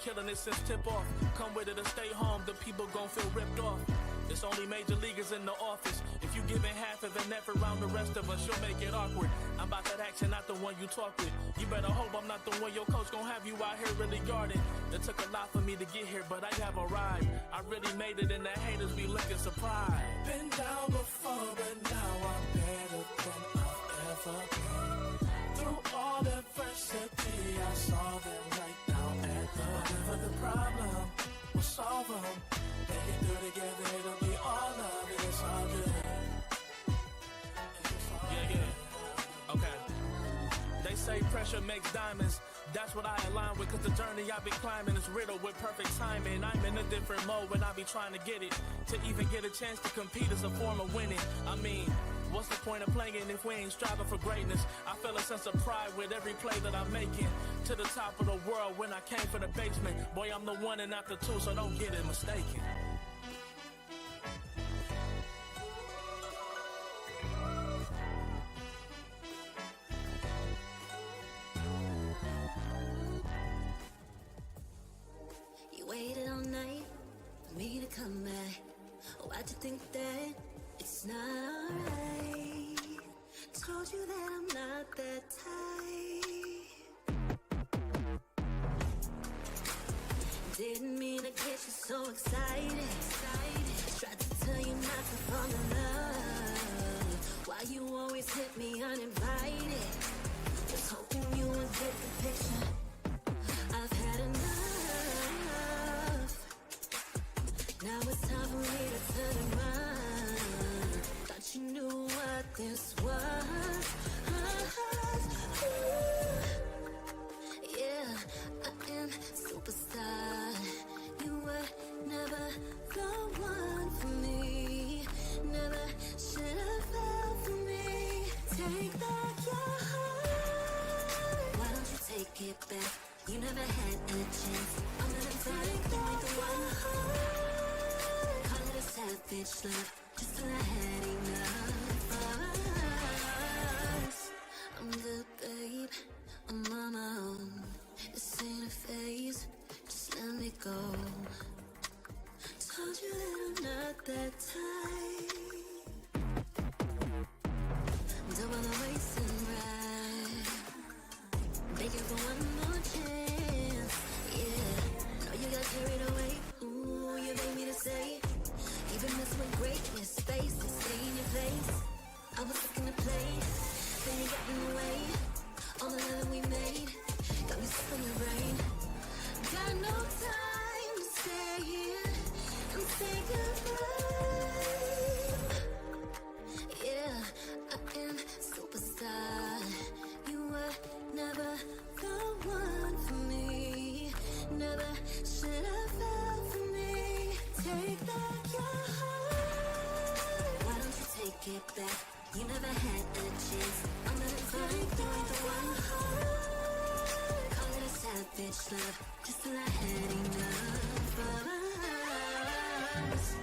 Killing it since tip-off. Come with it or stay home, the people gon' feel ripped off. It's only major leaguers in the office. If you giving half of an effort round the rest of us, you'll make it awkward. I'm about that action, not the one you talk with. You better hope I'm not the one your coach gon' have you out here really guarding. It took a lot for me to get here, but I have arrived. I really made it and the haters be looking surprised. Been down before, but now I'm better than I've ever been. Through all adversity, I saw them right now at whatever the problem, we'll solve them. Make it through together, it'll be all love, and it's all good. Yeah. Okay. They say pressure makes diamonds. That's what I align with, cause the journey I've been climbing is riddled with perfect timing. I'm in a different mode when I be trying to get it. To even get a chance to compete is a form of winning. I mean, what's the point of playing if we ain't striving for greatness? I feel a sense of pride with every play that I'm making. To the top of the world when I came from the basement. Boy, I'm the one and not the two, so don't get it mistaken. Waited all night for me to come back. Why'd you think that it's not alright? Told you that I'm not that type. Didn't mean to get you so excited. Tried to tell you not to fall in love. Why you always hit me uninvited? Was hoping you would get the picture. I've had enough. Now it's time for me to turn around. Thought you knew what this was. Yeah, I am superstar. You were never the one for me. Never should have fell for me. Take back your heart. Why don't you take it back? You never had a chance. I'm gonna take back the one. Savage love, just when I had enough of us. I'm good, babe, I'm on my own. This ain't a phase, just let me go. Told you that I'm not that type. up just till I had enough of us.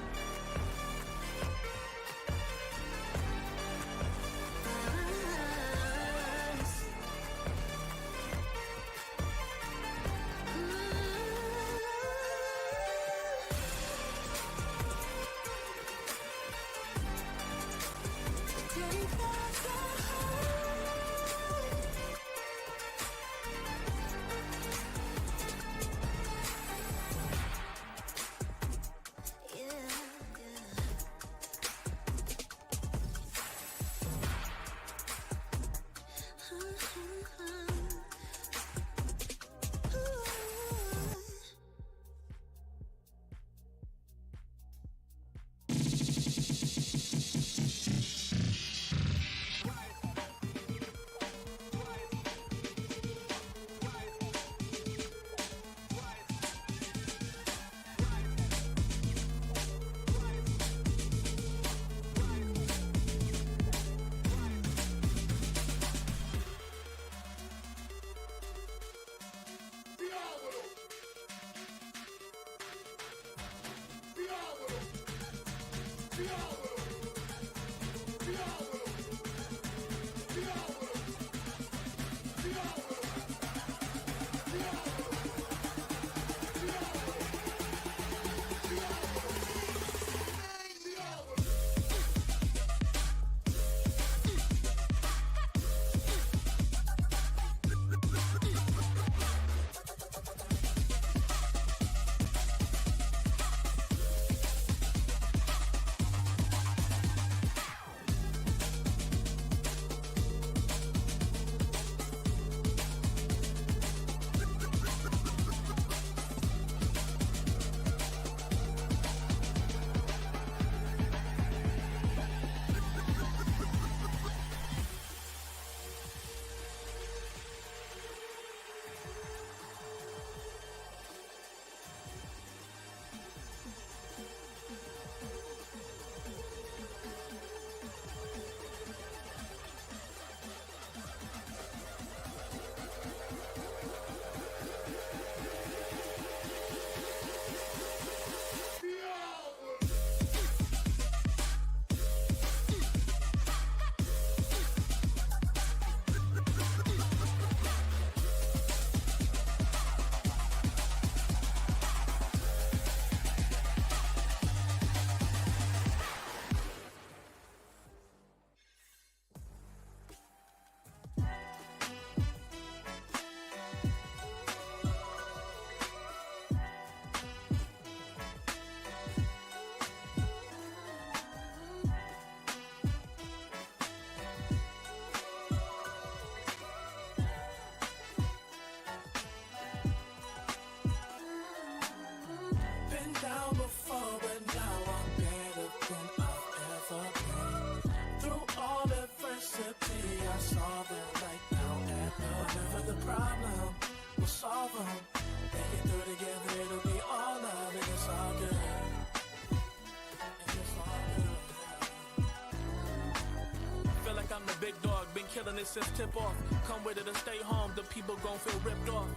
I'm the big dog, been killing it since tip off. Come with it and stay home, the people gon' feel ripped off.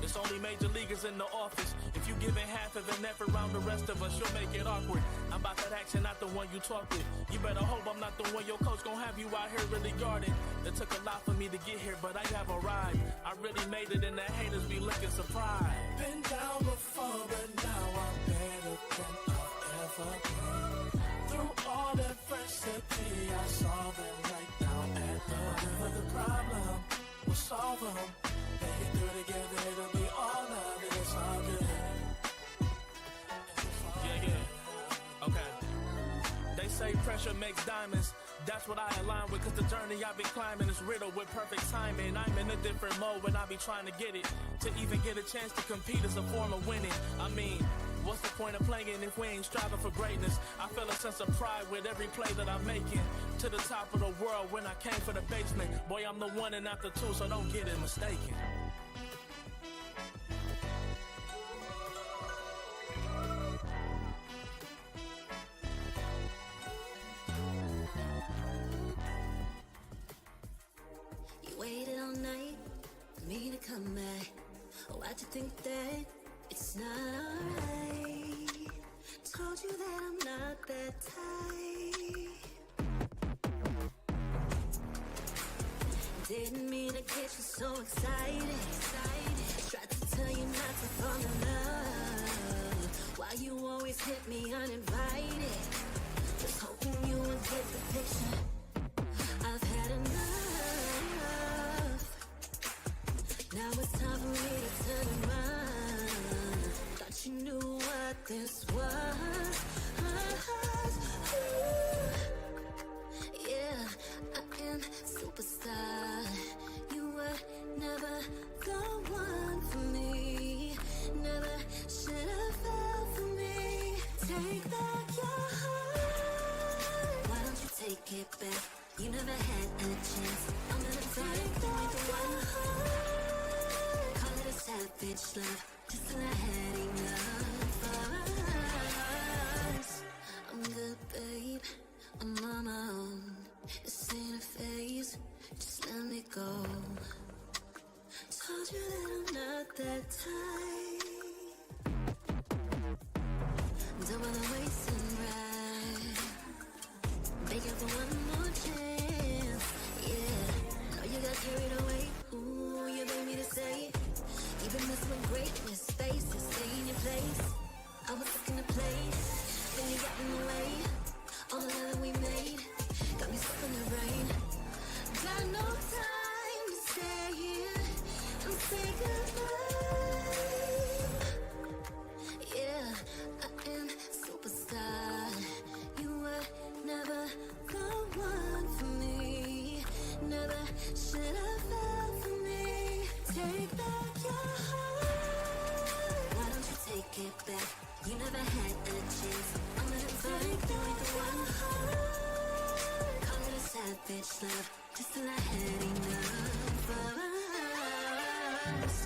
It's only major leaguers in the office. If you giving half of an effort around the rest of us, you'll make it awkward. I'm about that action, not the one you talk with. You better hope I'm not the one your coach gon' have you out here really guarding. It took a lot for me to get here, but I have arrived. I really made it and the haters be looking surprised. Been down before, but now I'm better than I've ever been. Through all adversity, I saw them right down at the river. The problem will solve them. Make it through together, it'll be all love, and it's all good. Yeah. Okay. They say pressure makes diamonds. That's what I align with, cause the journey I be climbing is riddled with perfect timing. I'm in a different mode when I be trying to get it. To even get a chance to compete is a form of winning. I mean, what's the point of playing if we ain't striving for greatness? I feel a sense of pride with every play that I'm making. To the top of the world when I came for the basement. Boy, I'm the one and not the two, so don't get it mistaken. You waited all night for me to come back. Oh, why'd you think that it's not alright. Told you that I'm not that type. Didn't mean to get you so excited. Tried to tell you not to fall in love. Why you always hit me uninvited? Just hoping you would get the picture. I've had enough. Now it's time for me to turn around. Thought you knew what this was. Yeah, I am superstar. You were never the one for me. Never should have fell for me. Take back your heart. Why don't you take it back? You never had a chance. I'm gonna take back your heart. Call it a savage love. Just till I had enough of us. I'm good, babe. I'm on my own. This ain't a phase. Just let me go. Told you that I'm not that type. Don't wanna waste and ride. Begging for one more chance. Yeah, know you got carried away. Ooh, you made me to say it. Even this one greatness faces, stay in your place. I was looking to play, then you got in the way. All the love that we made got me stuck in the rain. Got no time to stay here and say goodbye. Yeah, I am superstar. You were never the one for me. Never should have fell for me. Take back your heart. Why don't you take it back? You never had a chance. I'm gonna take back one heart. Call it a savage love. Just till I had enough of us.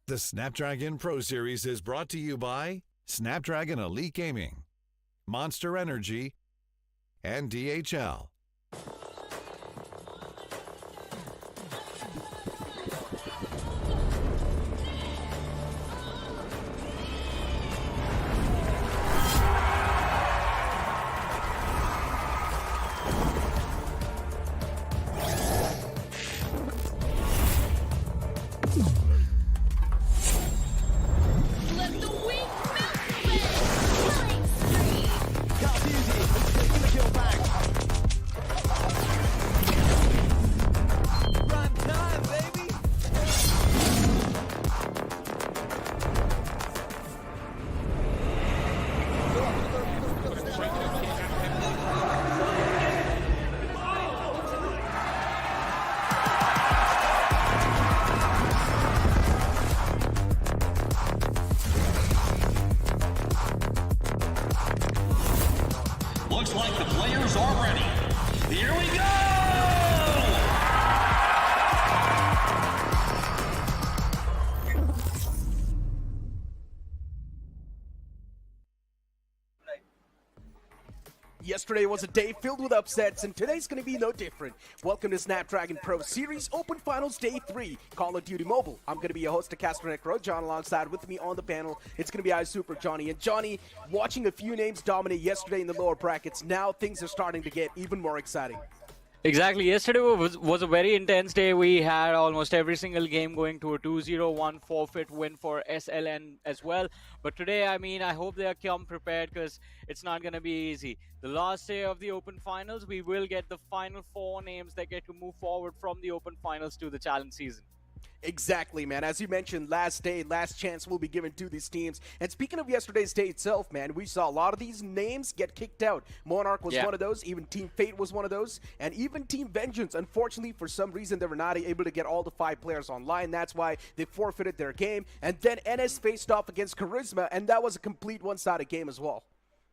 The Snapdragon Pro Series is brought to you by Snapdragon Elite Gaming, Monster Energy, and DHL. Looks like the players are ready. Here we go! Yesterday was a day filled with upsets, and today's going to be no different. Welcome to Snapdragon Pro Series Open Finals Day 3, Call of Duty Mobile. I'm going to be your host, Castro Necro. John alongside with me on the panel. It's going to be iSuper Johnny. And Johnny, watching a few names dominate yesterday in the lower brackets, now things are starting to get even more exciting. Exactly. Yesterday was a very intense day. We had almost every single game going to a 2-0-1 forfeit win for SLN as well. But today, I mean, I hope they are come prepared because it's not going to be easy. The last day of the Open Finals, we will get the final 4 names that get to move forward from the Open Finals to the Challenge season. Exactly, man. As you mentioned, last day, last chance will be given to these teams. And speaking of yesterday's day itself, man, we saw a lot of these names get kicked out. Monarch was one of those. Even Team Fate was one of those. And even Team Vengeance, unfortunately, for some reason, they were not able to get all the 5 players online. That's why they forfeited their game. And then NS faced off against Karizzma, and that was a complete one-sided game as well.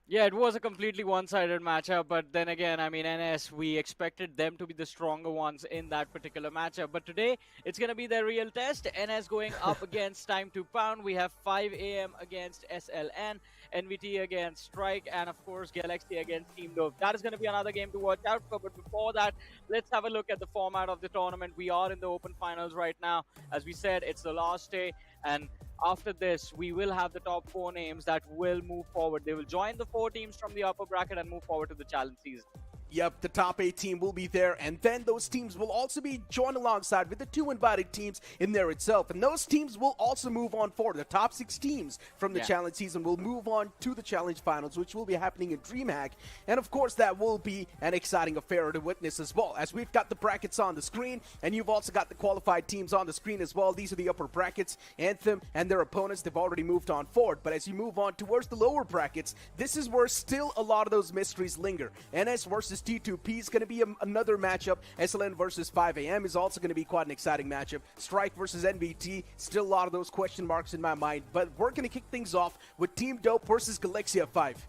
Yeah, it was a completely one-sided matchup, but then again, I mean, NS, we expected them to be the stronger ones in that particular matchup. But today, it's going to be their real test. NS going up against Time to Pound. We have 5 AM against SLN, NVT against Strike, and of course, Galaxia against Team Dope. That is going to be another game to watch out for. But before that, let's have a look at the format of the tournament. We are in the Open Finals right now. As we said, it's the last day, and after this, we will have the top 4 names that will move forward. They will join the 4 teams from the upper bracket and move forward to the challenge season. Yep, the top 8 team will be there, and then those teams will also be joined alongside with the 2 invited teams in there itself. And those teams will also move on forward. The top 6 teams from the challenge season will move on to the challenge finals, which will be happening in DreamHack. And of course, that will be an exciting affair to witness as well, as we've got the brackets on the screen, and you've also got the qualified teams on the screen as well. These are the upper brackets. Anthem and their opponents, they've already moved on forward. But as you move on towards the lower brackets, this is where still a lot of those mysteries linger. NS versus T2P is going to be another matchup. SLN versus 5 AM is also going to be quite an exciting matchup. Strike versus NVT, still a lot of those question marks in my mind. But we're going to kick things off with Team Dope versus Galaxia 5.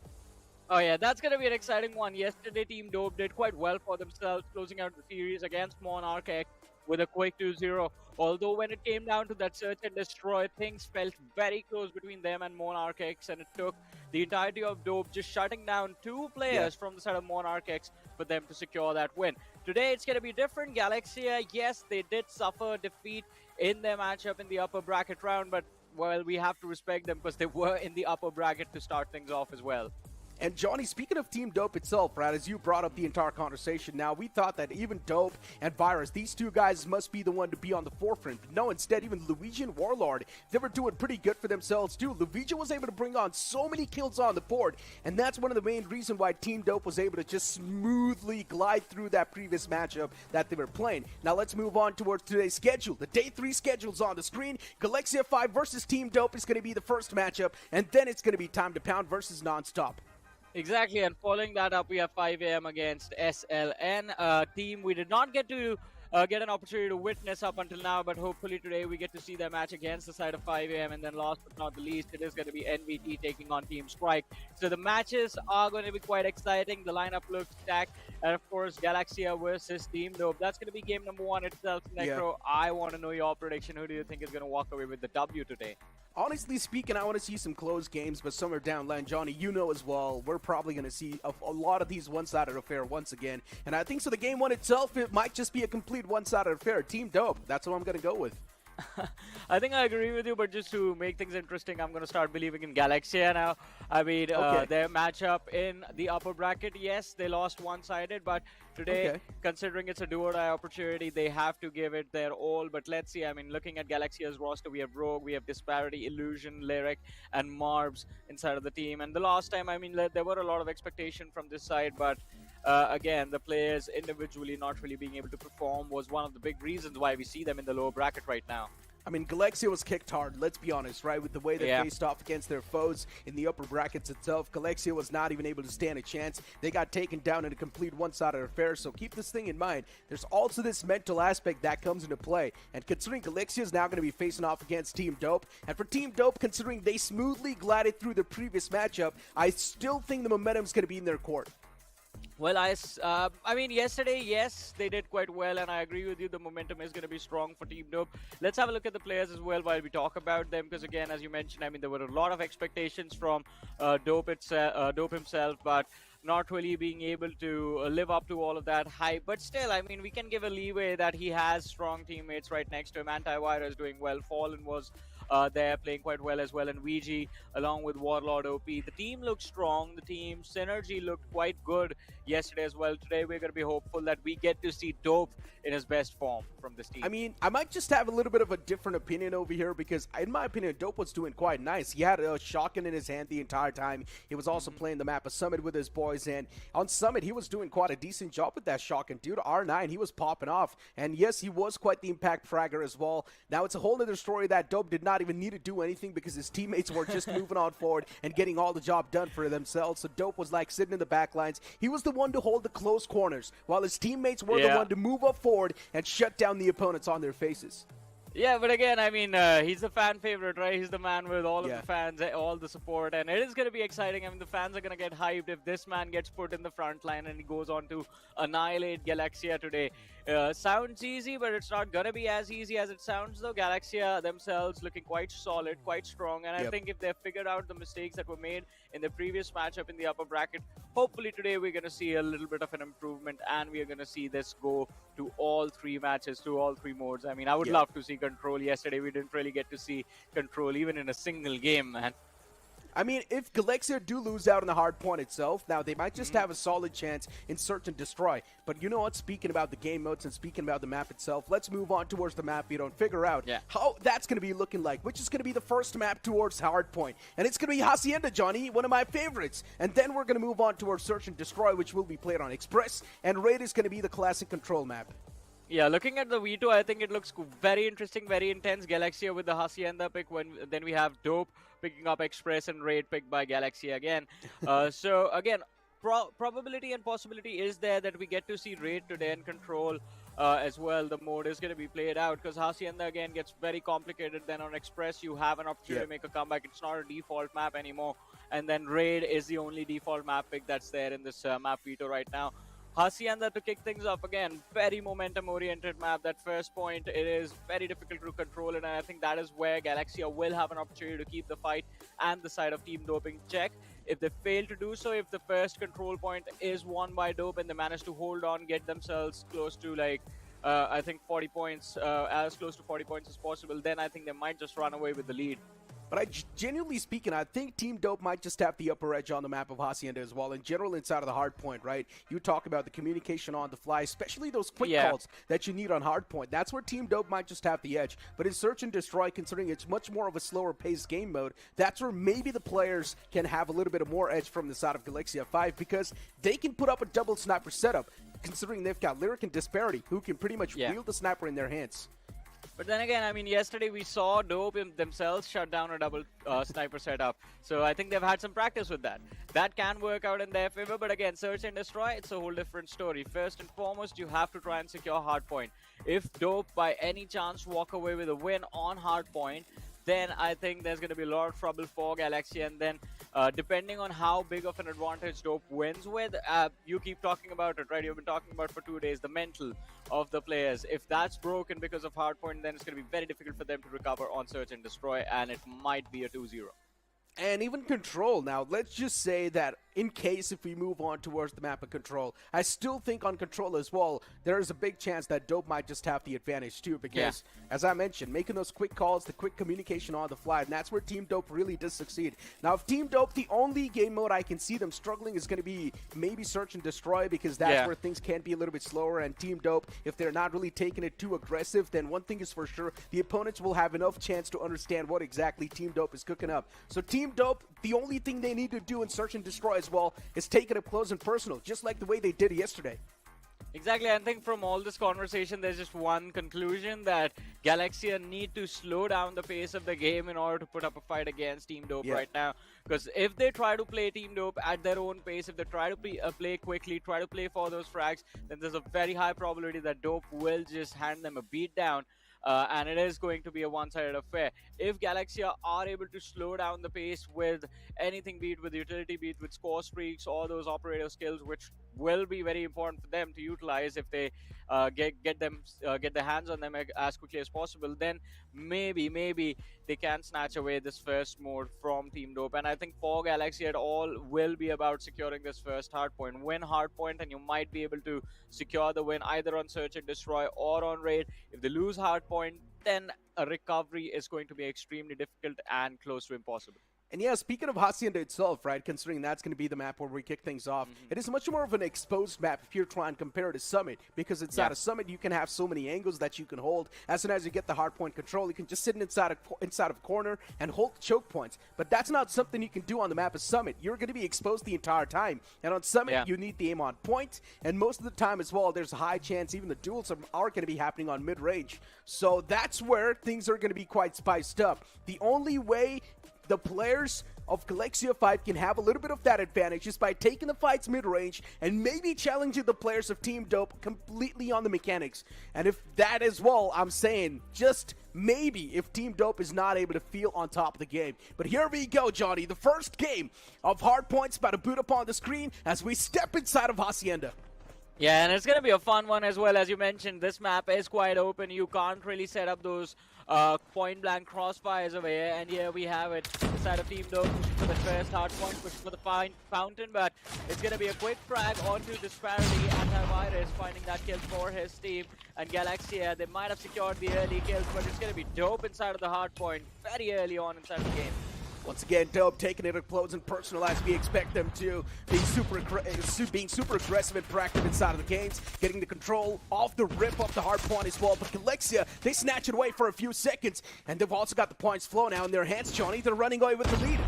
Oh yeah, that's going to be an exciting one. Yesterday, Team Dope did quite well for themselves, closing out the series against MonarchX with a quick 2-0. Although when it came down to that search and destroy, things felt very close between them and MonarchX, and it took the entirety of Dope just shutting down 2 players from the side of MonarchX for them to secure that win. Today it's going to be different. Galaxia, yes, they did suffer defeat in their matchup in the upper bracket round, but well, we have to respect them because they were in the upper bracket to start things off as well. And Johnny, speaking of Team Dope itself, right, as you brought up the entire conversation now, we thought that even Dope and Virus, these 2 guys must be the one to be on the forefront. But no, instead, even Luigi and Warlord, they were doing pretty good for themselves too. Luigi was able to bring on so many kills on the board, and that's one of the main reasons why Team Dope was able to just smoothly glide through that previous matchup that they were playing. Now let's move on towards today's schedule. The Day 3 schedule's on the screen. Galaxia 5 versus Team Dope is going to be the first matchup, and then it's going to be Time to Pound versus NonStop. Exactly, and following that up, we have 5 AM against SLN, a team we did not get to get an opportunity to witness up until now, but hopefully today we get to see their match against the side of 5 AM. And then last but not the least, it is going to be NVT taking on Team Strike. So the matches are going to be quite exciting. The lineup looks stacked. And of course, Galaxia versus Team Dope. That's going to be game number 1 itself. Necro, I want to know your prediction. Who do you think is going to walk away with the W today? Honestly speaking, I want to see some close games, but somewhere down line, Johnny, you know as well, we're probably going to see a lot of these one-sided affair once again. And I think so the game 1 itself, it might just be a complete one-sided affair. Team Dope, that's what I'm going to go with. I think I agree with you, but just to make things interesting, I'm going to start believing in Galaxia now. I mean, their matchup in the upper bracket, yes, they lost one-sided, but today, considering it's a do-or-die opportunity, they have to give it their all. But let's see, I mean, looking at Galaxia's roster, we have Rogue, we have Disparity, Illusion, Lyric, and Marbs inside of the team. And the last time, I mean, there were a lot of expectation from this side, but again, the players individually not really being able to perform was one of the big reasons why we see them in the lower bracket right now. I mean, Galaxia was kicked hard, let's be honest, right? With the way they faced off against their foes in the upper brackets itself, Galaxia was not even able to stand a chance. They got taken down in a complete one-sided affair, so keep this thing in mind. There's also this mental aspect that comes into play, and considering Galaxia is now going to be facing off against Team Dope, and for Team Dope, considering they smoothly glided through the previous matchup, I still think the momentum is going to be in their court. Well, I mean, yesterday, yes, they did quite well, and I agree with you. The momentum is going to be strong for Team Dope. Let's have a look at the players as well while we talk about them, because again, as you mentioned, I mean, there were a lot of expectations from Dope himself, but not really being able to live up to all of that hype. But still, I mean, we can give a leeway that he has strong teammates right next to him. Antivirus is doing well. Fallen was They're playing quite well as well, and VG along with Warlord OP. The team looks strong. The team synergy looked quite good yesterday as well. Today we're going to be hopeful that we get to see Dope in his best form from this team. I mean, I might just have a little bit of a different opinion over here because, in my opinion, Dope was doing quite nice. He had a shotgun in his hand the entire time. He was also playing the map of Summit with his boys, and on Summit, he was doing quite a decent job with that shotgun. Dude, R9, he was popping off, and yes, he was quite the impact fragger as well. Now, it's a whole other story that Dope did not even need to do anything because his teammates were just moving on forward and getting all the job done for themselves. So Dope was like sitting in the back lines. He was the one to hold the close corners, while his teammates were the one to move up forward and shut down the opponents on their faces. Yeah, but again, I mean, he's the fan favorite, right? He's the man with all of the fans, all the support, and it is going to be exciting. I mean, the fans are going to get hyped if this man gets put in the front line and he goes on to annihilate Galaxia today. Sounds easy, but it's not going to be as easy as it sounds, though. Galaxia themselves looking quite solid, quite strong, and I think if they've figured out the mistakes that were made in the previous matchup in the upper bracket, hopefully today we're going to see a little bit of an improvement, and we are going to see this go to all three matches, to all three modes. I mean, I would love to see Control. Yesterday we didn't really get to see Control even in a single game, man. I mean, if Galaxia do lose out on the hard point itself, now they might just have a solid chance in Search and Destroy. But you know what? Speaking about the game modes and speaking about the map itself, let's move on towards the map and figure out how that's going to be looking like, which is going to be the first map towards hard point. And it's going to be Hacienda, Johnny, one of my favorites. And then we're going to move on towards Search and Destroy, which will be played on Express. And Raid is going to be the classic Control map. Yeah, looking at the V2, I think it looks very interesting, very intense. Galaxia with the Hacienda pick. Then we have Dope picking up Express and Raid picked by Galaxia again. So again, probability and possibility is there that we get to see Raid today and Control as well. The mode is going to be played out because Hacienda again gets very complicated. Then on Express, you have an opportunity to make a comeback. It's not a default map anymore. And then Raid is the only default map pick that's there in this map veto right now. Hacienda to kick things up again, very momentum-oriented map. That first point, it is very difficult to control, and I think that is where Galaxia will have an opportunity to keep the fight and the side of Team Dope in check. If they fail to do so, if the first control point is won by Dope and they manage to hold on, get themselves close to like, I think 40 points, as close to 40 points as possible, then I think they might just run away with the lead. But genuinely speaking, I think Team Dope might just have the upper edge on the map of Hacienda as well. In general, inside of the hard point, right? You talk about the communication on the fly, especially those quick calls that you need on hard point. That's where Team Dope might just have the edge. But in Search and Destroy, considering it's much more of a slower paced game mode, that's where maybe the players can have a little bit of more edge from the side of Galaxia 5 because they can put up a double sniper setup, considering they've got Lyric and Disparity, who can pretty much wield the sniper in their hands. But then again, I mean, yesterday we saw Dope themselves shut down a double sniper setup. So I think they've had some practice with that. That can work out in their favor. But again, Search and Destroy, it's a whole different story. First and foremost, you have to try and secure hardpoint. If Dope, by any chance, walk away with a win on hardpoint, then I think there's going to be a lot of trouble for Galaxia. And then depending on how big of an advantage Dope wins with, you keep talking about it, right? You've been talking about for 2 days, the mental of the players. If that's broken because of hardpoint, then it's going to be very difficult for them to recover on Search and Destroy, and it might be a 2-0. And even Control. Now, let's just say that in case if we move on towards the map of Control, I still think on Control as well, there is a big chance that Dope might just have the advantage too because, as I mentioned, making those quick calls, the quick communication on the fly, and that's where Team Dope really does succeed. Now, if Team Dope, the only game mode I can see them struggling is going to be maybe Search and Destroy because that's where things can be a little bit slower, and Team Dope, if they're not really taking it too aggressive, then one thing is for sure, the opponents will have enough chance to understand what exactly Team Dope is cooking up. So Team Dope, the only thing they need to do in Search and Destroy as well is take it up close and personal, just like the way they did yesterday. Exactly. I think from all this conversation, there's just one conclusion that Galaxia need to slow down the pace of the game in order to put up a fight against Team Dope right now. Because if they try to play Team Dope at their own pace, if they try to play quickly, try to play for those frags, then there's a very high probability that Dope will just hand them a beat down. And it is going to be a one-sided affair. If Galaxia are able to slow down the pace with anything, be it with utility, be it with score streaks, or those operator skills, which will be very important for them to utilize if they get their hands on them as quickly as possible, then maybe they can snatch away this first mode from Team Dope. And I think for Galaxia, it all will be about securing this first hardpoint. Win hardpoint, and you might be able to secure the win either on Search and Destroy or on Raid. If they lose hardpoint, then a recovery is going to be extremely difficult and close to impossible. And yeah, speaking of Hacienda itself, right, considering that's going to be the map where we kick things off, it is much more of an exposed map if you're trying to compare it to Summit, because inside of Summit, you can have so many angles that you can hold. As soon as you get the hardpoint control, you can just sit inside of corner and hold choke points. But that's not something you can do on the map of Summit. You're going to be exposed the entire time. And on Summit, you need the aim on point, and most of the time as well, there's a high chance even the duels are going to be happening on mid-range. So that's where things are going to be quite spiced up. The only way the players of Galaxia 5 can have a little bit of that advantage just by taking the fights mid-range and maybe challenging the players of Team Dope completely on the mechanics. And if that as well, I'm saying just maybe if Team Dope is not able to feel on top of the game. But here we go, Johnny. The first game of Hardpoint's about to boot up on the screen as we step inside of Hacienda. Yeah, and it's going to be a fun one as well. As you mentioned, this map is quite open. You can't really set up those point-blank crossfires over here. And here we have it. Inside of Team Dope, pushing for the first hard point, pushing for the fountain. But it's going to be a quick frag onto Disparity. Antivirus finding that kill for his team. And Galaxia, they might have secured the early kills, but it's going to be Dope inside of the hard point very early on inside of the game. Once again, Dope taking it up close and personal as we expect them to, being super aggressive and proactive inside of the games, getting the control off the rip of the hard point as well. But Galaxia, they snatch it away for a few seconds, and they've also got the points flow now in their hands, Johnny. They're running away with the lead.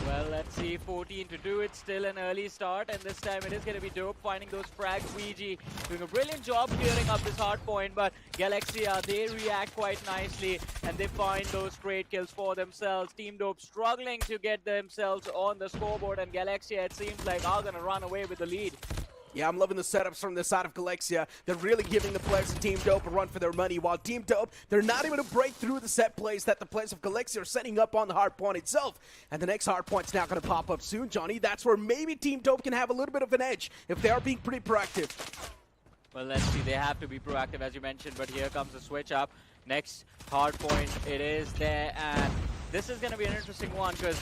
Well, let's see, 14 to do it, still an early start, and this time it is going to be Dope finding those frags. VG doing a brilliant job clearing up this hard point, but Galaxia, they react quite nicely, and they find those great kills for themselves. Team Dope struggling to get themselves on the scoreboard, and Galaxia, it seems like, are going to run away with the lead. Yeah, I'm loving the setups from the side of Galaxia. They're really giving the players of Team Dope a run for their money, while Team Dope, they're not able to break through the set plays that the players of Galaxia are setting up on the hard point itself. And the next hard point's now going to pop up soon, Johnny. That's where maybe Team Dope can have a little bit of an edge if they are being pretty proactive. Well, let's see. They have to be proactive, as you mentioned, but here comes the switch up. Next hard point, it is there, and this is going to be an interesting one because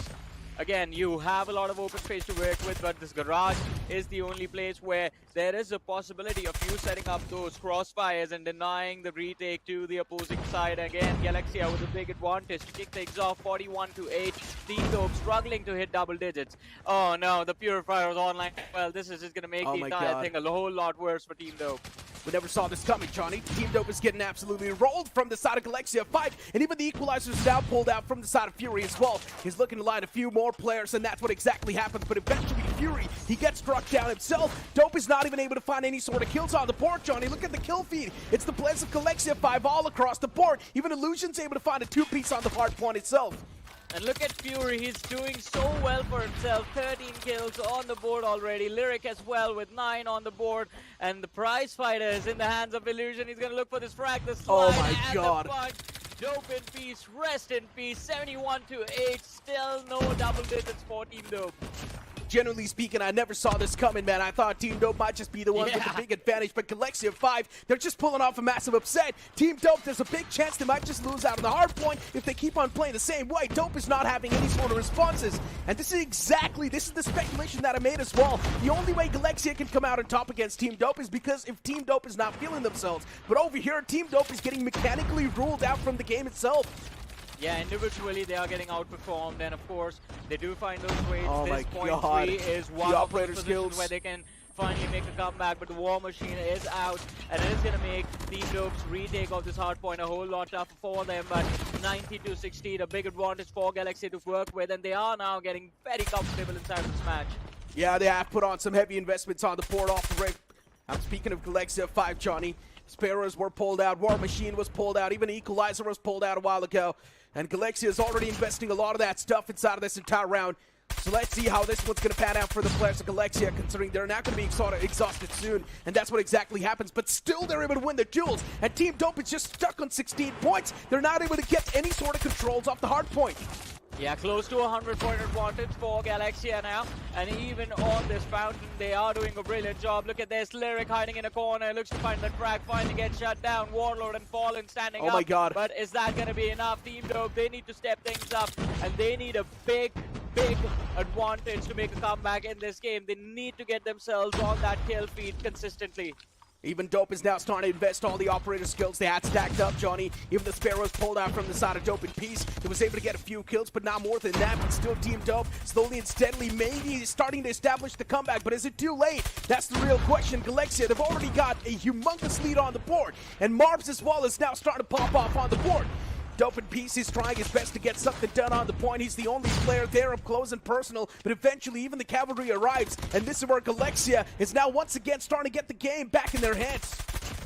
again, you have a lot of open space to work with, but this garage is the only place where there is a possibility of you setting up those crossfires and denying the retake to the opposing side. Again, Galaxia with a big advantage to kick things off, 41-8. Team Dope struggling to hit double digits. Oh no, the Purifier was online. Well, this is just going to make the entire thing a whole lot worse for Team Dope. We never saw this coming, Johnny. Team Dope is getting absolutely rolled from the side of Galaxia 5, and even the equalizer's now pulled out from the side of Fury as well. He's looking to line a few more players, and that's what exactly happens, but eventually Fury, he gets struck down himself. Dope is not even able to find any sort of kills on the board, Johnny. Look at the kill feed. It's the players of Galaxia 5 all across the board. Even Illusion's able to find a two-piece on the hard point itself. And look at Fury, he's doing so well for himself. 13 kills on the board already. Lyric as well with 9 on the board. And the prize fighter is in the hands of Illusion. He's going to look for this frag, the slide, oh my and God. the punch. Dope in peace, rest in peace. 71-8, still no double digits for Team Dope. Generally speaking, I never saw this coming, man. I thought Team Dope might just be the ones with the big advantage, but Galaxia 5, they're just pulling off a massive upset. Team Dope, there's a big chance they might just lose out on the hard point if they keep on playing the same way. Dope is not having any sort of responses, and this is the speculation that I made as well. The only way Galaxia can come out on top against Team Dope is because if Team Dope is not feeling themselves. But over here, Team Dope is getting mechanically ruled out from the game itself. Yeah, individually they are getting outperformed, and of course they do find those ways. Oh this my point God. 3 is one The of those operator positions skills. where they can finally make a comeback, but the War Machine is out, and it is going to make Team Dope's retake of this hard point a whole lot tougher for them. But 90-60, a big advantage for Galaxy to work with, and they are now getting very comfortable inside of this match. Yeah, they have put on some heavy investments on the board off the rip. I'm speaking of Galaxia 5, Johnny. Sparrows were pulled out, War Machine was pulled out, even Equalizer was pulled out a while ago. And Galaxia is already investing a lot of that stuff inside of this entire round. So let's see how this one's going to pan out for the players of Galaxia, considering they're not going to be exhausted soon. And that's what exactly happens. But still, they're able to win the duels. And Team Dope is just stuck on 16 points. They're not able to get any sort of controls off the hard point. Yeah, close to a 100-point advantage for Galaxia now. And even on this fountain, they are doing a brilliant job. Look at this, Lyric hiding in a corner. Looks to find the frag, finally gets shut down. Warlord and Fallen standing up. Oh my God. But is that going to be enough? Team Dope, they need to step things up. And they need a big advantage to make a comeback in this game. They need to get themselves on that kill feed consistently. Even Dope is now starting to invest all the operator skills they had stacked up, Johnny. Even the Sparrows pulled out from the side of Dope in peace. He was able to get a few kills, but not more than that. But still, Team Dope slowly and steadily maybe starting to establish the comeback. But is it too late? That's the real question. Galaxia, they've already got a humongous lead on the board. And Marbs as well is now starting to pop off on the board. Dope in peace is trying his best to get something done on the point. He's the only player there up close and personal, but eventually even the cavalry arrives, and this is where Galaxia is now once again starting to get the game back in their hands.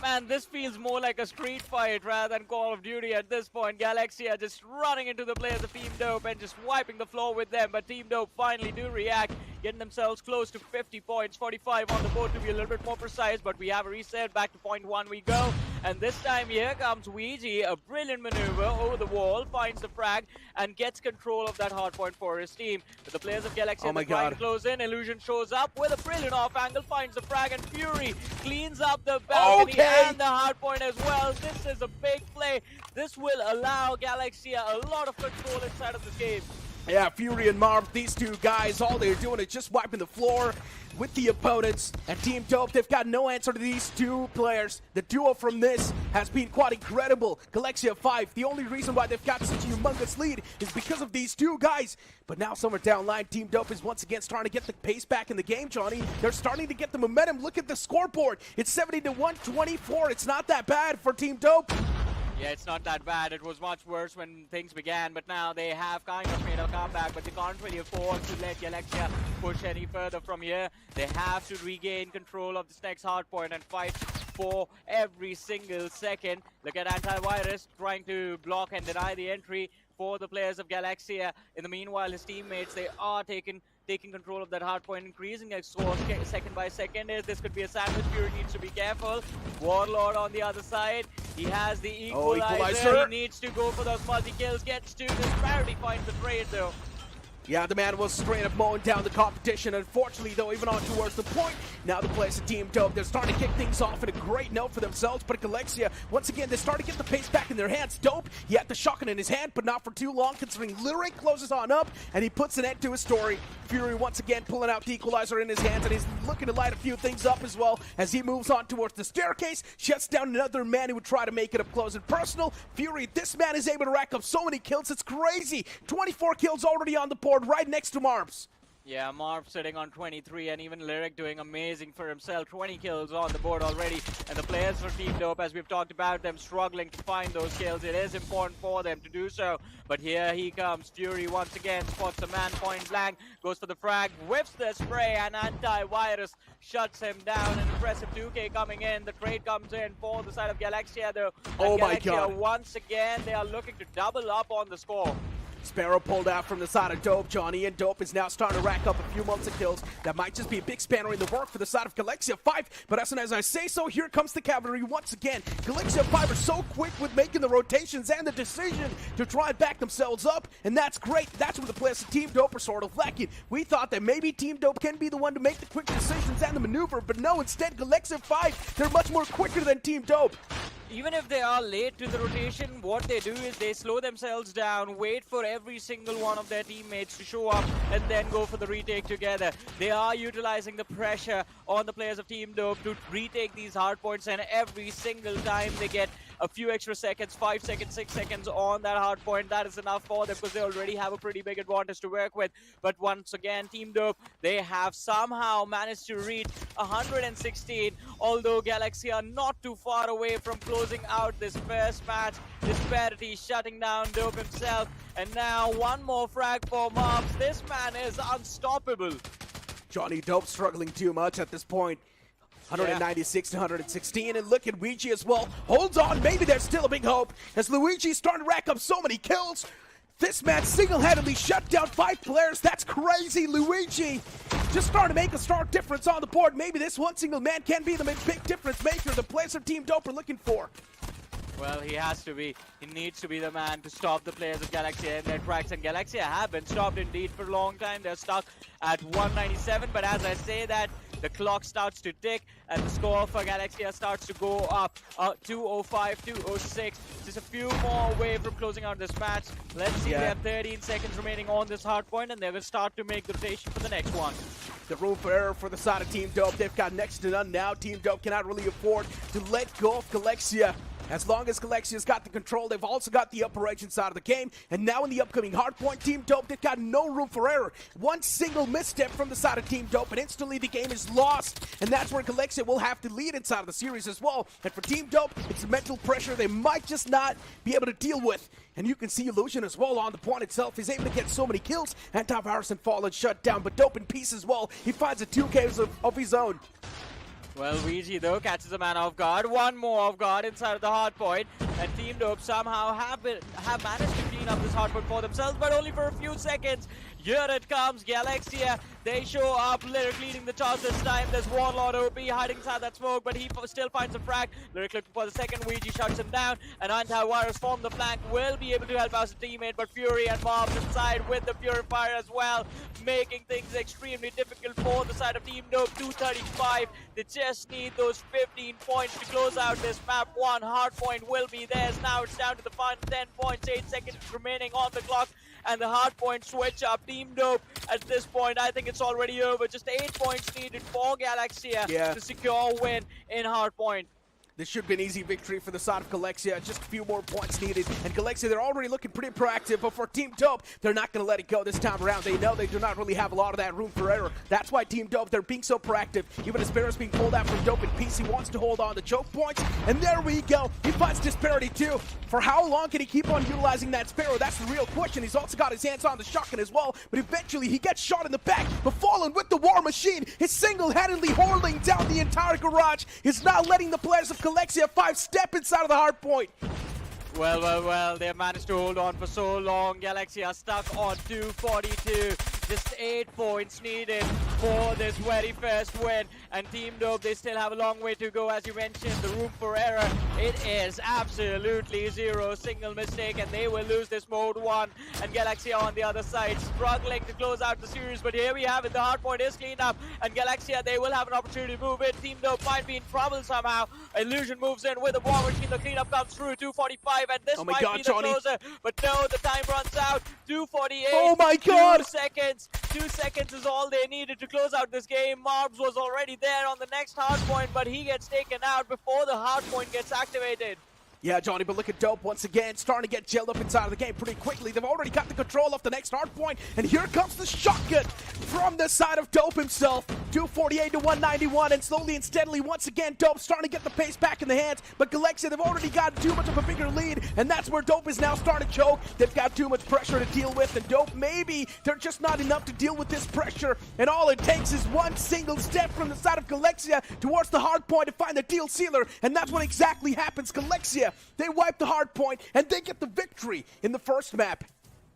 Man, this feels more like a street fight rather than Call of Duty at this point. Galaxia just running into the players of Team Dope and just wiping the floor with them, but Team Dope finally do react, getting themselves close to 50 points, 45 on the board to be a little bit more precise, but we have a reset, back to point 1 we go, and this time here comes Ouija, a brilliant maneuver over the wall, finds the frag, and gets control of that hard point for his team. But the players of Galaxia trying to close in, Illusion shows up with a brilliant off angle, finds the frag, and Fury cleans up the balcony and the hard point as well. This is a big play. This will allow Galaxia a lot of control inside of this game. Yeah, Fury and Marv, these two guys, all they're doing is just wiping the floor with the opponents. And Team Dope, they've got no answer to these two players. The duo from this has been quite incredible. Galaxia 5, the only reason why they've got such a humongous lead is because of these two guys. But now somewhere down line, Team Dope is once again starting to get the pace back in the game, Johnny. They're starting to get the momentum. Look at the scoreboard. It's 70-124. It's not that bad for Team Dope. Yeah, it's not that bad. It was much worse when things began, but now they have kind of made a comeback, but they can't really afford to let Galaxia push any further from here. They have to regain control of this next hardpoint and fight for every single second. Look at Antivirus trying to block and deny the entry for the players of Galaxia. In the meanwhile, his teammates, they are taking control of that hard point, increasing their score second by second. This could be a sandwich. Fury needs to be careful. Warlord on the other side. He has the equalizer. He needs to go for those multi-kills. Gets to disparity, finds the trade though. Yeah, the man was straight up mowing down the competition. Unfortunately, though, even on towards the point, now the players of Team Dope, they're starting to kick things off in a great note for themselves. But Galaxia, once again, they start to get the pace back in their hands. Dope, he had the shotgun in his hand, but not for too long, considering Lyric closes on up, and he puts an end to his story. Fury once again pulling out the equalizer in his hands, and he's looking to light a few things up as well as he moves on towards the staircase, shuts down another man who would try to make it up close and personal. Fury, this man is able to rack up so many kills, it's crazy. 24 kills already on the board, right next to Marbs. Yeah, Marv sitting on 23, and even Lyric doing amazing for himself. 20 kills on the board already, and the players for Team Dope, as we've talked about them, struggling to find those kills. It is important for them to do so, but here he comes. Fury once again spots a man point blank, goes for the frag, whips the spray, and Antivirus shuts him down. An impressive 2K coming in. The trade comes in for the side of Galaxia, though. Oh my God. God. Once again, they are looking to double up on the score. Sparrow pulled out from the side of Dope, Johnny, and Dope is now starting to rack up a few months of kills. That might just be a big spanner in the work for the side of Galaxia 5, but as soon as I say so, here comes the cavalry once again. Galaxia 5 are so quick with making the rotations and the decision to try and back themselves up, and that's great. That's where the players of Team Dope are sort of lacking. We thought that maybe Team Dope can be the one to make the quick decisions and the maneuver, but no, instead Galaxia 5, they're much more quicker than Team Dope. Even if they are late to the rotation, what they do is they slow themselves down, wait for every single one of their teammates to show up, and then go for the retake together. They are utilizing the pressure on the players of Team Dope to retake these hard points, and every single time they get a few extra seconds, 5 seconds, 6 seconds on that hard point, that is enough for them because they already have a pretty big advantage to work with. But once again, Team Dope, they have somehow managed to reach 116, although Galaxia are not too far away from closing out this first match. Disparity shutting down Dope himself, and now one more frag for Mobs. This man is unstoppable. Johnny Dope struggling too much at this point. 196 to 116, and look at Luigi as well. Holds on, maybe there's still a big hope as Luigi's starting to rack up so many kills. This man single-handedly shut down 5 players. That's crazy. Luigi just starting to make a stark difference on the board. Maybe this one single man can be the big difference maker the players of Team Dope are looking for. Well, he has to be. He needs to be the man to stop the players of Galaxia in their tracks. And Galaxia have been stopped indeed for a long time. They're stuck at 197. But as I say that, the clock starts to tick and the score for Galaxia starts to go up. 205, 206. Just a few more away from closing out this match. Let's see, they have 13 seconds remaining on this hard point, and they will start to make the rotation for the next one. The room for error for the side of Team Dope, they've got next to none now. Team Dope cannot really afford to let go of Galaxia. As long as Galaxia's got the control, they've also got the upper edge inside of the game. And now in the upcoming hardpoint, Team Dope, they've got no room for error. One single misstep from the side of Team Dope, and instantly the game is lost. And that's where Galaxia will have to lead inside of the series as well. And for Team Dope, it's mental pressure they might just not be able to deal with. And you can see Illusion as well on the point itself. He's able to get so many kills. Antivirus and Fallen shut down, but Dope in peace as well. He finds a 2 kills of his own. Well, VG though catches a man off guard. One more off guard inside of the hard point. And Team Dope somehow have managed to clean up this hard point for themselves, but only for a few seconds. Here it comes, Galaxia. They show up, Lyric leading the charge this time. There's Warlord OP hiding inside that smoke, but he still finds a frag. Lyric looking for the second, Ouija shuts him down. And Antivirus from the flank will be able to help out his teammate, but Fury and Mobs inside with the Purifier as well, making things extremely difficult for the side of Team Dope. 235, they just need those 15 points to close out this map. One hard point will be theirs. Now it's down to the final 10 points, 8 seconds remaining on the clock. And the hard point switch up. Team Dope at this point, I think it's already over. Just 8 points needed for Galaxia to secure a win in hard point. This should be an easy victory for the side of Galaxia. Just a few more points needed. And Galaxia, they're already looking pretty proactive. But for Team Dope, they're not going to let it go this time around. They know they do not really have a lot of that room for error. That's why Team Dope, they're being so proactive. Even as Sparrow's being pulled out from Dope in peace, he wants to hold on to choke points. And there we go. He finds Disparity too. For how long can he keep on utilizing that Sparrow? That's the real question. He's also got his hands on the shotgun as well. But eventually, he gets shot in the back. But Fallen with the War Machine is single-handedly holding down the entire garage. He's not letting the players of Galaxia step inside of the hard point. Well, they have managed to hold on for so long. Galaxy are stuck on 242. Just 8 points needed for this very first win. And Team Dope, they still have a long way to go. As you mentioned, the room for error, it is absolutely zero. Single mistake and they will lose this mode 1. And Galaxia on the other side struggling to close out the series. But here we have it, the hard point is cleaned up. And Galaxia, they will have an opportunity to move in. Team Dope might be in trouble somehow. Illusion moves in with the War Machine. The cleanup comes through, 245. And this might be the closer. But no, the time runs out. 248. Oh my god! 2 seconds. 2 seconds is all they needed to close out this game. Marbs was already there on the next hard point, but he gets taken out before the hard point gets activated. Yeah, Johnny, but look at Dope once again, starting to get gelled up inside of the game pretty quickly. They've already got the control of the next hard point, and here comes the shotgun from the side of Dope himself. 248 to 191, and slowly and steadily, once again, Dope starting to get the pace back in the hands, but Galaxia, they've already got too much of a bigger lead, and that's where Dope is now starting to choke. They've got too much pressure to deal with, and Dope, maybe they're just not enough to deal with this pressure, and all it takes is one single step from the side of Galaxia towards the hard point to find the deal sealer, and that's what exactly happens. Galaxia, they wipe the hard point, and they get the victory in the first map.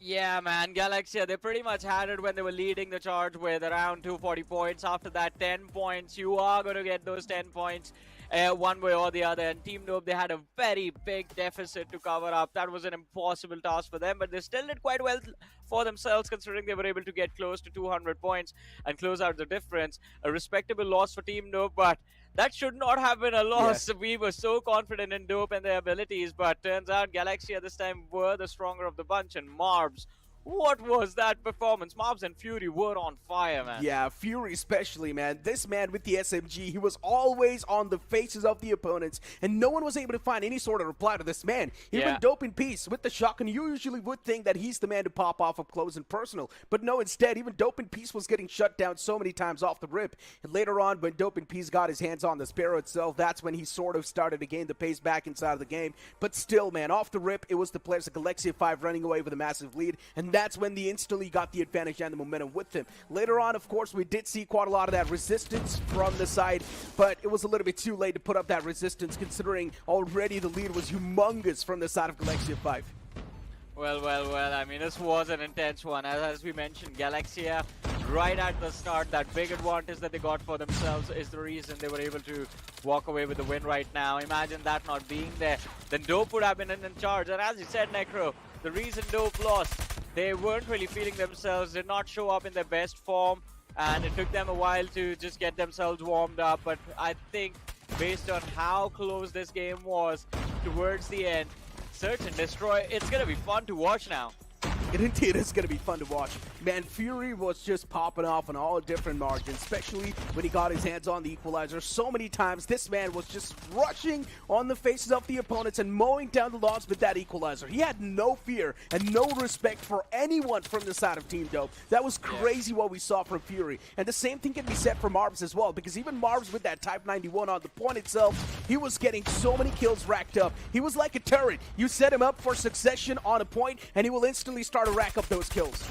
Yeah, man, Galaxia, they pretty much had it when they were leading the charge with around 240 points. After that, 10 points. You are going to get those 10 points one way or the other. And Team Dope, they had a very big deficit to cover up. That was an impossible task for them, but they still did quite well for themselves, considering they were able to get close to 200 points and close out the difference. A respectable loss for Team Dope, but that should not have been a loss. Yeah. We were so confident in Dope and their abilities, but turns out Galaxia this time were the stronger of the bunch, and Marbs, what was that performance? Mobs and Fury were on fire, man. Yeah, Fury especially, man. This man with the SMG, he was always on the faces of the opponents, and no one was able to find any sort of reply to this man. Even Dope in peace with the shotgun, you usually would think that he's the man to pop off up close and personal. But no, instead, even Dope in peace was getting shut down so many times off the rip. And later on, when Dope in peace got his hands on the Sparrow itself, that's when he sort of started to gain the pace back inside of the game. But still, man, off the rip, it was the players of Galaxia 5 running away with a massive lead, and that's when they instantly got the advantage and the momentum with them. Later on, of course, we did see quite a lot of that resistance from the side, but it was a little bit too late to put up that resistance, considering already the lead was humongous from the side of Galaxia 5. Well, I mean, this was an intense one. As we mentioned, Galaxia, right at the start, that big advantage that they got for themselves is the reason they were able to walk away with the win right now. Imagine that not being there. Then Dope would have been in charge. And as you said, Necro, the reason Dope lost, they weren't really feeling themselves, did not show up in their best form, and it took them a while to just get themselves warmed up. But I think based on how close this game was towards the end, Search and Destroy, it's going to be fun to watch now. It is going to be fun to watch. Man, Fury was just popping off on all different margins, especially when he got his hands on the equalizer. So many times, this man was just rushing on the faces of the opponents and mowing down the lawns with that equalizer. He had no fear and no respect for anyone from the side of Team Dope. That was crazy what we saw from Fury. And the same thing can be said for Marbs as well, because even Marbs with that Type 91 on the point itself, he was getting so many kills racked up. He was like a turret. You set him up for succession on a point, and he will instantly start to rack up those kills.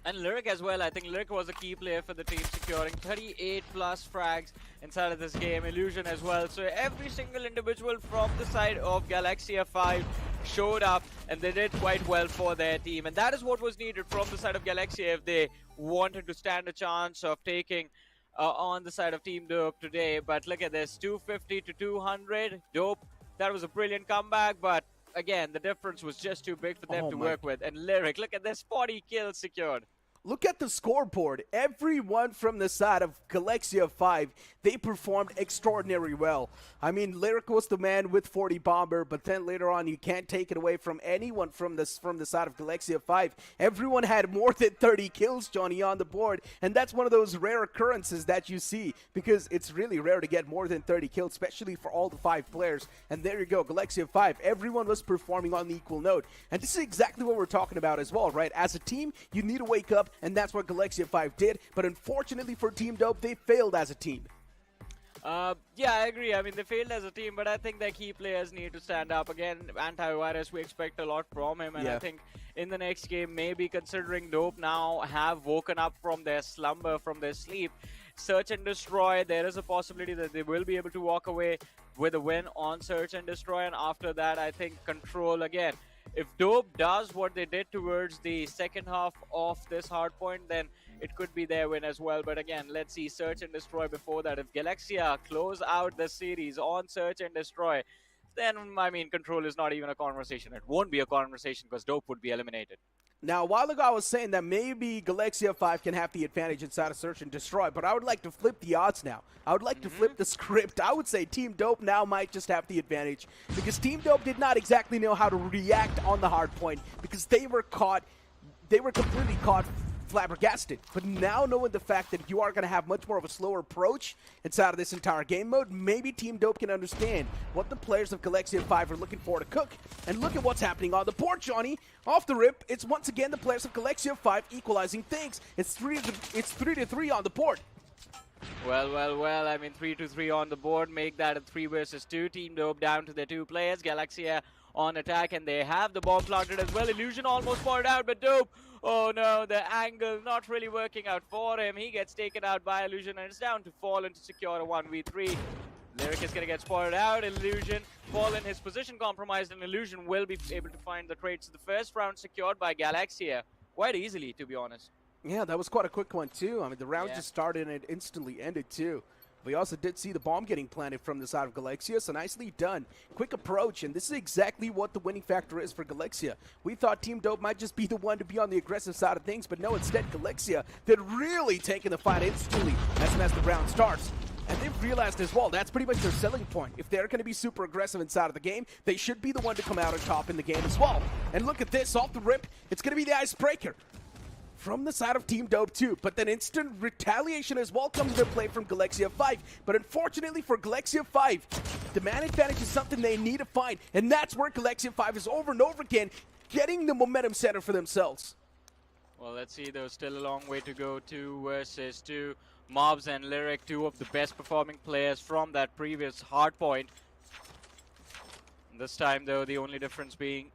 And Lyric as well. I think Lyric was a key player for the team, securing 38 plus frags inside of this game. Illusion as well. So every single individual from the side of Galaxia 5 showed up, and they did quite well for their team. And that is what was needed from the side of Galaxia if they wanted to stand a chance of taking on the side of Team Dope today. But look at this, 250 to 200. Dope, that was a brilliant comeback, but again, the difference was just too big for them to work with. And Lyric, look at this, 40 kills secured. Look at the scoreboard. Everyone from the side of Galaxia 5, they performed extraordinarily well. I mean, Lyric was the man with 40 bomber, but then later on, you can't take it away from anyone from the side of Galaxia 5. Everyone had more than 30 kills, Johnny, on the board, and that's one of those rare occurrences that you see, because it's really rare to get more than 30 kills, especially for all the 5 players. And there you go, Galaxia 5, everyone was performing on the equal note. And this is exactly what we're talking about as well, right? As a team, you need to wake up, and that's what Galaxia 5 did, but unfortunately for Team Dope, they failed as a team. Yeah, I agree. I mean, they failed as a team, but I think their key players need to stand up. Again, Antivirus, we expect a lot from him, and I think in the next game, maybe considering Dope now have woken up from their slumber, from their sleep, Search and Destroy, there is a possibility that they will be able to walk away with a win on Search and Destroy, and after that, I think Control again. If Dope does what they did towards the second half of this hardpoint, then it could be their win as well. But again, let's see Search and Destroy before that. If Galaxia close out the series on Search and Destroy, then, I mean, Control is not even a conversation. It won't be a conversation because Dope would be eliminated. Now, a while ago, I was saying that maybe Galaxia 5 can have the advantage inside of Search and Destroy, but I would like to flip the odds now. I would like to flip the script. I would say Team Dope now might just have the advantage, because Team Dope did not exactly know how to react on the hard point, because they were completely caught flabbergasted. But now, knowing the fact that you are going to have much more of a slower approach inside of this entire game mode, maybe Team Dope can understand what the players of Galaxia 5 are looking for to cook. And look at what's happening on the board, Johnny. Off the rip, it's once again the players of Galaxia 5 equalizing things. It's 3-3 on the board. Well, I mean, 3-3 on the board, make that a 3 versus 2. Team Dope down to their 2 players. Galaxia on attack, and they have the bomb planted as well. Illusion almost poured out, but Dope, oh no, the angle not really working out for him. He gets taken out by Illusion, and it's down to Fallen to secure a 1v3. Lyric is going to get spotted out. Illusion, Fallen, his position compromised, and Illusion will be able to find the trades. The first round secured by Galaxia quite easily, to be honest. Yeah, that was quite a quick one, too. I mean, the round just started and it instantly ended, too. We also did see the bomb getting planted from the side of Galaxia, so nicely done. Quick approach, and this is exactly what the winning factor is for Galaxia. We thought Team Dope might just be the one to be on the aggressive side of things, but no, instead Galaxia, they're really taking the fight instantly as soon as the round starts. And they've realized as well, that's pretty much their selling point. If they're going to be super aggressive inside of the game, they should be the one to come out on top in the game as well. And look at this, off the rip, it's going to be the icebreaker from the side of Team Dope too, but then instant retaliation as well comes into play from Galaxia 5. But unfortunately for Galaxia 5, the man advantage is something they need to find, and that's where Galaxia 5 is over and over again getting the momentum center for themselves. Well, let's see, there's still a long way to go. 2 versus 2. Mobs and Lyric, 2 of the best performing players from that previous hardpoint. This time though, the only difference being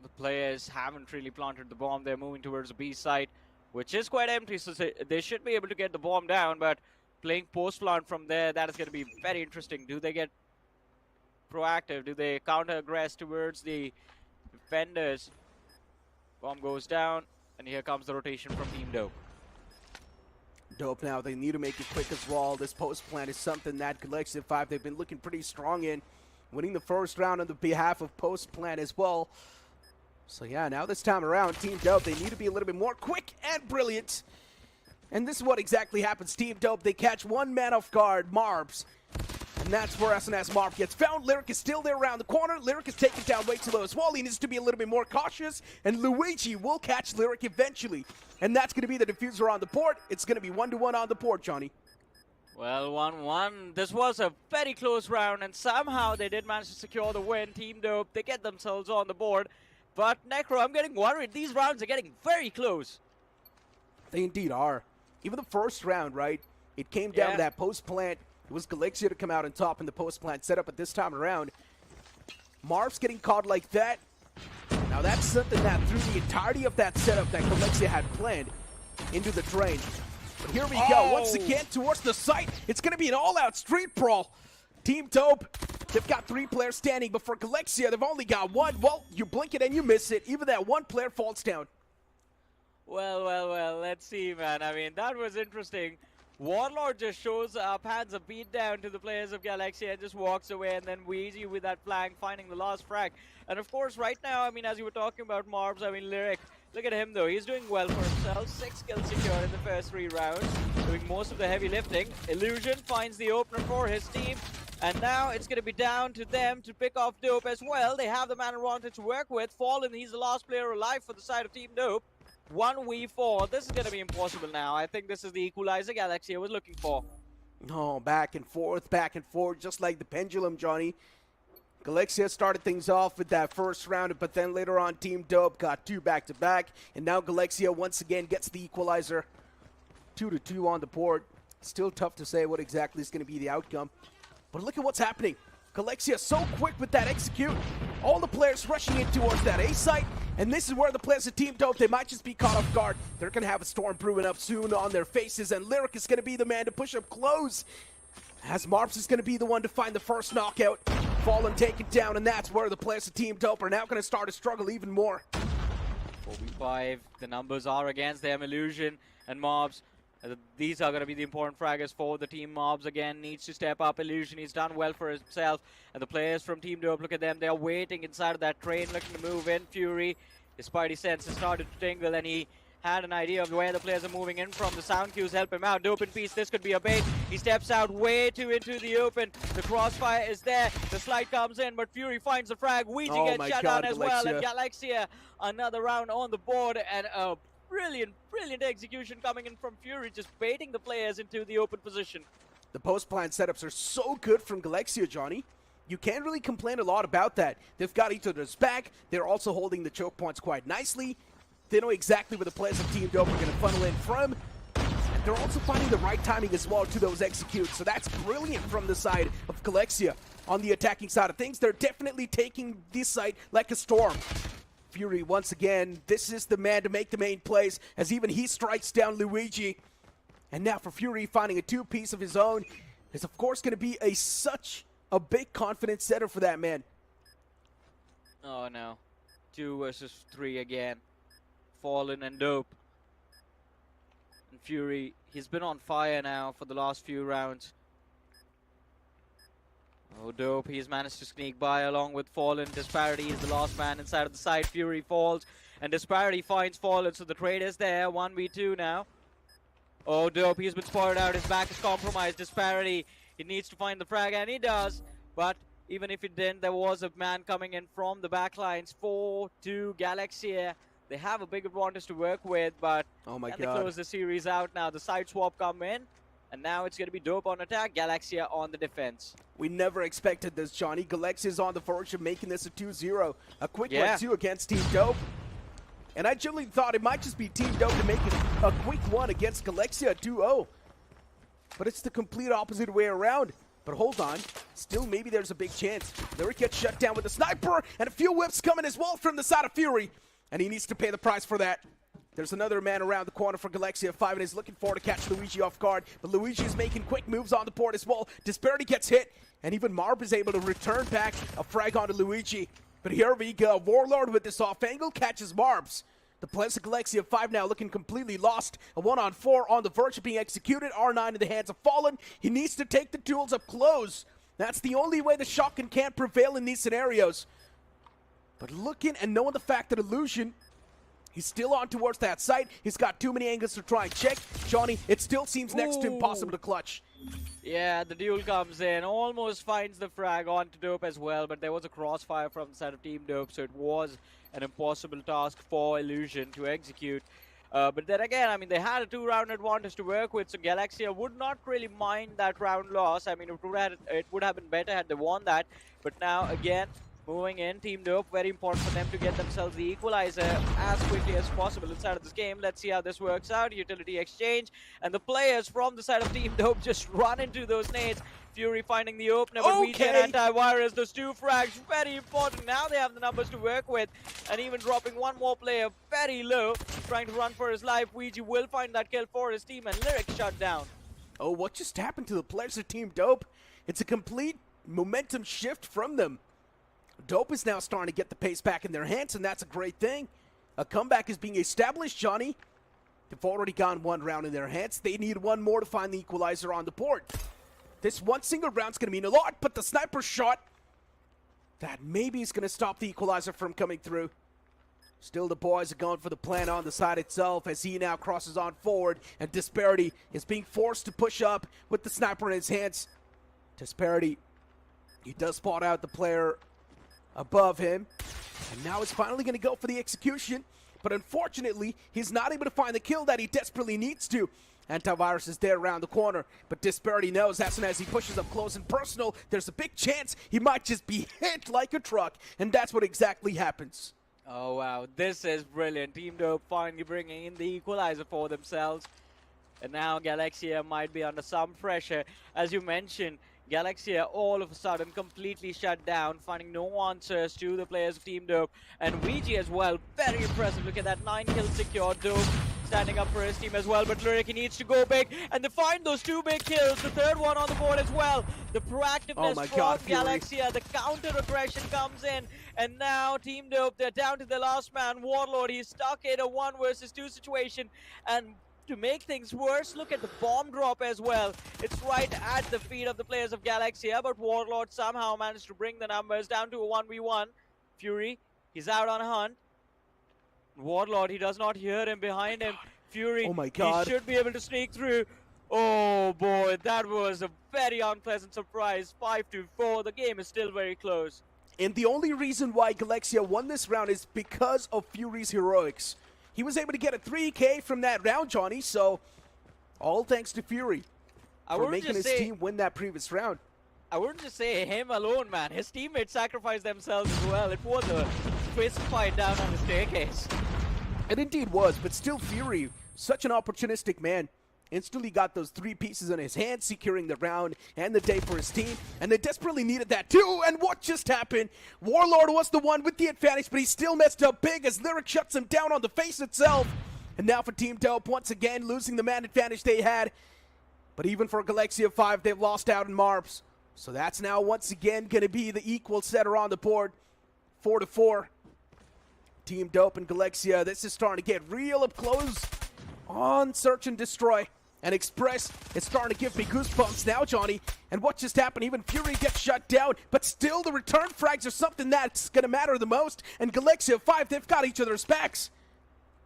the players haven't really planted the bomb. They're moving towards the B site, which is quite empty, so they should be able to get the bomb down, but playing post plant from there, that is going to be very interesting. Do they get proactive? Do they counter-aggress towards the defenders? Bomb goes down, and here comes the rotation from Team Dope. Dope now, they need to make it quick as well. This post plant is something that Galaxia 5, they've been looking pretty strong in, winning the first round on the behalf of post plant as well. So yeah, now this time around, Team Dope, they need to be a little bit more quick and brilliant. And this is what exactly happens. Team Dope, they catch one man off guard, Marbs. And that's where SNS Marv gets found. Lyric is still there around the corner. Lyric is taken down way too low as well. He needs to be a little bit more cautious. And Luigi will catch Lyric eventually. And that's going to be the diffuser on the board. It's going to be 1-1 on the board, Johnny. Well, 1-1. This was a very close round, and somehow they did manage to secure the win. Team Dope, they get themselves on the board. But, Necro, I'm getting worried. These rounds are getting very close. They indeed are. Even the first round, right? It came down to that post plant. It was Galaxia to come out on top in the post plant setup, but this time around, Marv's getting caught like that. Now that's something that threw the entirety of that setup that Galaxia had planned into the drain. But here we go, once again towards the site. It's going to be an all-out street brawl. Team Dope, they've got 3 players standing, but for Galaxia, they've only got 1. Well, you blink it and you miss it. Even that 1 player falls down. Well, let's see, man. I mean, that was interesting. Warlord just shows up, hands a beat down to the players of Galaxia and just walks away, and then Weezy with that flank finding the last frag. And of course, right now, I mean, as you were talking about Marbs, I mean, Lyric, look at him though, he's doing well for himself. 6 kills secured in the first 3 rounds, doing most of the heavy lifting. Illusion finds the opener for his team, and now it's going to be down to them to pick off Dope as well. They have the man advantage to work with. Fallen, he's the last player alive for the side of Team Dope. 1v4. This is going to be impossible now. I think this is the equalizer Galaxia was looking for. Oh, back and forth, just like the pendulum, Johnny. Galaxia started things off with that first round, but then later on, Team Dope got 2 back-to-back, and now Galaxia once again gets the equalizer. 2-2 on the board. Still tough to say what exactly is going to be the outcome. But look at what's happening. Galaxia so quick with that execute. All the players rushing in towards that A site. And this is where the players of Team Dope, they might just be caught off guard. They're going to have a storm brewing up soon on their faces. And Lyric is going to be the man to push up close. As Marps is going to be the one to find the first knockout. Fallen taken down. And that's where the players of Team Dope are now going to start to struggle even more. 4v5. The numbers are against them. Illusion and Mobs. These are going to be the important fraggers for the team. Mobs again needs to step up. Illusion, he's done well for himself. And the players from Team Dope, look at them. They're waiting inside of that train, looking to move in. Fury, his spidey senses started to tingle, and he had an idea of where the players are moving in from. The sound cues help him out. Dope in peace, this could be a bait. He steps out way too into the open. The crossfire is there. The slide comes in, but Fury finds the frag. Ouija gets shut down as well. And Galaxia, another round on the board. And brilliant execution coming in from Fury, just baiting the players into the open position. The post-plant setups are so good from Galaxia, Johnny. You can't really complain a lot about that. They've got each other's back. They're also holding the choke points quite nicely. They know exactly where the players of Team Dope are going to funnel in from. And they're also finding the right timing as well to those executes. So that's brilliant from the side of Galaxia. On the attacking side of things, they're definitely taking this site like a storm. Fury, once again, this is the man to make the main plays, as even he strikes down Luigi. And now for Fury, finding a 2-piece of his own is, of course, going to be such a big confidence setter for that man. Oh, no. 2 versus 3 again. Fallen and Dope. And Fury, he's been on fire now for the last few rounds. Oh, Dope, he's managed to sneak by along with Fallen. Disparity is the last man inside of the side. Fury falls, and Disparity finds Fallen, so the trade is there. 1v2 now. Oh, Dope, he's been spotted out. His back is compromised. Disparity, he needs to find the frag, and he does. But even if he didn't, there was a man coming in from the back lines. 4-2 Galaxia. They have a big advantage to work with, but they close the series out now. The side swap come in. And now it's going to be Dope on attack, Galaxia on the defense. We never expected this, Johnny. Galaxia's on the verge of making this a 2-0. A quick 1-2 against Team Dope. And I genuinely thought it might just be Team Dope to make it a quick 1 against Galaxia 2-0. But it's the complete opposite way around. But hold on. Still, maybe there's a big chance. Lyric gets shut down with a sniper, and a few whips coming as well from the side of Fury. And he needs to pay the price for that. There's another man around the corner for Galaxia 5 and is looking for to catch Luigi off guard. But Luigi is making quick moves on the board as well. Disparity gets hit, and even Marb is able to return back a frag onto Luigi. But here we go. Warlord with this off angle catches Marbs. The players of Galaxia 5 now looking completely lost. A 1-on-4 on the verge of being executed. R9 in the hands of Fallen. He needs to take the tools up close. That's the only way the shotgun can't prevail in these scenarios. But looking and knowing the fact that Illusion He's still on towards that site. He's got too many angles to try and check. Johnny, it still seems next to impossible to clutch. Yeah, the duel comes in, almost finds the frag onto Dope as well, but there was a crossfire from the side of Team Dope, so it was an impossible task for Illusion to execute. But then again, I mean, they had a 2-round advantage to work with, so Galaxia would not really mind that round loss. I mean, it would have been better had they won that. But now, again, moving in, Team Dope, very important for them to get themselves the equalizer as quickly as possible inside of this game. Let's see how this works out. Utility exchange, and the players from the side of Team Dope just run into those nades. Fury finding the opener, but VJ and Antivirus, those 2 frags, very important. Now they have the numbers to work with, and even dropping one more player very low, trying to run for his life. VG will find that kill for his team, and Lyric shut down. Oh, what just happened to the players of Team Dope? It's a complete momentum shift from them. Dope is now starting to get the pace back in their hands, and that's a great thing. A comeback is being established, Johnny. They've already gone 1 round in their hands. They need 1 more to find the equalizer on the board. This 1 single round's going to mean a lot, but the sniper shot, that maybe is going to stop the equalizer from coming through. Still, the boys are going for the plan on the side itself as he now crosses on forward, and Disparity is being forced to push up with the sniper in his hands. Disparity, he does spot out the player above him, and now he's finally going to go for the execution, but unfortunately, he's not able to find the kill that he desperately needs to. Antivirus is there around the corner, but Disparity knows as soon as he pushes up close and personal, there's a big chance he might just be hit like a truck, and that's what exactly happens. Oh wow, this is brilliant. Team Dope finally bringing in the equalizer for themselves, and now Galaxia might be under some pressure. As you mentioned, Galaxia all of a sudden completely shut down, finding no answers to the players of Team Dope. And VG as well, very impressive. Look at that, 9 kills secured. Dope standing up for his team as well, but Lyric, he needs to go big, and they find those 2 big kills, the 3rd one on the board as well. The proactiveness from Galaxia, the counter-aggression comes in, and now Team Dope, they're down to the last man. Warlord, he's stuck in a 1 versus 2 situation, and to make things worse, look at the bomb drop as well. It's right at the feet of the players of Galaxia, but Warlord somehow managed to bring the numbers down to a 1v1. Fury, he's out on a hunt. Warlord, he does not hear him behind him. Fury, oh my God, he should be able to sneak through. Oh boy, that was a very unpleasant surprise. 5-4, the game is still very close. And the only reason why Galaxia won this round is because of Fury's heroics. He was able to get a 3K from that round, Johnny, so all thanks to Fury for making his team win that previous round. I wouldn't just say him alone, man. His teammates sacrificed themselves as well. It was a fist fight down on the staircase. It indeed was, but still Fury, such an opportunistic man, instantly got those 3 pieces in his hand, securing the round and the day for his team, and they desperately needed that too. And what just happened? Warlord was the one with the advantage, but he still messed up big as Lyric shuts him down on the face itself. And now for Team Dope, once again losing the man advantage they had. But even for Galaxia 5, they've lost out in Marbs. So that's now once again going to be the equal setter on the board, 4-4. Team Dope and Galaxia, this is starting to get real up close on Search and Destroy. And Express is starting to give me goosebumps now, Johnny. And what just happened? Even Fury gets shut down, but still the return frags are something that's going to matter the most. And Galaxia 5, they've got each other's backs.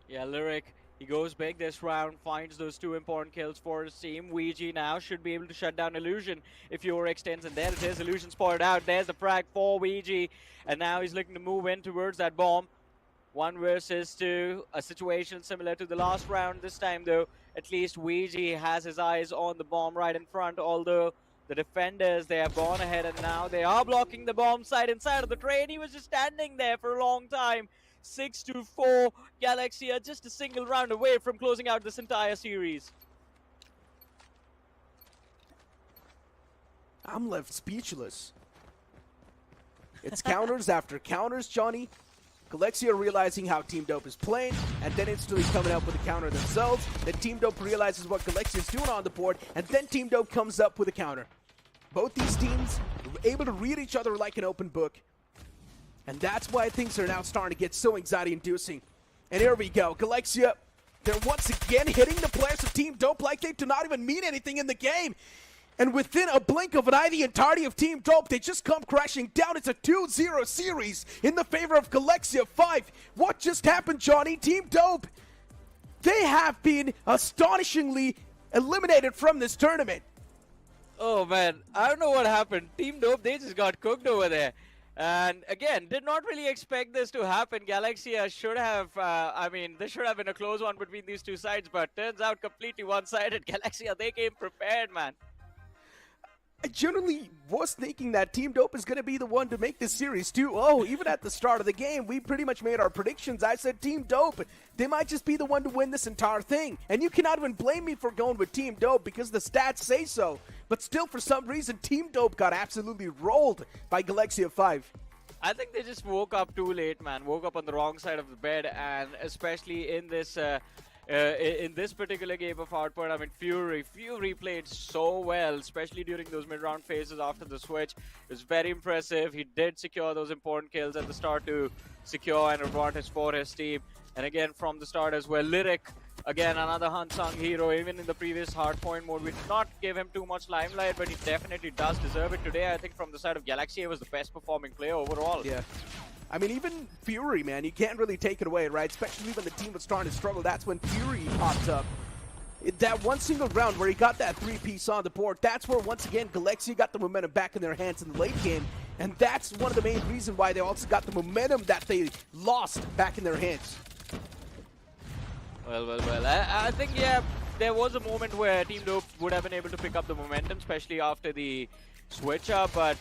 Yeah, Lyric, he goes big this round, finds those 2 important kills for his team. Weegie now should be able to shut down Illusion if Fury extends, and there it is. Illusion spotted out. There's the frag for Weegie, and now he's looking to move in towards that bomb. 1 versus 2, a situation similar to the last round. This time, though, at least Weegie has his eyes on the bomb right in front, although the defenders, they have gone ahead, and now they are blocking the bomb site inside of the train. He was just standing there for a long time. 6-4, Galaxia just a single round away from closing out this entire series. I'm left speechless. It's counters after counters, Johnny. Galaxia realizing how Team Dope is playing, and then instantly coming up with a counter themselves. Then Team Dope realizes what Galaxia is doing on the board, and then Team Dope comes up with a counter. Both these teams were able to read each other like an open book. And that's why things are now starting to get so anxiety-inducing. And here we go. Galaxia, they're once again hitting the players of Team Dope like they do not even mean anything in the game. And within a blink of an eye, the entirety of Team Dope, they just come crashing down. It's a 2-0 series in the favor of Galaxia 5. What just happened, Johnny? Team Dope, they have been astonishingly eliminated from this tournament. Oh man, I don't know what happened. Team Dope, they just got cooked over there. And again, did not really expect this to happen. Galaxia should have, there should have been a close one between these two sides, but turns out completely one-sided. Galaxia, they came prepared, man. I generally was thinking that Team Dope is going to be the one to make this series too. Oh, even at the start of the game, we pretty much made our predictions. I said Team Dope, they might just be the one to win this entire thing. And you cannot even blame me for going with Team Dope because the stats say so. But still, for some reason, Team Dope got absolutely rolled by Galaxia 5. I think they just woke up too late, man. Woke up on the wrong side of the bed, and especially in this particular game of Output, I mean, Fury played so well, especially during those mid-round phases after the switch. It was very impressive. He did secure those important kills at the start to secure an advantage for his team. And again, from the start as well, Lyric, again, another unsung hero. Even in the previous hardpoint mode, we did not give him too much limelight, but he definitely does deserve it today. I think from the side of Galaxy, he was the best performing player overall. Yeah. I mean, even Fury, man, you can't really take it away, right? Especially when the team was starting to struggle. That's when Fury popped up. That one single round where he got that 3-piece on the board, that's where, once again, Galaxia got the momentum back in their hands in the late game. And that's one of the main reasons why they also got the momentum that they lost back in their hands. Well. I think, yeah, there was a moment where Team Dope would have been able to pick up the momentum, especially after the switch up, but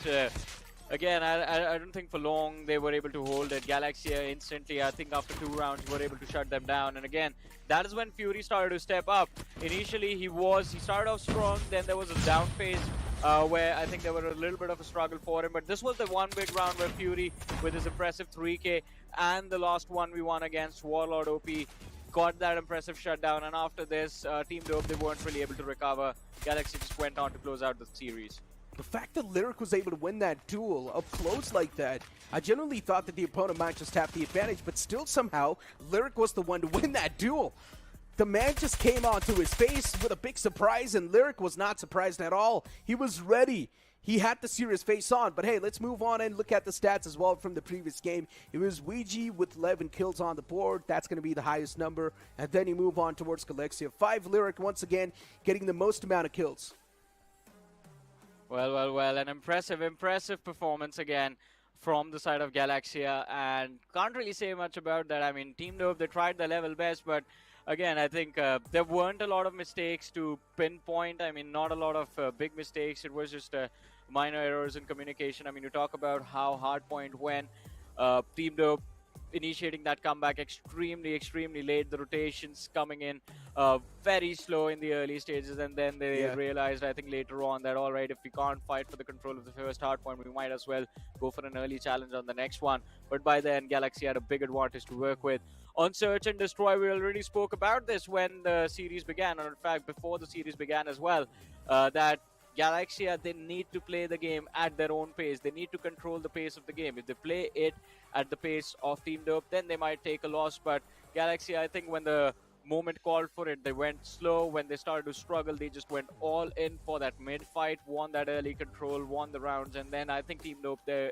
again, I don't think for long they were able to hold it. Galaxia instantly, I think after 2 rounds, were able to shut them down. And again, that is when Fury started to step up. Initially, he started off strong, then there was a down phase where I think there were a little bit of a struggle for him. But this was the one big round where Fury, with his impressive 3K, and the last 1v1 against Warlord OP, got that impressive shutdown. And after this, Team Dope, they weren't really able to recover. Galaxy just went on to close out the series. The fact that Lyric was able to win that duel up close like that, I generally thought that the opponent might just have the advantage, but still somehow, Lyric was the one to win that duel. The man just came onto his face with a big surprise, and Lyric was not surprised at all. He was ready. He had the serious face on, but hey, let's move on and look at the stats as well from the previous game. It was Ouija with 11 kills on the board. That's going to be the highest number. And then you move on towards Galaxia 5. Lyric, once again, getting the most amount of kills. Well, an impressive performance again from the side of Galaxia, and can't really say much about that. I mean, Team Dope, they tried their level best, but again, I think there weren't a lot of mistakes to pinpoint. I mean, not a lot of big mistakes. It was just minor errors in communication. I mean, you talk about how Hardpoint went. Team Dope initiating that comeback extremely late. The rotations coming in very slow in the early stages, and then they realized, I think later on, that all right, if we can't fight for the control of the first hardpoint, we might as well go for an early challenge on the next one. But by then, Galaxy had a big advantage to work with. On Search and Destroy, we already spoke about this when the series began, or in fact before the series began as well, that Galaxia, they need to play the game at their own pace. They need to control the pace of the game. If they play it at the pace of Team Dope, then they might take a loss. But Galaxia, I think when the moment called for it, they went slow. When they started to struggle, they just went all in for that mid-fight, won that early control, won the rounds, and then I think Team Dope, there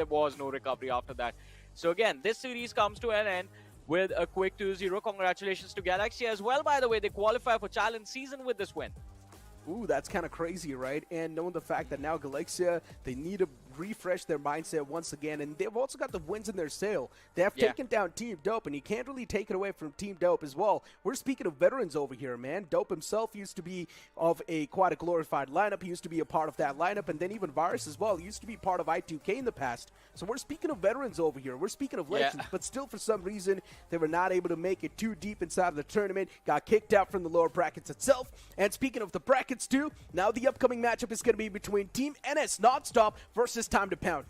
was no recovery after that. So again, this series comes to an end with a quick 2-0. Congratulations to Galaxia as well, by the way. They qualify for Challenge Season with this win. Ooh, that's kind of crazy, right? And knowing the fact that now Galaxia, they need to refresh their mindset once again, and they've also got the wins in their sail. They have taken down Team Dope, and you can't really take it away from Team Dope as well. We're speaking of veterans over here, man. Dope himself used to be of quite a glorified lineup. He used to be a part of that lineup, and then even Virus as well. He used to be part of I2K in the past. So we're speaking of veterans over here. We're speaking of legends, but still for some reason, they were not able to make it too deep inside of the tournament, got kicked out from the lower brackets itself. And speaking of the brackets too, now the upcoming matchup is going to be between Team NS NonStop versus Time to Pound.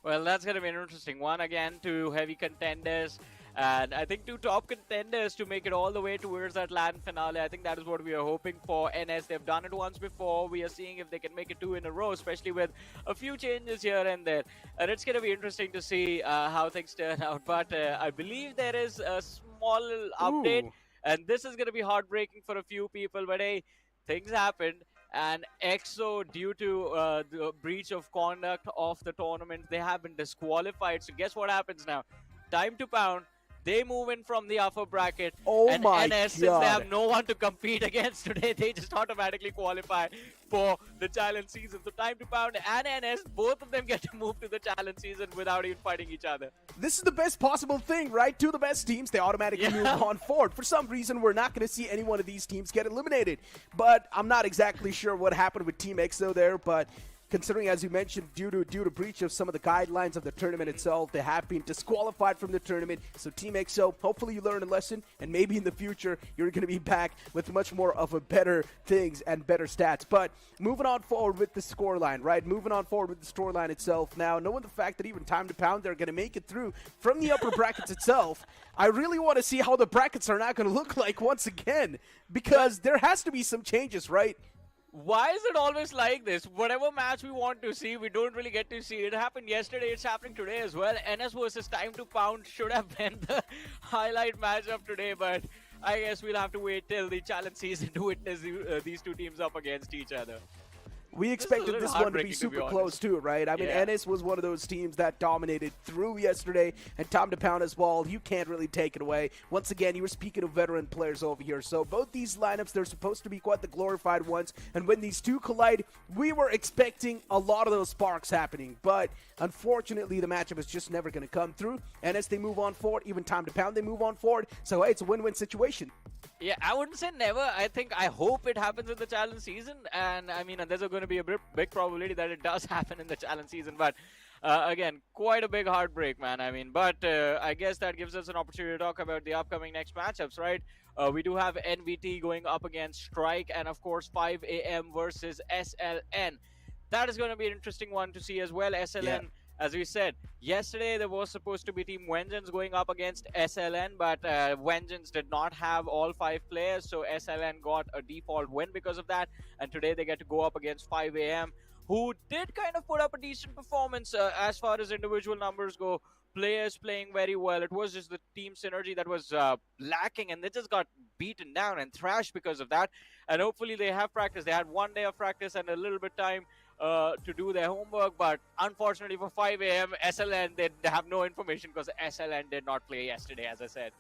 Well, that's going to be an interesting one. Again, two heavy contenders, and I think two top contenders to make it all the way towards that LAN finale. I think that is what we are hoping for. NS, they've done it once before. We are seeing if they can make it 2 in a row, especially with a few changes here and there. And it's going to be interesting to see how things turn out. But I believe there is a small update, and this is going to be heartbreaking for a few people. But hey, things happened, And EXO, due to the breach of conduct of the tournament, they have been disqualified. So guess what happens now? Time to pound. They move in from the upper bracket. Oh and my NS, since God. they have no one to compete against today, they just automatically qualify for the challenge season. So Time to Pound and NS, both of them get to move to the challenge season without even fighting each other. This is the best possible thing, right? Two of the best teams, they automatically move on forward. For some reason, we're not going to see any one of these teams get eliminated. But I'm not exactly sure what happened with Team EXO there, but considering, as you mentioned, due to breach of some of the guidelines of the tournament itself, they have been disqualified from the tournament. So Team EXO, hopefully you learn a lesson, and maybe in the future you're going to be back with much more of a better things and better stats. But moving on forward with the scoreline, right? Moving on forward with the scoreline itself. Now, knowing the fact that even Time to Pound, they're going to make it through from the upper brackets itself, I really want to see how the brackets are not going to look like once again, because there has to be some changes, right? Why is it always like this? Whatever match we want to see, we don't really get to see. It happened yesterday, it's happening today as well. NS versus Time to Pound should have been the highlight match of today, but I guess we'll have to wait till the challenge season to witness these two teams up against each other. We expected this one to be super close too, right? I mean, NS was one of those teams that dominated through yesterday, and Time to Pound as well. You can't really take it away. Once again, you were speaking of veteran players over here. So both these lineups, they're supposed to be quite the glorified ones. And when these two collide, we were expecting a lot of those sparks happening. But unfortunately, the matchup is just never going to come through. NS, they move on forward. Even Time to Pound, they move on forward. So, hey, it's a win-win situation. Yeah, I wouldn't say never. I hope it happens in the challenge season. And, I mean, there's going to be a big probability that it does happen in the challenge season. But, again, quite a big heartbreak, man. I mean, but I guess that gives us an opportunity to talk about the upcoming next matchups, right? We do have NVT going up against Strike and, of course, 5 AM versus SLN. That is going to be an interesting one to see as well. SLN, as we said, yesterday there was supposed to be Team Vengeance going up against SLN, but Vengeance did not have all 5 players, so SLN got a default win because of that. And today they get to go up against 5 AM, who did kind of put up a decent performance as far as individual numbers go. Players playing very well. It was just the team synergy that was lacking, and they just got beaten down and thrashed because of that. And hopefully they have practice. They had 1 day of practice and a little bit time to do their homework, but unfortunately for 5 AM, SLN, they have no information because SLN did not play yesterday, as I said.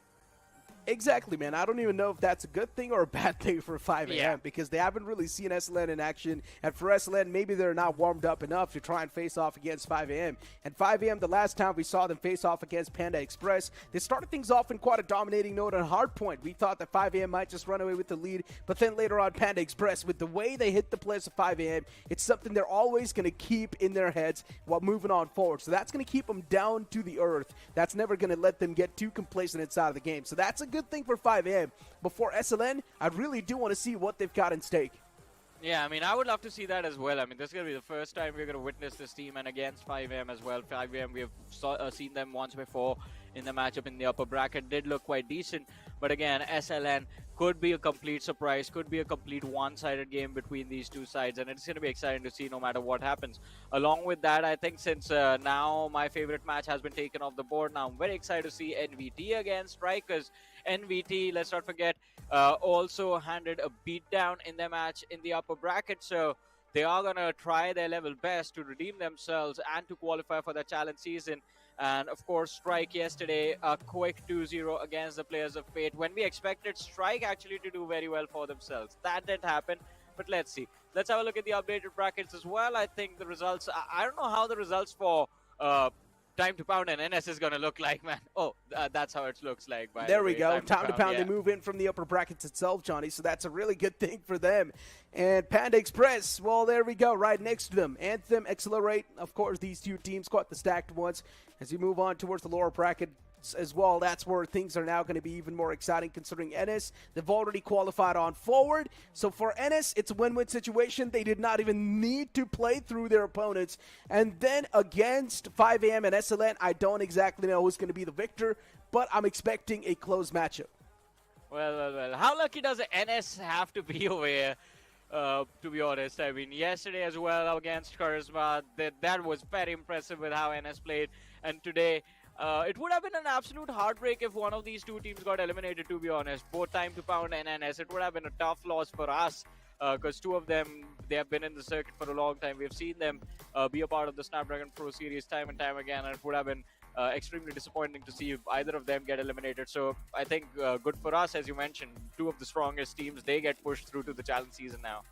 Exactly, man. I don't even know if that's a good thing or a bad thing for 5 AM because they haven't really seen SLN in action. And for SLN, maybe they're not warmed up enough to try and face off against 5 AM. And 5 AM, the last time we saw them face off against Panda Express, they started things off in quite a dominating note on hard point. We thought that 5 AM might just run away with the lead, but then later on, Panda Express, with the way they hit the players of 5 AM, it's something they're always going to keep in their heads while moving on forward. So that's going to keep them down to the earth. That's never going to let them get too complacent inside of the game. So that's a good thing for 5 AM. But for SLN, I really do want to see what they've got in stake. Yeah, I mean, I would love to see that as well. I mean, this is going to be the first time we're going to witness this team, and against 5 AM as well. 5 AM, we have seen them once before in the matchup in the upper bracket. Did look quite decent, but again, SLN could be a complete surprise, could be a complete one-sided game between these two sides, and it's going to be exciting to see no matter what happens. Along with that, I think since now my favorite match has been taken off the board, now I'm very excited to see NVT against Strike, because NVT, let's not forget, also handed a beatdown in their match in the upper bracket, so they are going to try their level best to redeem themselves and to qualify for the challenge season. And of course, Strike yesterday, a quick 2-0 against the players of Fate, when we expected Strike actually to do very well for themselves. That didn't happen, but let's see. Let's have a look at the updated brackets as well. I think the results, I don't know how the results for Time to Pound and NS is going to look like, man. Oh, that's how it looks like. There we go. Time to Pound, they move in from the upper brackets itself, Johnny, so that's a really good thing for them. And Panda Express, well, there we go, right next to them. Anthem, Accelerate, of course, these two teams, quite the stacked ones. As you move on towards the lower bracket as well, that's where things are now going to be even more exciting, considering NS, they've already qualified on forward. So for NS, it's a win-win situation. They did not even need to play through their opponents. And then against 5 AM and SLN, I don't exactly know who's going to be the victor, but I'm expecting a close matchup. Well. How lucky does NS have to be over here? To be honest, I mean, yesterday as well against Karizzma, that was very impressive with how NS played. And today, it would have been an absolute heartbreak if one of these two teams got eliminated, to be honest. Both Time to Pound and NS. It would have been a tough loss for us because two of them, they have been in the circuit for a long time. We've seen them be a part of the Snapdragon Pro Series time and time again, and it would have been extremely disappointing to see either of them get eliminated. So I think good for us, as you mentioned, two of the strongest teams, they get pushed through to the challenge season now.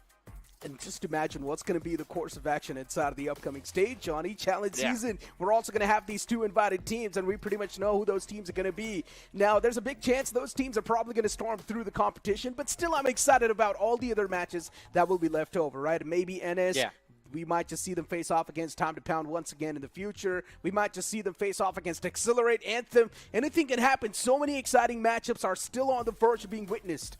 And just imagine what's going to be the course of action inside of the upcoming stage, Johnny. Challenge season, we're also going to have these two invited teams, and we pretty much know who those teams are going to be. Now, there's a big chance those teams are probably going to storm through the competition, but still I'm excited about all the other matches that will be left over, right? Maybe NS. Yeah. We might just see them face off against Time to Pound once again in the future. We might just see them face off against Accelerate, Anthem. Anything can happen. So many exciting matchups are still on the verge of being witnessed.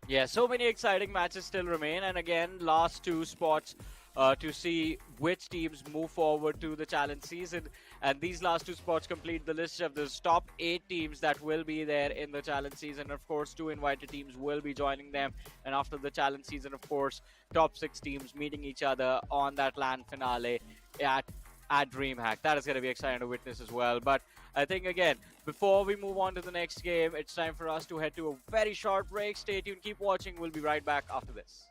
Yeah, so many exciting matches still remain, and again, last two spots to see which teams move forward to the challenge season. And these last two spots complete the list of the top 8 teams that will be there in the challenge season. Of course, 2 invited teams will be joining them, and after the challenge season, of course, top 6 teams meeting each other on that LAN finale at DreamHack. That is going to be exciting to witness as well. But I think, again, before we move on to the next game, it's time for us to head to a very short break. Stay tuned, keep watching. We'll be right back after this.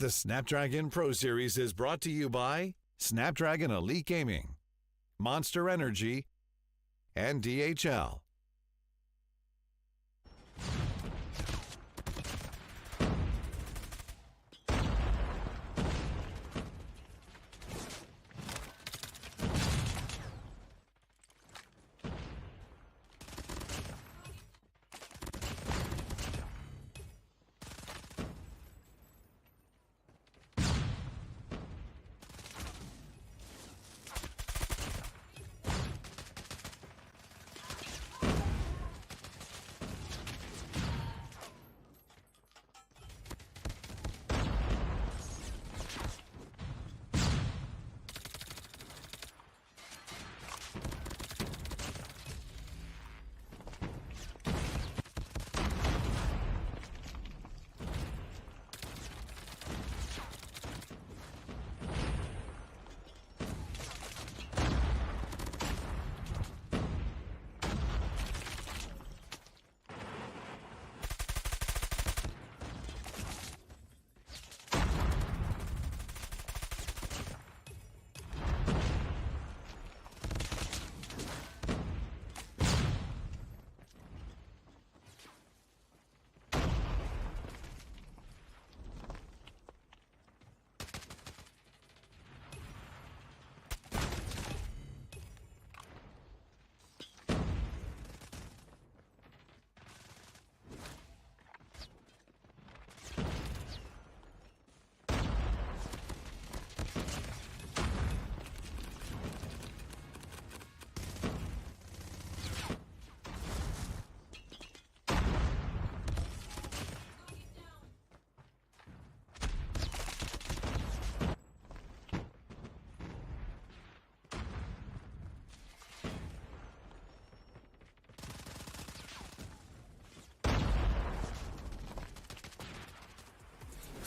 The Snapdragon Pro Series is brought to you by Snapdragon Elite Gaming, Monster Energy, and DHL.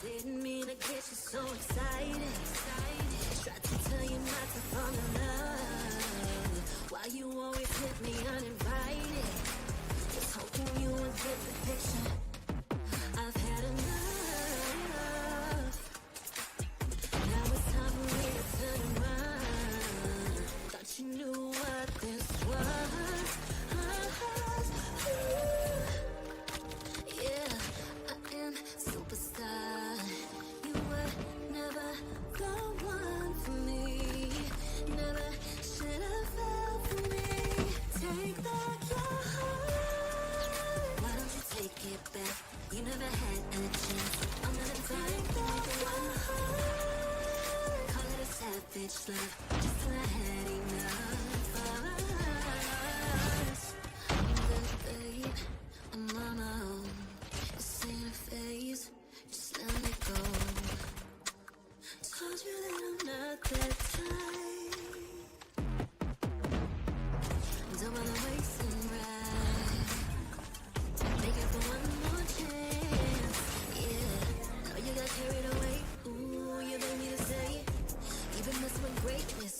Didn't mean to get you so excited. Tried to tell you not to fall in love. Why you always hit me uninvited? Just hoping you would get the picture. I've had enough. Now it's time for me to turn around. Thought you knew what this was. Yeah, I am superstar. You were never the one for me. Never should have fell for me. Take back your heart. Why don't you take it back? You never had a chance. I'm gonna take back your heart. Call it a savage love. Just till I had enough of us. I'm good, babe. I'm on my own. This ain't a phase. Just let me go. Told you that I'm not that type. Don't wanna waste and ride. Make it for one more chance. Yeah, know you got carried away. Ooh, you made me to say you've been messing with greatness.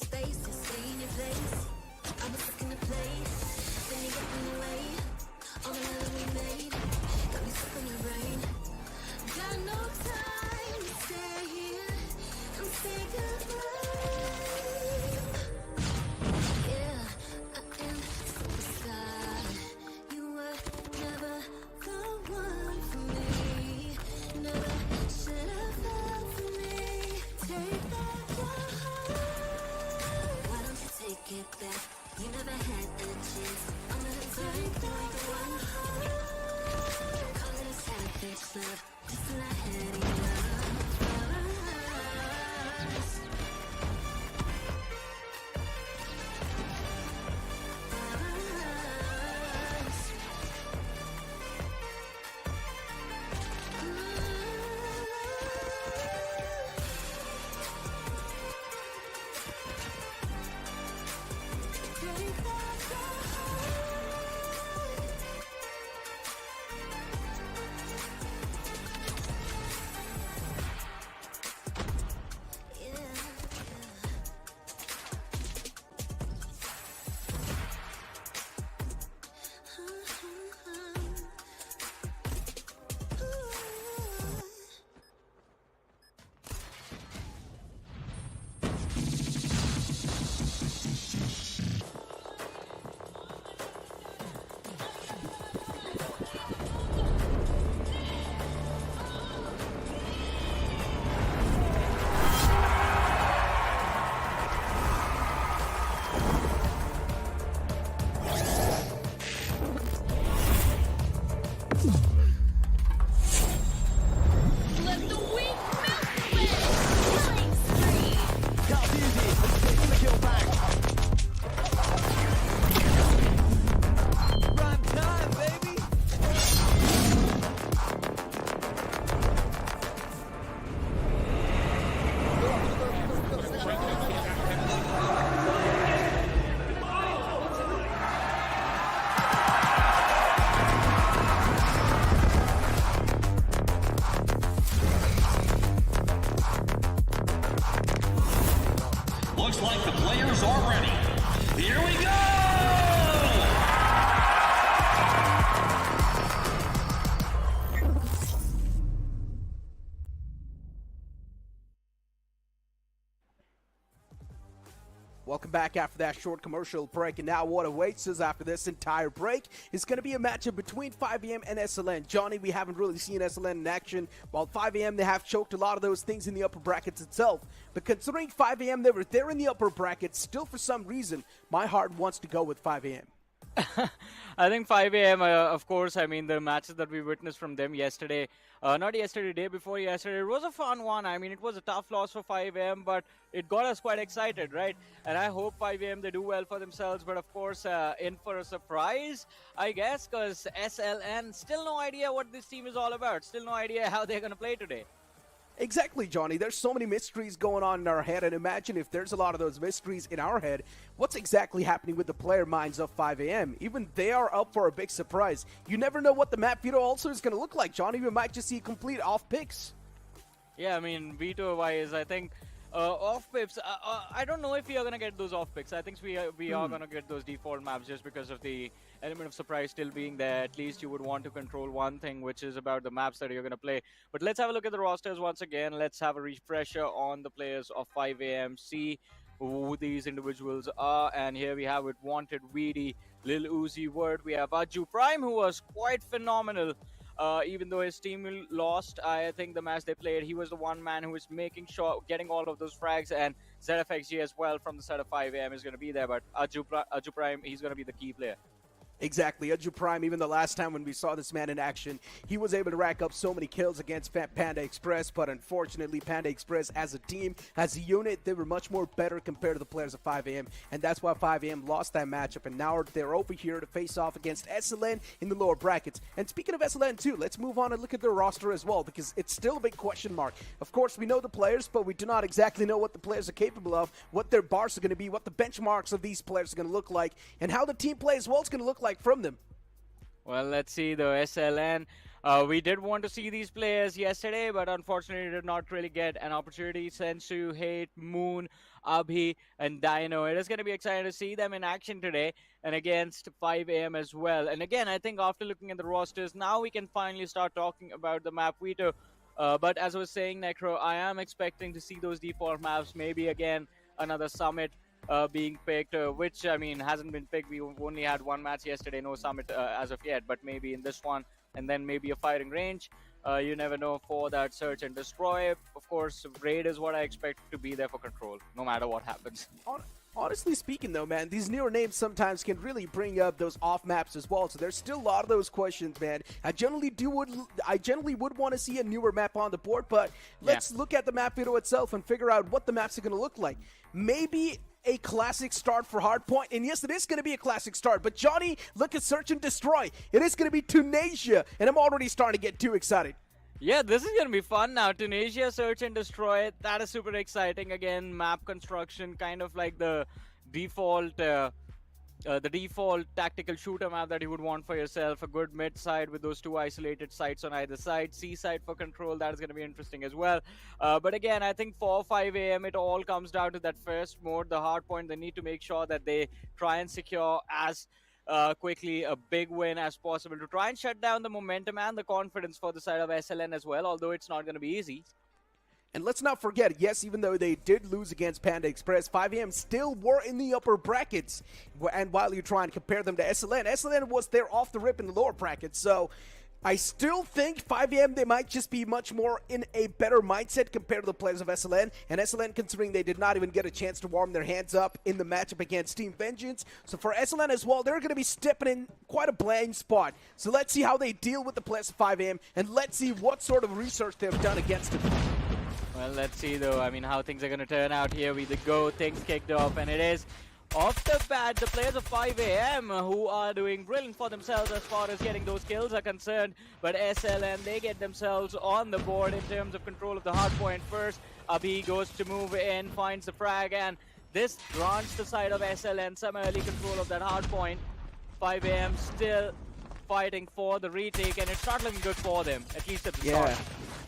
like the players are ready. Here we go! Welcome back after that short commercial break, and now what awaits us after this entire break is going to be a matchup between 5am and SLN. Johnny, we haven't really seen SLN in action, while 5am they have choked a lot of those things in the upper brackets itself. But considering 5am they were there in the upper brackets, still for some reason, my heart wants to go with 5am. I think 5am, of course, I mean, the matches that we witnessed from them yesterday, not yesterday, day before yesterday, it was a fun one. I mean, it was a tough loss for 5am, but it got us quite excited, right? And I hope 5am they do well for themselves, but of course, in for a surprise, I guess, because SLN, still no idea what this team is all about, still no idea how they're going to play today. Exactly, Johnny. There's so many mysteries going on in our head, and imagine if there's a lot of those mysteries in our head, what's exactly happening with the player minds of 5am? Even they are up for a big surprise. You never know what the map veto also is going to look like, Johnny. We might just see complete off picks. Yeah, I mean, veto-wise, I think off pips, I don't know if we are going to get those off picks. I think we are going to get those default maps just because of the element of surprise still being there. At least you would want to control one thing, which is about the maps that you're going to play. But let's have a look at the rosters once again. Let's have a refresher on the players of 5am, see who these individuals are. And here we have it, Wanted, Weedy, Lil Uzi Word. We have Aju Prime, who was quite phenomenal. Even though his team lost, I think the match they played, he was the one man who was making sure, getting all of those frags, and ZFXG as well from the side of 5am is going to be there, but Aju Prime, he's going to be the key player. Exactly. Aju Prime, even the last time when we saw this man in action, he was able to rack up so many kills against Panda Express, but unfortunately, Panda Express as a team, as a unit, they were much more better compared to the players of 5am, and that's why 5am lost that matchup, and now they're over here to face off against SLN in the lower brackets. And speaking of SLN too, let's move on and look at their roster as well, because it's still a big question mark. Of course, we know the players, but we do not exactly know what the players are capable of, what their bars are going to be, what the benchmarks of these players are going to look like, and how the team play as well is going to look like from them. Well, let's see the SLN. We did want to see these players yesterday, but unfortunately did not really get an opportunity. Sensu, Hate, Moon, Abhi, and Dino. It is going to be exciting to see them in action today and against 5am as well. And again, I think after looking at the rosters, now we can finally start talking about the map veto. But as I was saying, Necro, I am expecting to see those default maps, maybe again another Summit being picked, which, I mean, hasn't been picked. We only had one match yesterday, no Summit as of yet, but maybe in this one, and then maybe a firing range. You never know for that search and destroy. Of course, Raid is what I expect to be there for control, no matter what happens. Honestly speaking, though, man, these newer names sometimes can really bring up those off maps as well. So there's still a lot of those questions, man. I generally would want to see a newer map on the board, but let's look at the map veto itself and figure out what the maps are going to look like. Maybe a classic start for Hardpoint, and yes, it is going to be a classic start, but Johnny, look at Search and Destroy. It is going to be Tunisia, and I'm already starting to get too excited. Yeah, this is going to be fun now. Tunisia, Search and Destroy, that is super exciting. Again, map construction, kind of like the default tactical shooter map that you would want for yourself. A good mid side with those two isolated sites on either side. C side for control, that is going to be interesting as well. But again, I think for 5am, it all comes down to that first mode, the hard point. They need to make sure that they try and secure as quickly a big win as possible to try and shut down the momentum and the confidence for the side of SLN as well, although it's not going to be easy. And let's not forget, yes, even though they did lose against Panda Express, 5am still were in the upper brackets. And while you try and compare them to SLN, SLN was there off the rip in the lower brackets. So I still think 5am, they might just be much more in a better mindset compared to the players of SLN. And SLN, considering they did not even get a chance to warm their hands up in the matchup against Team Vengeance. So for SLN as well, they're going to be stepping in quite a blind spot. So let's see how they deal with the players of 5am, and let's see what sort of research they've done against them. Well, let's see, though, I mean, how things are going to turn out here. We go, things kicked off, and it is off the bat, the players of 5am who are doing brilliant for themselves as far as getting those kills are concerned. But SLN, they get themselves on the board in terms of control of the hard point first. Abhi goes to move in, finds the frag, and this grants the side of SLN some early control of that hard point. 5am still fighting for the retake, and it's not looking good for them, at least at the start.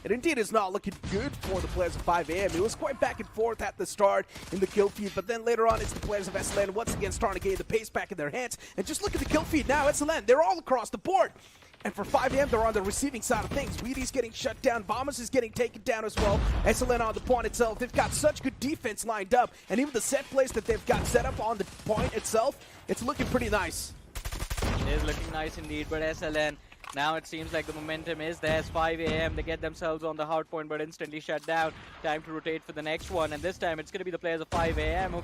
And indeed, it's not looking good for the players of 5am. It was quite back and forth at the start in the kill feed, but then later on, it's the players of SLN once again starting to gain the pace back in their hands. And just look at the kill feed now, SLN, they're all across the board. And for 5am, they're on the receiving side of things. Weedy's getting shut down. Bombers is getting taken down as well. SLN on the point itself. They've got such good defense lined up. And even the set plays that they've got set up on the point itself, it's looking pretty nice. It is looking nice indeed, but SLN, now it seems like the momentum is there. It's 5am. They get themselves on the hard point, but instantly shut down. Time to rotate for the next one. And this time, it's going to be the players of 5am who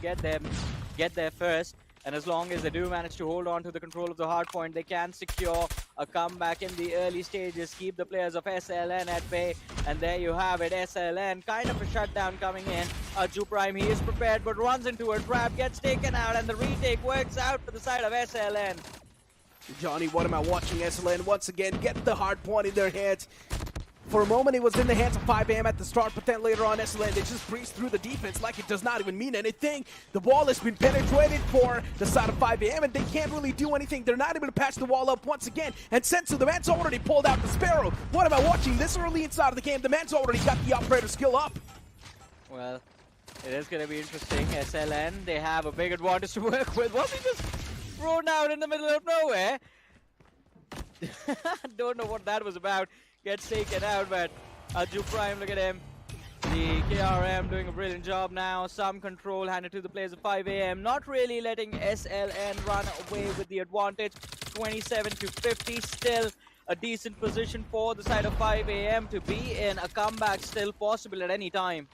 get there first. And as long as they do manage to hold on to the control of the hard point, they can secure a comeback in the early stages, keep the players of SLN at bay. And there you have it, SLN, kind of a shutdown coming in. Aju Prime, he is prepared, but runs into a trap, gets taken out, and the retake works out for the side of SLN. Johnny, what am I watching? SLN once again get the hard point in their hands. For a moment, it was in the hands of 5am at the start, but then later on, SLN, they just breezed through the defense like it does not even mean anything. The wall has been penetrated for the side of 5am, and they can't really do anything. They're not able to patch the wall up once again. And Sensu, the man's already pulled out the Sparrow. What am I watching? This early inside of the game, the man's already got the operator skill up. Well, it is going to be interesting. SLN, they have a big advantage to work with. Was he just thrown out in the middle of nowhere? Don't know what that was about. Gets taken out, but Aju Prime, look at him. The KRM doing a brilliant job now. Some control handed to the players of 5am. Not really letting SLN run away with the advantage. 27 to 50. Still a decent position for the side of 5am to be in. A comeback still possible at any time.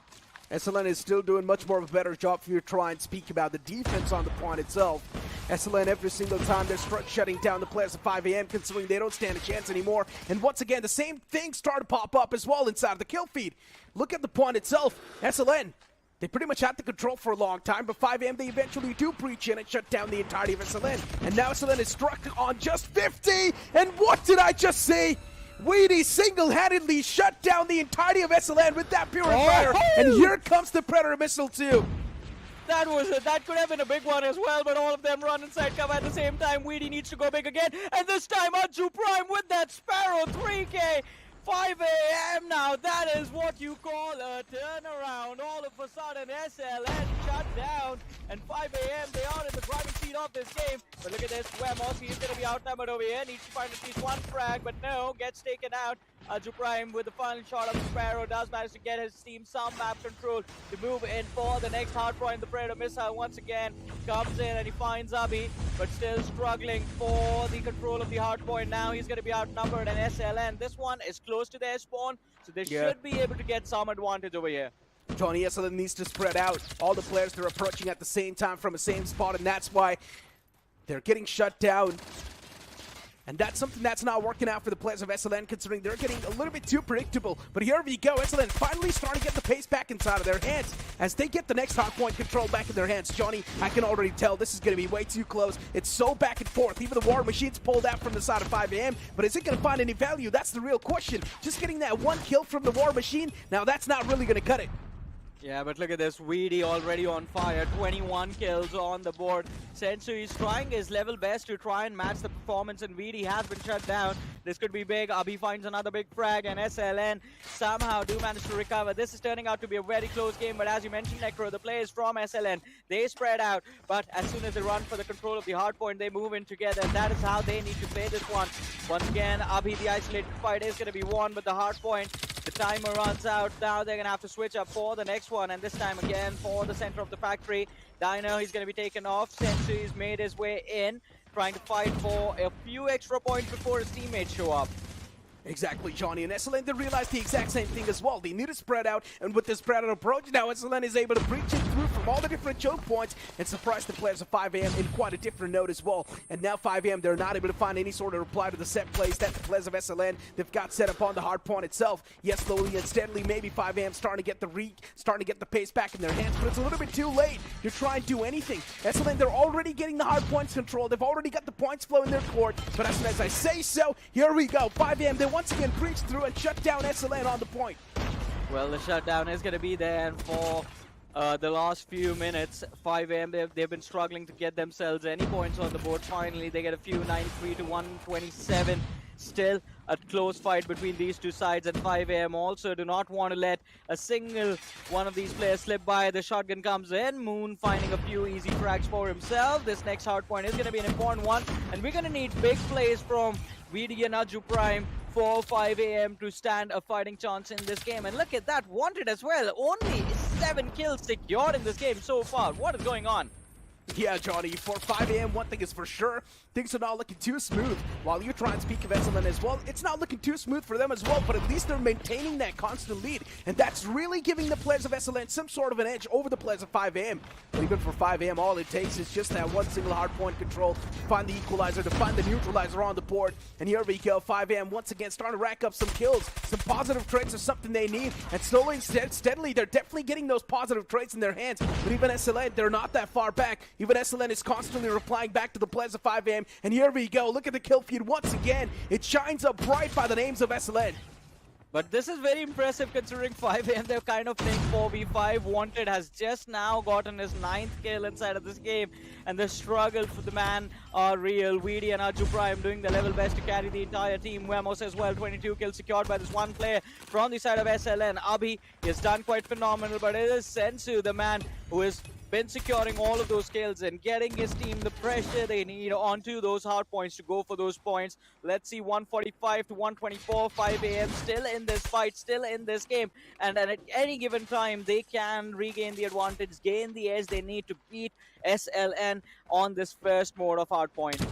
SLN is still doing much more of a better job if you try and speak about the defense on the point itself. SLN every single time they're shutting down the players of 5am, considering they don't stand a chance anymore. And once again, the same things start to pop up as well inside of the kill feed. Look at the point itself. SLN, they pretty much had the control for a long time, but 5am, they eventually do breach in and shut down the entirety of SLN. And now SLN is struck on just 50. And what did I just see? Weedy single-handedly shut down the entirety of SLN with that purifier. Oh! And here comes the Predator missile too. That could have been a big one as well, but all of them run inside cover at the same time. Weedy needs to go big again, and this time Aju Prime with that Sparrow 3K. 5am now, that is what you call a turnaround. All of a sudden, SLN shut down, and 5am, they are in the driving seat of this game. But look at this, Wemos, he's going to be outnumbered over here. Needs to find at least one frag, but no, gets taken out. Aju Prime with the final shot of Sparrow does manage to get his team some map control to move in for the next hard point. The Predator missile once again comes in and he finds Abhi, but still struggling for the control of the hard point. Now he's going to be outnumbered, and SLN, this one is close to their spawn, so they should be able to get some advantage over here. Johnny, SLN needs to spread out all the players they're approaching at the same time from the same spot, and that's why they're getting shut down. And that's something that's not working out for the players of SLN, considering they're getting a little bit too predictable. But here we go, SLN finally starting to get the pace back inside of their hands as they get the next hardpoint control back in their hands. Johnny, I can already tell this is going to be way too close. It's so back and forth. Even the War Machine's pulled out from the side of 5am, but is it going to find any value? That's the real question. Just getting that one kill from the War Machine, now that's not really going to cut it. Yeah, but look at this, Weedy already on fire, 21 kills on the board. Sensu is trying his level best to try and match the performance, and Weedy has been shut down. This could be big. Abhi finds another big frag, and SLN somehow do manage to recover. This is turning out to be a very close game, but as you mentioned, Necro, the players from SLN, they spread out, but as soon as they run for the control of the hard point, they move in together, and that is how they need to play this one. Once again, Abhi, the isolated fight is going to be won, but the hard point, the timer runs out. Now they're going to have to switch up for the next one, and this time again for the center of the factory. Dino, he's going to be taken off. Sensu has made his way in, trying to fight for a few extra points before his teammates show up. Exactly, Johnny, and SLN, they realized the exact same thing as well. They need to spread out, and with this spread out approach, now SLN is able to breach it through from all the different choke points and surprise the players of 5am in quite a different note as well. And now 5am, they're not able to find any sort of reply to the set plays that the players of SLN, they've got set up on the hard point itself. Yes, slowly and steadily, maybe 5am starting to get the pace back in their hands, but it's a little bit too late to try and do anything. SLN, they're already getting the hard points control. They've already got the points flow in their court, but as soon as I say so, here we go. 5am, they once again breach through and shut down SLN on the point. Well, the shutdown is going to be there, and for the last few minutes, 5am, they've been struggling to get themselves any points on the board. Finally, they get a few, 93 to 127. Still a close fight between these two sides, and 5am also do not want to let a single one of these players slip by. The shotgun comes in, Moon finding a few easy frags for himself. This next hard point is going to be an important one, and we're going to need big plays from VD and Aju Prime for 5am to stand a fighting chance in this game. And look at that, Wanted as well. Only 7 kills secured in this game so far. What is going on? Yeah, Johnny, for 5am, one thing is for sure, things are not looking too smooth. While you try and speak of SLN as well, it's not looking too smooth for them as well, but at least they're maintaining that constant lead, and that's really giving the players of SLN some sort of an edge over the players of 5am. But even for 5am, all it takes is just that one single hard point control to find the equalizer, to find the neutralizer on the board, and here we go. 5am once again starting to rack up some kills. Some positive traits are something they need, and slowly and steadily, they're definitely getting those positive traits in their hands. But even SLN, they're not that far back. Even SLN is constantly replying back to the players of 5am, and here we go. Look at the kill feed once again. It shines up bright by the names of SLN. But this is very impressive considering 5am they're kind of playing 4v5. Wanted has just now gotten his 9th kill inside of this game, and the struggle for the man are real. Weedy and Aju Prime doing their level best to carry the entire team. Wemos as well, 22 kills secured by this one player from the side of SLN. Abhi is done quite phenomenal, but it is Sensu, the man who has been securing all of those kills and getting his team the pressure they need onto those hard points to go for those points. Let's see, 145 to 124, 5am still in this fight, still in this game, and at any given time they can regain the advantage, gain the edge they need to beat SLN on this first mode of hard point.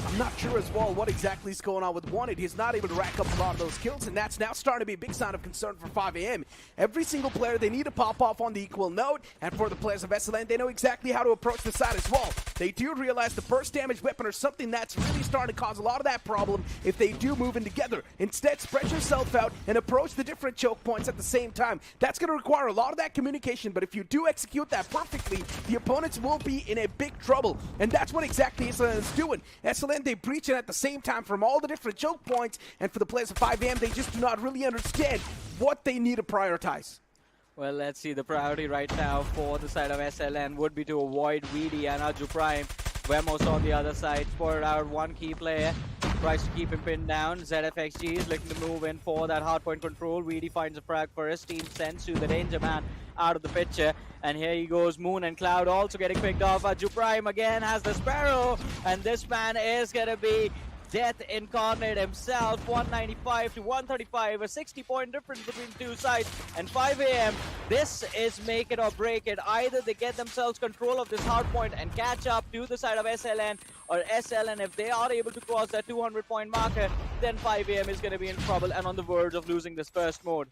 I'm not sure as well what exactly is going on with Wanted. He's not able to rack up a lot of those kills, and that's now starting to be a big sign of concern for 5am. Every single player, they need to pop off on the equal note, and for the players of SLN, they know exactly how to approach the side as well. They do realize the burst damage weapon are something that's really starting to cause a lot of that problem if they do move in together. Instead, spread yourself out and approach the different choke points at the same time. That's going to require a lot of that communication, but if you do execute that perfectly, the opponents will be in a big trouble, and that's what exactly SLN is doing. SLN, they breach it at the same time from all the different choke points, and for the players of 5am, they just do not really understand what they need to prioritize. Well, let's see, the priority right now for the side of SLN would be to avoid Weedy and Aju Prime. Vemos on the other side, spotted out one key player, tries to keep him pinned down. ZFXG is looking to move in for that hardpoint control. Weedy finds a frag for his team, Sensu, the danger man, out of the picture. And here he goes, Moon and Cloud also getting picked off. Aju Prime again has the Sparrow, and this man is going to be Death incarnate himself. 195 to 135, a 60-point difference between the two sides. And 5am, this is make it or break it. Either they get themselves control of this hard point and catch up to the side of SLN, or SLN, if they are able to cross that 200-point marker, then 5am is going to be in trouble and on the verge of losing this first mode.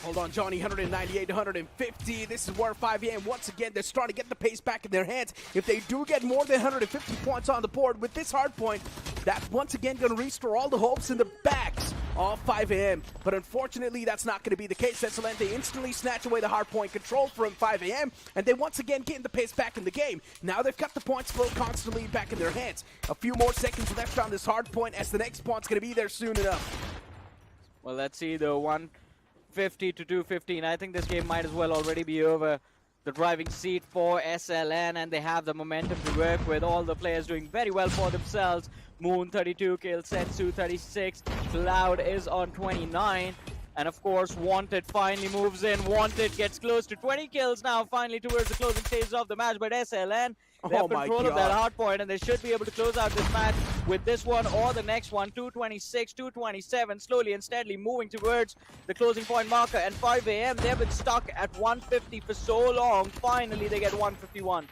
Hold on, Johnny, 198 to 150. This is where 5am, once again, they're starting to get the pace back in their hands. If they do get more than 150 points on the board with this hard point, that's once again going to restore all the hopes in the backs of 5am. But unfortunately, that's not going to be the case. SLN, they instantly snatch away the hard point control from 5am, and they once again gain the pace back in the game. Now they've got the points flow constantly back in their hands. A few more seconds left on this hard point as the next point's going to be there soon enough. Well, let's see, the 150 to 215. I think this game might as well already be over. The driving seat for SLN, and they have the momentum to work with. All the players doing very well for themselves. Moon 32 kills, Sensu 36, Cloud is on 29. And of course, Wanted finally moves in. Wanted gets close to 20 kills now, finally towards the closing stages of the match. But SLN, they have control of that hard point, and they should be able to close out this match with this one or the next one. 226, 227, slowly and steadily moving towards the closing point marker. And 5am, they've been stuck at 150 for so long. Finally, they get 151.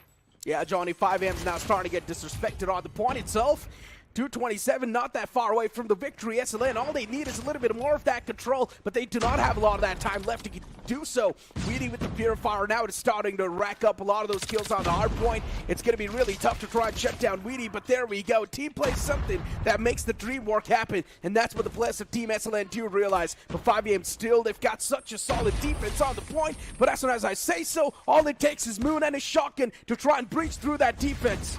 Yeah, Johnny, 5am's now starting to get disrespected on the point itself. 227, not that far away from the victory. SLN, all they need is a little bit more of that control, but they do not have a lot of that time left to do so. Weedy with the Purifier now is starting to rack up a lot of those kills on the hard point. It's going to be really tough to try and shut down Weedy, but there we go. Team plays something that makes the dream work happen, and that's what the players of Team SLN do realize. But 5am still, they've got such a solid defense on the point, but as soon as I say so, all it takes is Moon and his shotgun to try and breach through that defense.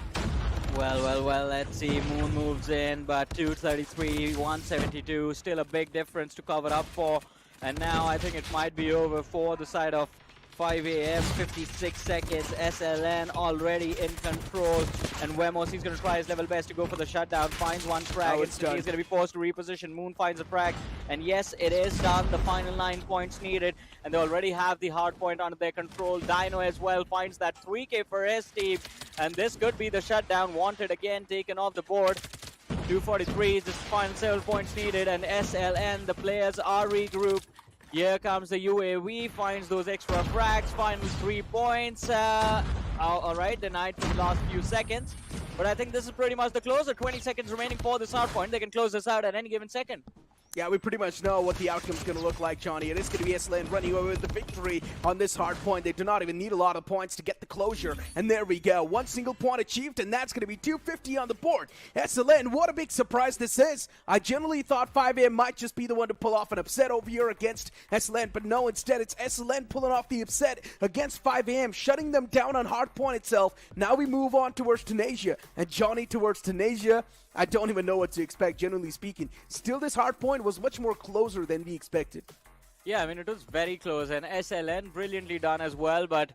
Well, let's see. Moon moves in, but 233, 172, still a big difference to cover up for. And now I think it might be over for the side of 5 a.m., 56 seconds. SLN already in control. And Wemos, he's going to try his level best to go for the shutdown. Finds one frag. He's going to be forced to reposition. Moon finds a frag. And yes, it is done. The final 9 points needed. And they already have the hard point under their control. Dino as well finds that 3K for his team. And this could be the shutdown. Wanted again, taken off the board. 243 is the final 7 points needed. And SLN, the players are regrouped. Here comes the UAV, finds those extra frags, final 3 points. All right, denied for the last few seconds. But I think this is pretty much the closer. 20 seconds remaining for this hard point. They can close this out at any given second. Yeah, we pretty much know what the outcome's going to look like, Johnny. It is going to be SLN running away with the victory on this hard point. They do not even need a lot of points to get the closure. And there we go. 1 single point achieved, and that's going to be 250 on the board. SLN, what a big surprise this is. I generally thought 5AM might just be the one to pull off an upset over here against SLN, but no, instead it's SLN pulling off the upset against 5AM, shutting them down on hard point itself. Now we move on towards Tunisia. And Johnny, towards Tunisia, I don't even know what to expect, generally speaking. Still, this hard point was much more closer than we expected. Yeah, I mean, it was very close, and SLN brilliantly done as well, but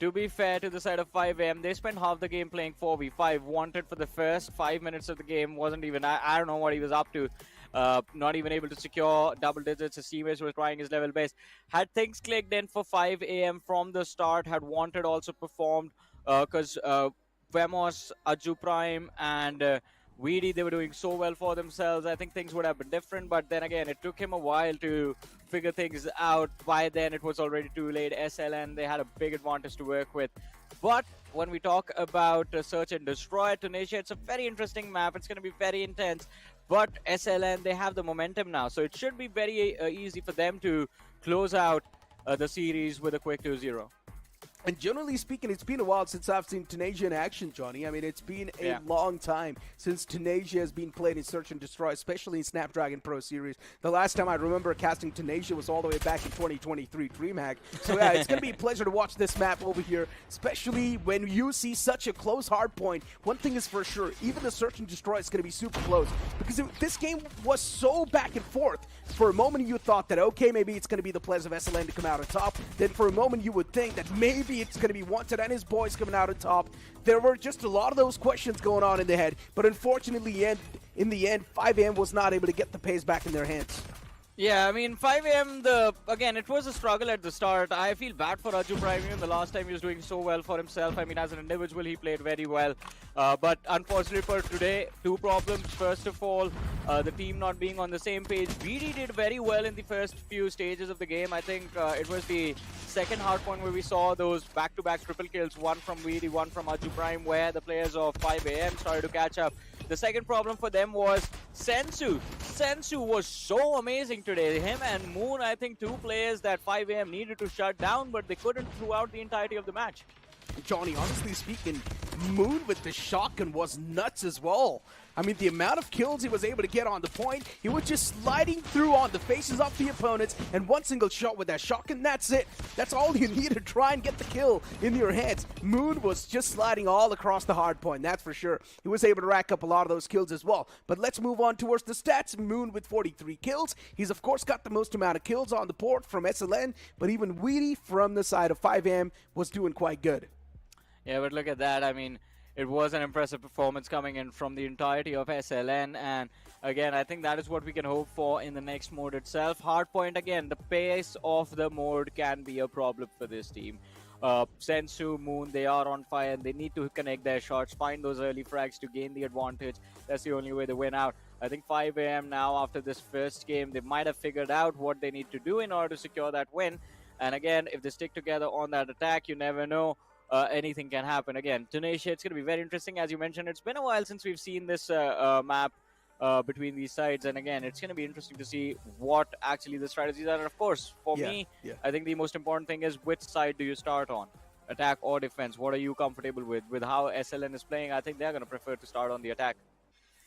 to be fair to the side of 5AM, they spent half the game playing 4v5. Wanted for the first 5 minutes of the game, wasn't even, I don't know what he was up to. Not even able to secure double digits. His teammates were trying his level best. Had things clicked in for 5AM from the start, had Wanted also performed, because Vemos, Aju Prime, and Weedy, they were doing so well for themselves. I think things would have been different, but then again, it took him a while to figure things out. By then, it was already too late. SLN, they had a big advantage to work with. But when we talk about Search and Destroy Tunisia, it's a very interesting map. It's going to be very intense. But SLN, they have the momentum now, so it should be very easy for them to close out the series with a quick 2-0. And generally speaking, it's been a while since I've seen Tunisia in action, Johnny. I mean, it's been a long time since Tunisia has been played in Search and Destroy, especially in Snapdragon Pro Series. The last time I remember casting Tunisia was all the way back in 2023 DreamHack. So yeah, it's going to be a pleasure to watch this map over here, especially when you see such a close hard point. One thing is for sure, even the Search and Destroy is going to be super close, because this game was so back and forth. For a moment, you thought that, okay, maybe it's going to be the players of SLN to come out on top. Then for a moment, you would think that maybe it's going to be Wanted and his boys coming out on top. There were just a lot of those questions going on in the head, but unfortunately, in the end, 5AM was not able to get the pace back in their hands. Yeah, I mean, 5AM, again, it was a struggle at the start. I feel bad for Aju Prime. The last time he was doing so well for himself. I mean, as an individual, he played very well. But unfortunately for today, 2 problems. First of all, the team not being on the same page. BD did very well in the first few stages of the game. I think it was the second hard point where we saw those back-to-back triple kills, one from Weedy, one from Aju Prime, where the players of 5AM started to catch up. The second problem for them was Sensu. Sensu was so amazing today. Him and Moon, I think 2 players that 5AM needed to shut down, but they couldn't throughout the entirety of the match. Johnny, honestly speaking, Moon with the shotgun was nuts as well. I mean, the amount of kills he was able to get on the point, he was just sliding through on the faces of the opponents, and 1 single shot with that shotgun, that's it. That's all you need to try and get the kill in your hands. Moon was just sliding all across the hard point, that's for sure. He was able to rack up a lot of those kills as well. But let's move on towards the stats. Moon with 43 kills. He's, of course, got the most amount of kills on the board from SLN, but even Weedy from the side of 5AM was doing quite good. Yeah, but look at that. I mean, it was an impressive performance coming in from the entirety of SLN, and again, I think that is what we can hope for in the next mode itself. Hardpoint, again, the pace of the mode can be a problem for this team. Sensu, Moon, they are on fire, and they need to connect their shots, find those early frags to gain the advantage. That's the only way they win out. I think 5AM now, after this first game, they might have figured out what they need to do in order to secure that win. And again, if they stick together on that attack, you never know. Anything can happen. Again, Tunisia, it's going to be very interesting. As you mentioned, it's been a while since we've seen this map between these sides. And again, it's going to be interesting to see what actually the strategies are. And of course, for me, I think the most important thing is which side do you start on? Attack or defense? What are you comfortable with? With how SLN is playing, I think they're going to prefer to start on the attack.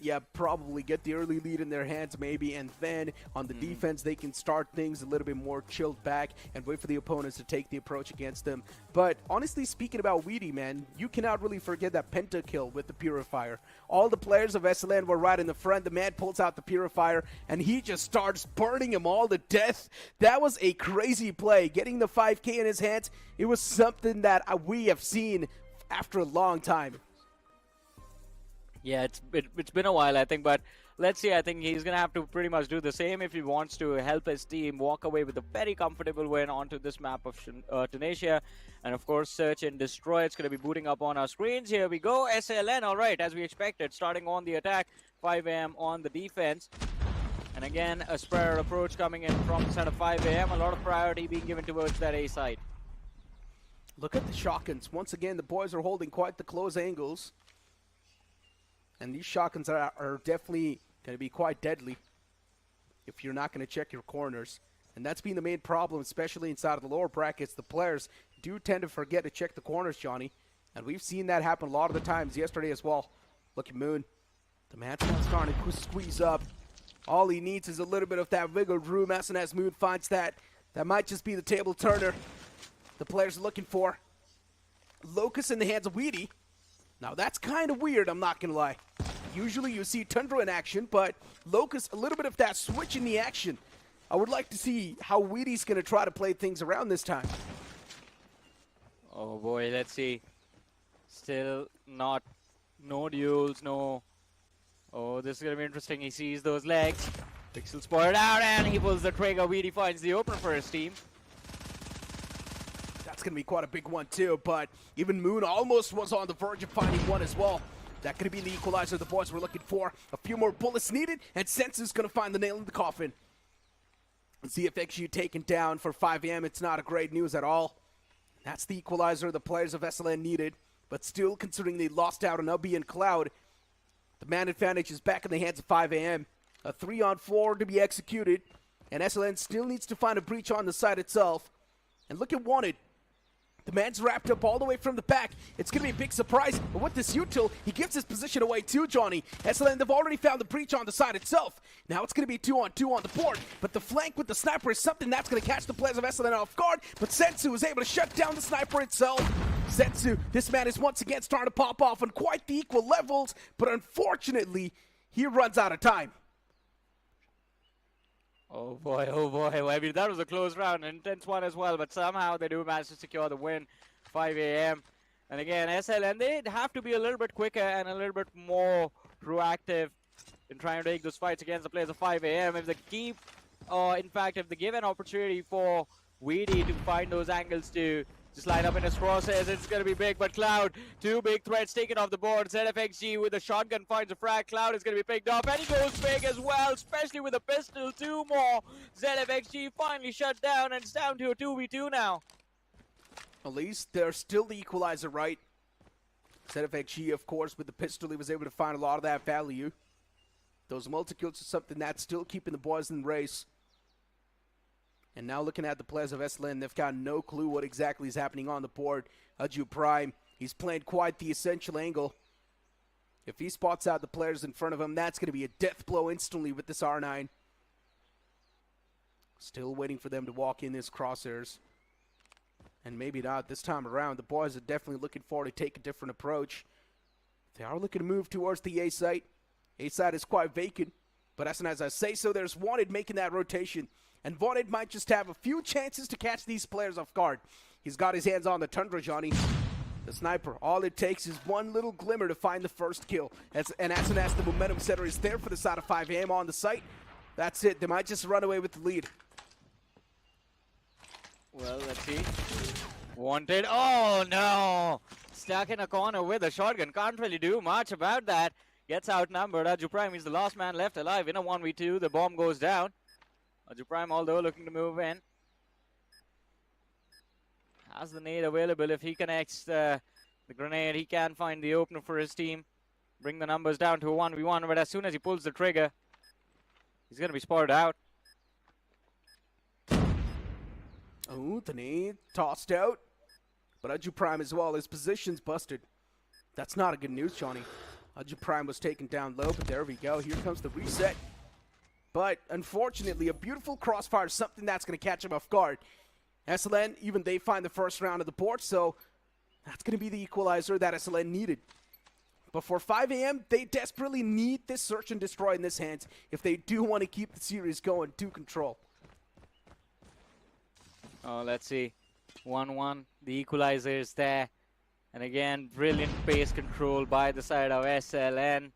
Yeah, probably get the early lead in their hands maybe, and then on the defense they can start things a little bit more chilled back and wait for the opponents to take the approach against them. But honestly, speaking about Weedy, man, you cannot really forget that pentakill with the Purifier. All the players of SLN were right in the front. The man pulls out the Purifier and he just starts burning them all to death. That was a crazy play. Getting the 5K in his hands, it was something that we have seen after a long time. Yeah, it's been a while, I think, but let's see. I think he's going to have to pretty much do the same if he wants to help his team walk away with a very comfortable win onto this map of Tunisia. And, of course, Search and Destroy. It's going to be booting up on our screens. Here we go. SLN, all right, as we expected, starting on the attack. 5 a.m. on the defense. And, again, a sprayer approach coming in from the side of 5 a.m. A lot of priority being given towards that A side. Look at the shotguns. Once again, the boys are holding quite the close angles. And these shotguns are definitely going to be quite deadly if you're not going to check your corners. And that's been the main problem, especially inside of the lower brackets. The players do tend to forget to check the corners, Johnny. And we've seen that happen a lot of the times yesterday as well. Look at Moon. The man's not starting to squeeze up. All he needs is a little bit of that wiggle room. as Moon finds that. That might just be the table turner the players are looking for. Locust in the hands of Weedy. Now, that's kind of weird, I'm not going to lie. Usually you see Tundra in action, but Locust, a little bit of that switch in the action. I would like to see how Weedy's going to try to play things around this time. Oh, boy, let's see. Still no duels, no. Oh, this is going to be interesting. He sees those legs. Pixel spotted out, and he pulls the trigger. Weedy finds the opener for his team. That's going to be quite a big one too, but even Moon almost was on the verge of finding one as well. That could be the equalizer the boys were looking for. A few more bullets needed, and Sensu's going to find the nail in the coffin. ZFXU taken down for 5 a.m. It's not a great news at all. That's the equalizer the players of SLN needed, but still, considering they lost out on Ubby and Cloud, the man advantage is back in the hands of 5 a.m. A 3-on-4 to be executed, and SLN still needs to find a breach on the side itself. And look at Wanted. The man's wrapped up all the way from the back. It's going to be a big surprise. But with this util, he gives his position away too, Johnny. SLN, they've already found the breach on the side itself. Now it's going to be 2-on-2 on the board. But the flank with the sniper is something that's going to catch the players of SLN off guard. But Sensu is able to shut down the sniper itself. Sensu, this man is once again starting to pop off on quite the equal levels. But unfortunately, he runs out of time. Oh boy, oh boy. Well, I mean, that was a close round, an intense one as well, but somehow they do manage to secure the win. 5 a.m. And again, SLN, they have to be a little bit quicker and a little bit more proactive in trying to take those fights against the players of 5 a.m. If they keep, in fact, if they give an opportunity for Weedy to find those angles to just line up in his crosshairs, it's going to be big. But Cloud, two big threats taken off the board. ZFXG with a shotgun finds a frag. Cloud is going to be picked off, and he goes big as well, especially with a pistol. Two more. ZFXG finally shut down, and it's down to a 2v2 now. At least they're still the equalizer, right? ZFXG, of course, with the pistol, he was able to find a lot of that value. Those multi-kills are something that's still keeping the boys in the race. And now looking at the players of SLN, they've got no clue what exactly is happening on the board. Aju Prime, he's playing quite the essential angle. If he spots out the players in front of him, that's going to be a death blow instantly with this R9. Still waiting for them to walk in his crosshairs. And maybe not this time around. The boys are definitely looking forward to take a different approach. They are looking to move towards the A site. A site is quite vacant. But as soon as I say so, there's Wanted making that rotation. And Wanted might just have a few chances to catch these players off guard. He's got his hands on the Tundra, Johnny. The sniper, all it takes is one little glimmer to find the first kill. And as soon as the momentum setter is there for the side of 5 a.m. on the site, that's it. They might just run away with the lead. Well, let's see. Wanted. Oh, no. Stuck in a corner with a shotgun. Can't really do much about that. Gets outnumbered. Aju Prime is the last man left alive in a 1v2. The bomb goes down. Aju Prime, although, looking to move in. Has the nade available. If he connects the grenade, he can find the opener for his team. Bring the numbers down to a 1v1. But as soon as he pulls the trigger, he's going to be spotted out. Oh, the nade tossed out. But Aju Prime as well. His position's busted. That's not a good news, Johnny. Aju Prime was taken down low, but there we go. Here comes the reset. But unfortunately, a beautiful crossfire is something that's going to catch him off guard. SLN, even they find the first round of the board, so that's going to be the equalizer that SLN needed. But for 5 a.m., they desperately need this search and destroy in this hands if they do want to keep the series going to control. Oh, let's see. 1-1. The equalizer is there. And again, brilliant pace control by the side of SLN.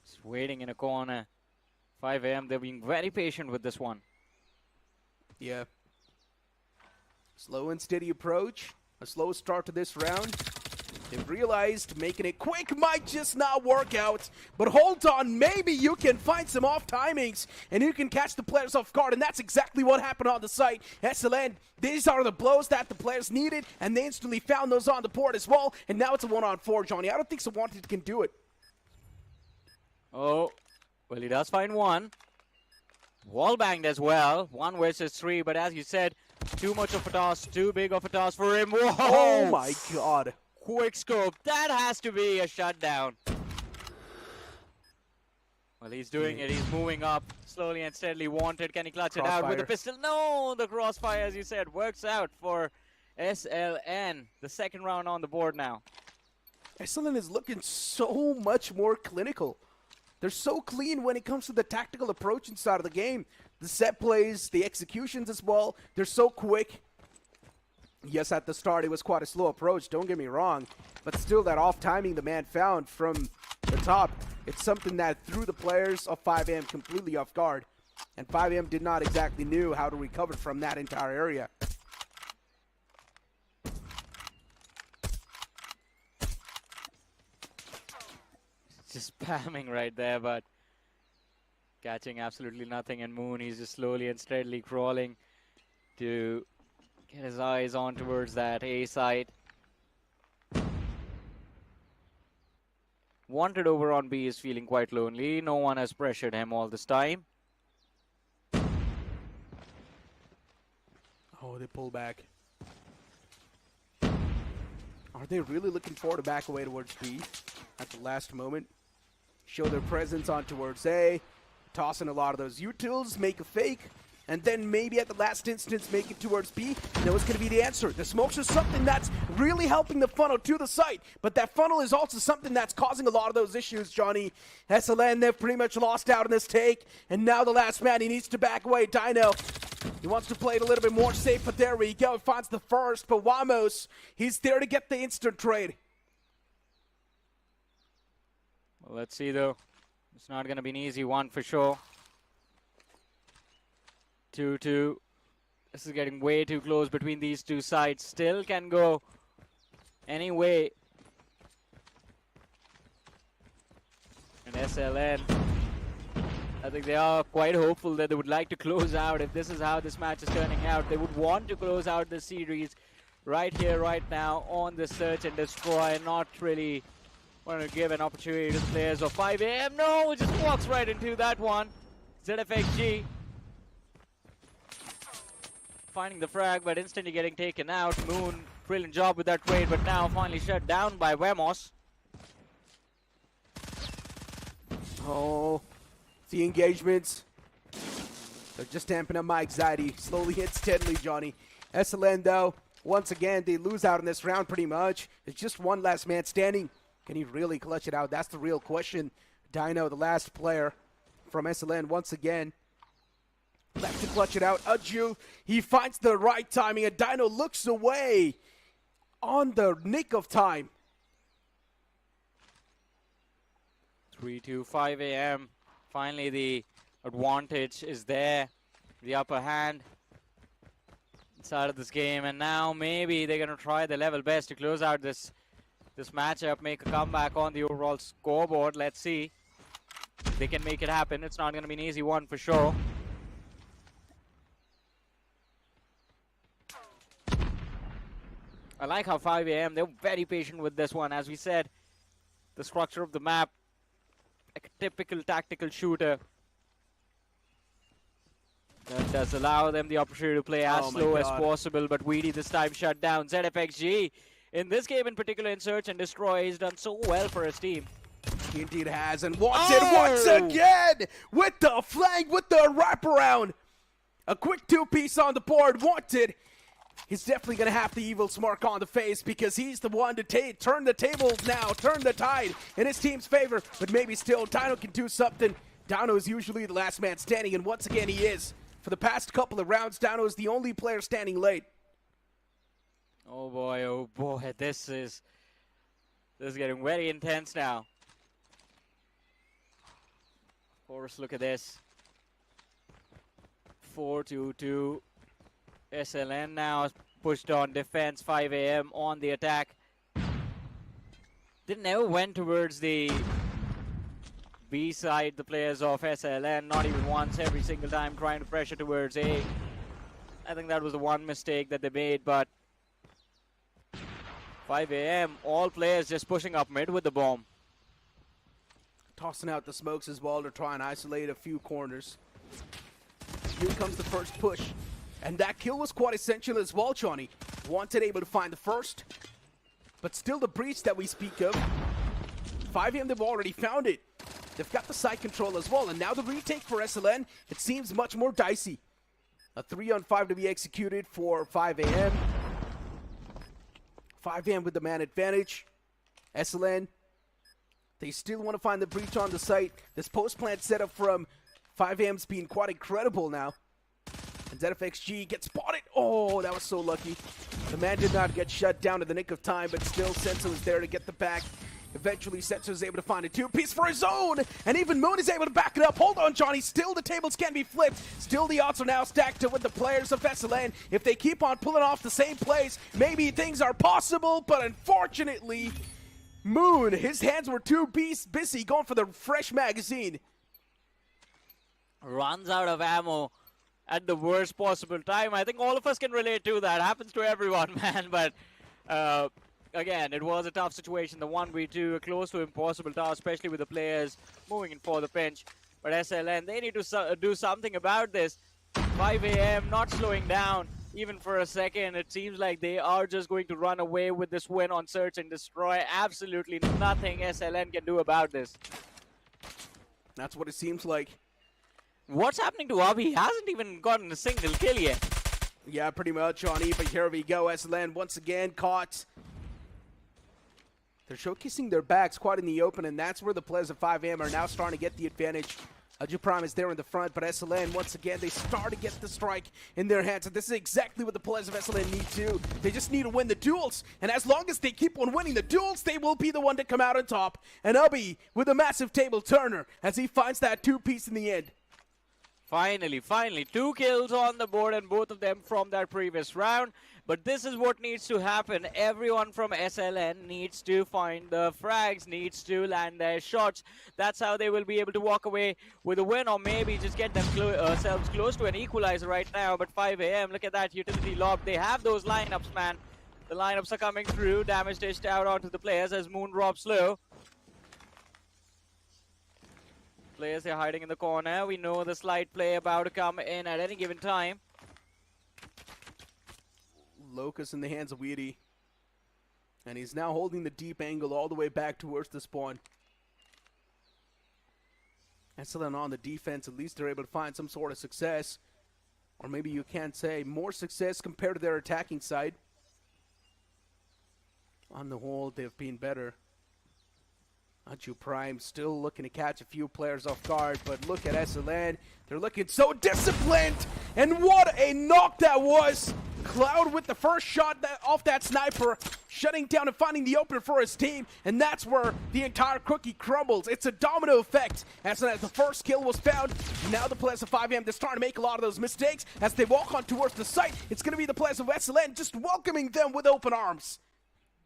Just waiting in a corner. 5 a.m. They're being very patient with this one. Yeah. Slow and steady approach. A slow start to this round. They've realized making it quick might just not work out. But hold on, maybe you can find some off timings and you can catch the players off guard. And that's exactly what happened on the site. SLN, these are the blows that the players needed, and they instantly found those on the board as well. And now it's a 1-on-4, Johnny. I don't think Wanted can do it. Oh, well, he does find one. Wall banged as well. 1 versus 3, but as you said, too much of a toss, too big of a toss for him. Whoa! Oh my god. Quick scope. That has to be a shutdown. Well, he's doing it. He's moving up slowly and steadily. Wanted. Can he clutch it out with the pistol? No! The crossfire, as you said, works out for SLN. The second round on the board now. SLN is looking so much more clinical. They're so clean when it comes to the tactical approach inside of the game. The set plays, the executions as well. They're so quick. Yes, at the start it was quite a slow approach, don't get me wrong. But still, that off timing the man found from the top, it's something that threw the players of 5am completely off guard. And 5am did not exactly knew how to recover from that entire area. Just spamming right there, but catching absolutely nothing. And Moon, he's just slowly and steadily crawling to get his eyes on towards that A side. Wanted over on B is feeling quite lonely. No one has pressured him all this time. Oh, they pull back. Are they really looking forward to back away towards B at the last moment? Show their presence on towards A, toss in a lot of those utils, make a fake, and then maybe at the last instance make it towards B. And that was going to be the answer. The smokes are something that's really helping the funnel to the site, but that funnel is also something that's causing a lot of those issues, Johnny. SLN, they've pretty much lost out on this take, and now the last man, he needs to back away. Dino, he wants to play it a little bit more safe, but there we go. Finds the first, but Wamos, he's there to get the instant trade. Well, let's see, though. It's not going to be an easy one for sure. 2-2. This is getting way too close between these two sides. Still can go any way. And SLN, I think they are quite hopeful that they would like to close out. If this is how this match is turning out, they would want to close out the series right here, right now, on the search and destroy. Not really want to give an opportunity to the players of 5am. No, it just walks right into that one. ZFXG finding the frag, but instantly getting taken out. Moon, brilliant job with that trade, but now finally shut down by Wemos. Oh, the engagements. They're just damping up my anxiety. Slowly and steadily, Johnny. SLN, though, once again, they lose out in this round pretty much. It's just one last man standing. Can he really clutch it out? That's the real question. Dino, the last player from SLN, once again, left to clutch it out. Aju, he finds the right timing, and Dino looks away on the nick of time. 3-2, 5am. Finally, the advantage is there. The upper hand inside of this game, and now maybe they're going to try their level best to close out this matchup, make a comeback on the overall scoreboard. Let's see if they can make it happen. It's not going to be an easy one for sure. I like how 5am, they're very patient with this one. As we said, the structure of the map, like a typical tactical shooter. That does allow them the opportunity to play as slow as possible, but Weedy this time shut down. ZFXG, in this game in particular, in Search and Destroy, he's done so well for his team. He indeed has, and wants it once again with the flank, with the wraparound. A quick two-piece on the board, wanted. He's definitely going to have the evil smirk on the face because he's the one to turn the tables now, turn the tide in his team's favor. But maybe still, Dino can do something. Dino is usually the last man standing, and once again he is. For the past couple of rounds, Dino is the only player standing late. Oh boy, this is getting very intense now. Of course, look at this. 4-2-2. SLN now pushed on defense, 5 AM on the attack. They never went towards the B side, the players of SLN, not even once, every single time trying to pressure towards A. I think that was the one mistake that they made, but 5 AM, all players just pushing up mid with the bomb. Tossing out the smokes as well to try and isolate a few corners. Here comes the first push. And that kill was quite essential as well, Johnny. Wanted able to find the first, but still the breach that we speak of. 5 AM, they've already found it. They've got the side control as well, and now the retake for SLN, it seems much more dicey. A 3-on-5 to be executed for 5 AM. 5 AM with the man advantage. SLN, they still want to find the breach on the site. This post-plant setup from 5 AM's been quite incredible now. And ZFXG gets spotted. Oh, that was so lucky. The man did not get shut down in the nick of time, but still Senso is there to get the back. Eventually, Senso is able to find a two-piece for his own, and even Moon is able to back it up. Hold on, Johnny. Still, the tables can be flipped. Still, the odds are now stacked with the players of SLN. If they keep on pulling off the same plays, maybe things are possible, but unfortunately, Moon, his hands were too busy going for the fresh magazine. Runs out of ammo at the worst possible time. I think all of us can relate to that. Happens to everyone, man. But again, it was a tough situation. The 1v2, close to impossible task, especially with the players moving in for the pinch. But SLN, they need to do something about this. 5 AM, not slowing down even for a second. It seems like they are just going to run away with this win on Search and Destroy. Absolutely nothing SLN can do about this. That's what it seems like. What's happening to Abhi? He hasn't even gotten a single kill yet. Yeah, pretty much, Johnny, but here we go. SLN once again caught. They're showcasing their backs quite in the open, and that's where the players of 5 AM are now starting to get the advantage. Prime is there in the front, but SLN, once again, they start to get the strike in their hands, and this is exactly what the players of SLN need to. They just need to win the duels, and as long as they keep on winning the duels, they will be the one to come out on top. And Abhi with a massive table turner as he finds that two-piece in the end. Finally, 2 kills on the board, and both of them from that previous round. But this is what needs to happen. Everyone from SLN needs to find the frags, needs to land their shots. That's how they will be able to walk away with a win, or maybe just get themselves close to an equalizer right now. But 5 AM, look at that utility lob. They have those lineups, man. The lineups are coming through. Damage dished out onto the players as Moon drops low. Players are hiding in the corner. We know the slide play about to come in at any given time. Locust in the hands of Weedy. And he's now holding the deep angle all the way back towards the spawn. SLN on the defense, at least they're able to find some sort of success. Or maybe you can't say more success compared to their attacking side. On the whole, they've been better. Prime still looking to catch a few players off guard, but look at SLN. They're looking so disciplined, and what a knock that was. Cloud with the first shot off that sniper, shutting down and finding the opener for his team, and that's where the entire cookie crumbles. It's a domino effect. As the first kill was found, now the players of 5 AM, they're starting to make a lot of those mistakes. As they walk on towards the site, it's going to be the players of SLN just welcoming them with open arms.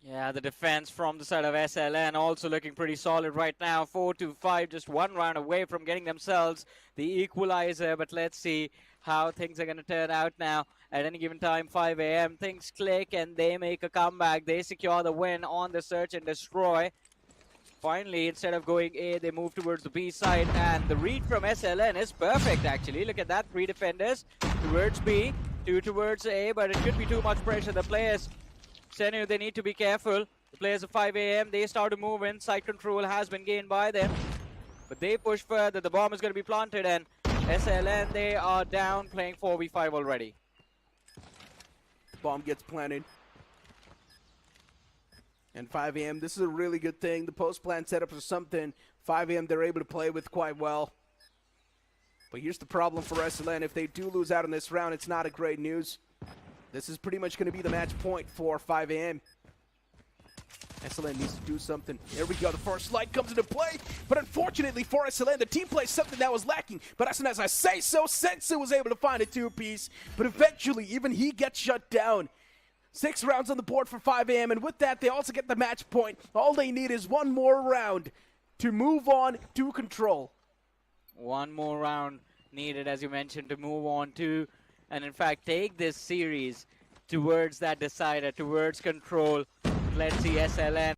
Yeah, the defense from the side of SLN also looking pretty solid right now. 4-5, just 1 round away from getting themselves the equalizer. But let's see how things are going to turn out now. At any given time, 5 AM, things click and they make a comeback. They secure the win on the Search and Destroy. finally, instead of going A, they move towards the B side, and the read from SLN is perfect, actually. Look at that, 3 defenders towards B, 2 towards A, but it could be too much pressure. The players, Senu, they need to be careful. The players of 5 AM, they start to move in. Side control has been gained by them, but they push further. The bomb is going to be planted, and SLN, they are down, playing 4v5 already. Bomb gets planted. And 5 AM, this is a really good thing. The post-plan setup is something 5 AM they're able to play with quite well. But here's the problem for SLN. If they do lose out in this round, it's not a great news. This is pretty much going to be the match point for 5 AM. SLN needs to do something. There we go. The first light comes into play. But unfortunately for SLN, the team plays something that was lacking. But as soon as I say so, Sensu was able to find a 2-piece. But eventually, even he gets shut down. 6 rounds on the board for 5 AM. And with that, they also get the match point. All they need is one more round to move on to control. One more round needed, as you mentioned, to move on to, and in fact, take this series towards that decider, towards control. Let's see SLN.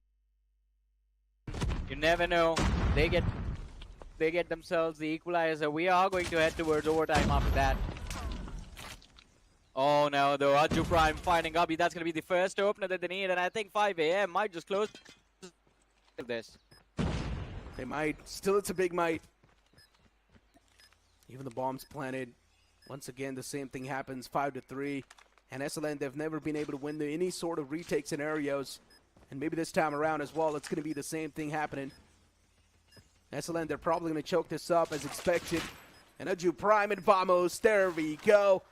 You never know. They get themselves the equalizer. We are going to head towards overtime after that. Oh no, though, Aju Prime finding Gubby. That's going to be the first opener that they need, and I think 5 AM might just close this. They might. Still, it's a big might. Even the bomb's planted. Once again, the same thing happens, 5-3. And SLN, they've never been able to win any sort of retake scenarios. And maybe this time around as well, it's going to be the same thing happening. SLN, they're probably going to choke this up as expected. And Aju Prime and Vamos, there we go.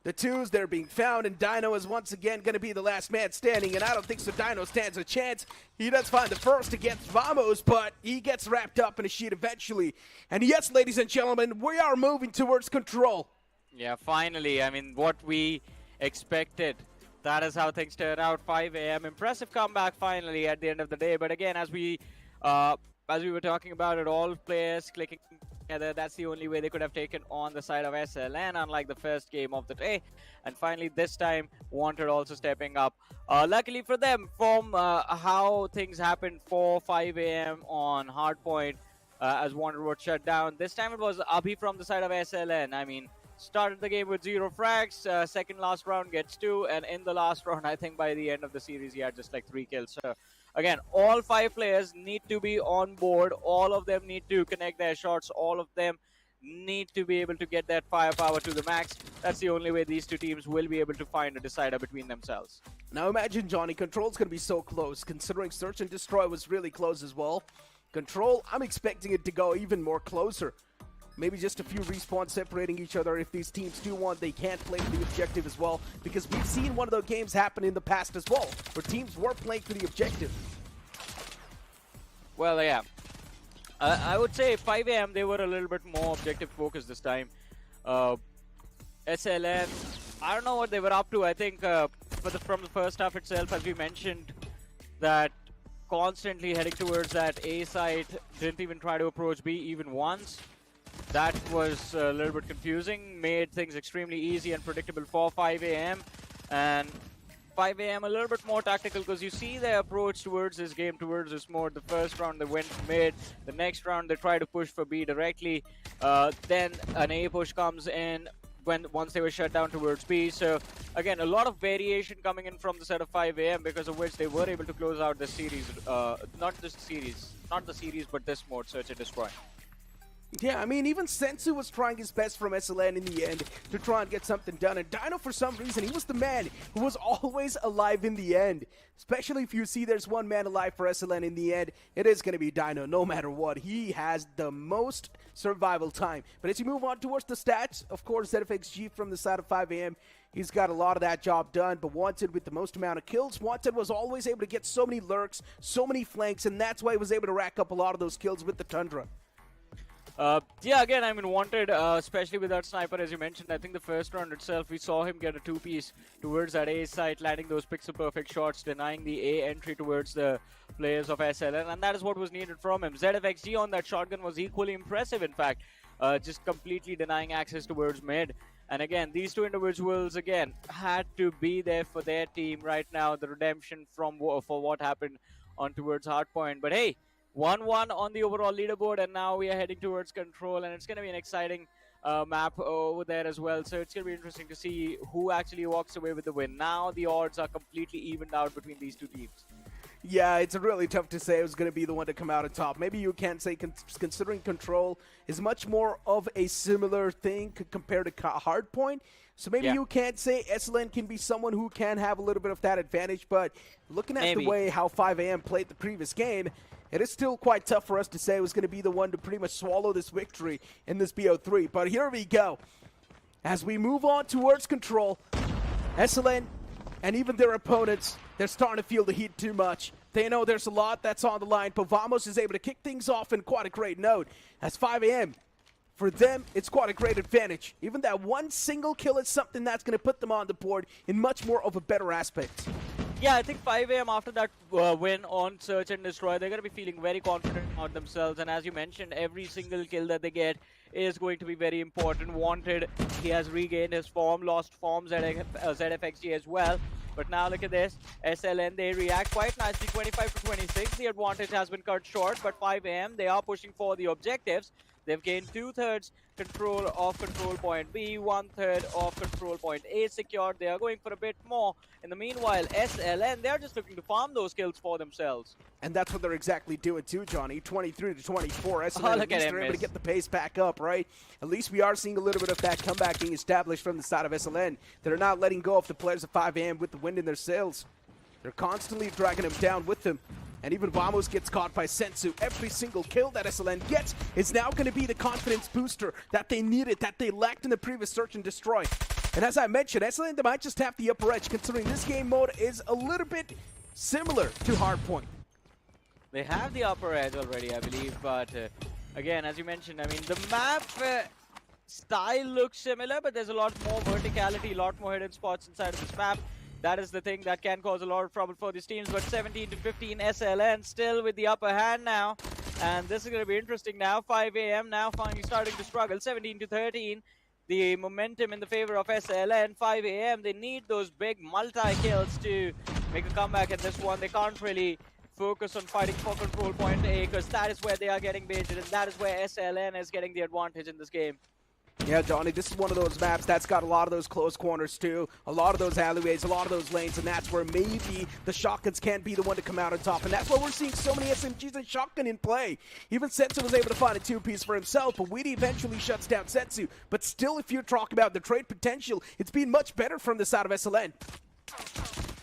The twos, they're being found, and Dino is once again going to be the last man standing, and I don't think so Dino stands a chance. He does find the first against Vamos, but he gets wrapped up in a sheet eventually. And yes, ladies and gentlemen, we are moving towards control. Yeah, finally, I mean, what we expected. That is how things turned out. 5 AM, impressive comeback finally at the end of the day. But again, as we were talking about it, all players clicking together, that's the only way they could have taken on the side of SLN, unlike the first game of the day. And finally, this time, Wanted also stepping up. Luckily for them, from how things happened for 5 AM on Hardpoint, as Wanted was shut down, this time it was Abhi from the side of SLN. I mean, started the game with 0 frags, second last round gets 2, and in the last round, I think by the end of the series, he had just like 3 kills. So again, all 5 players need to be on board. All of them need to connect their shots. All of them need to be able to get that firepower to the max. That's the only way these two teams will be able to find a decider between themselves. Now imagine, Johnny, Control's going to be so close, considering Search and Destroy was really close as well. Control, I'm expecting it to go even more closer. Maybe just a few respawns separating each other. If these teams do want, they can't play for the objective as well. Because we've seen one of those games happen in the past as well, where teams were playing for the objective. Well, yeah. I would say 5 AM, they were a little bit more objective focused this time. SLN, I don't know what they were up to. I think from the first half itself, as we mentioned, that constantly heading towards that A side, didn't even try to approach B even once. That was a little bit confusing, made things extremely easy and predictable for 5 AM. And 5 AM a little bit more tactical, because you see their approach towards this game, towards this mode. The first round they went mid, the next round they try to push for B directly. Then an A push comes in once they were shut down towards B. So again, a lot of variation coming in from the set of 5 AM, because of which they were able to close out the series. Not the series, but this mode, Search and Destroy. Yeah, I mean, even Sensu was trying his best from SLN in the end to try and get something done. And Dino, for some reason, he was the man who was always alive in the end. Especially if you see there's one man alive for SLN in the end, it is going to be Dino, no matter what. He has the most survival time. But as you move on towards the stats, of course, ZFXG from the side of 5 AM, he's got a lot of that job done. But Wanted with the most amount of kills, Wanted was always able to get so many lurks, so many flanks, and that's why he was able to rack up a lot of those kills with the Tundra. Yeah, again, I mean, Wanted, especially with that sniper, as you mentioned, I think the first round itself, we saw him get a 2-piece towards that A site, landing those pixel-perfect shots, denying the A entry towards the players of SLN, and that is what was needed from him. ZFXG on that shotgun was equally impressive, in fact, just completely denying access towards mid. And again, these two individuals, again, had to be there for their team right now, the redemption for what happened on towards Hardpoint. But hey, 1-1 on the overall leaderboard, and now we are heading towards control, and it's going to be an exciting map over there as well. So it's going to be interesting to see who actually walks away with the win. Now the odds are completely evened out between these two teams. Yeah, it's really tough to say who's going to be the one to come out on top. Maybe you can't say, considering Control is much more of a similar thing compared to Hardpoint. So maybe you can't say SLN can be someone who can have a little bit of that advantage. But looking at the way how 5AM played the previous game, it is still quite tough for us to say who's going to be the one to pretty much swallow this victory in this BO3. But here we go. As we move on towards Control, SLN and even their opponents, they're starting to feel the heat too much. They know there's a lot that's on the line, but Vamos is able to kick things off in quite a great note. As 5AM, for them, it's quite a great advantage. Even that one single kill is something that's going to put them on the board in much more of a better aspect. Yeah, I think 5AM after that win on Search and Destroy, they're going to be feeling very confident about themselves. And as you mentioned, every single kill that they get is going to be very important. Wanted, he has regained his form, lost form, ZFXG as well. But now look at this, SLN, they react quite nicely, 25 to 26. The advantage has been cut short, but 5AM, they are pushing for the objectives. They've gained 2/3 control of control point B, 1/3 of control point A secured. They are going for a bit more. In the meanwhile, SLN, they're just looking to farm those kills for themselves. And that's what they're exactly doing too, Johnny. 23 to 24. SLN look at him, able to get the pace back up, right? At least we are seeing a little bit of that comeback being established from the side of SLN. They're not letting go of the players of 5AM with the wind in their sails. They're constantly dragging them down with them. And even Vamos gets caught by Sensu. Every single kill that SLN gets is now going to be the confidence booster that they needed, that they lacked in the previous Search and Destroy. And as I mentioned, SLN, they might just have the upper edge, considering this game mode is a little bit similar to Hardpoint. They have the upper edge already, I believe, but again, as you mentioned, I mean, the map style looks similar, but there's a lot more verticality, a lot more hidden spots inside of this map. That is the thing that can cause a lot of trouble for these teams, but 17 to 15, SLN still with the upper hand now. And this is going to be interesting now. 5AM now finally starting to struggle. 17 to 13. The momentum in the favor of SLN. 5AM, they need those big multi-kills to make a comeback in this one. They can't really focus on fighting for control point A, because that is where they are getting baited, and that is where SLN is getting the advantage in this game. Yeah, Johnny, this is one of those maps that's got a lot of those close corners too, a lot of those alleyways, a lot of those lanes, and that's where maybe the shotguns can't be the one to come out on top, and that's why we're seeing so many SMGs and shotgun in play. Even Sensu was able to find a two-piece for himself, but Weedy eventually shuts down Sensu. But still, if you're talking about the trade potential, it's been much better from the side of SLN.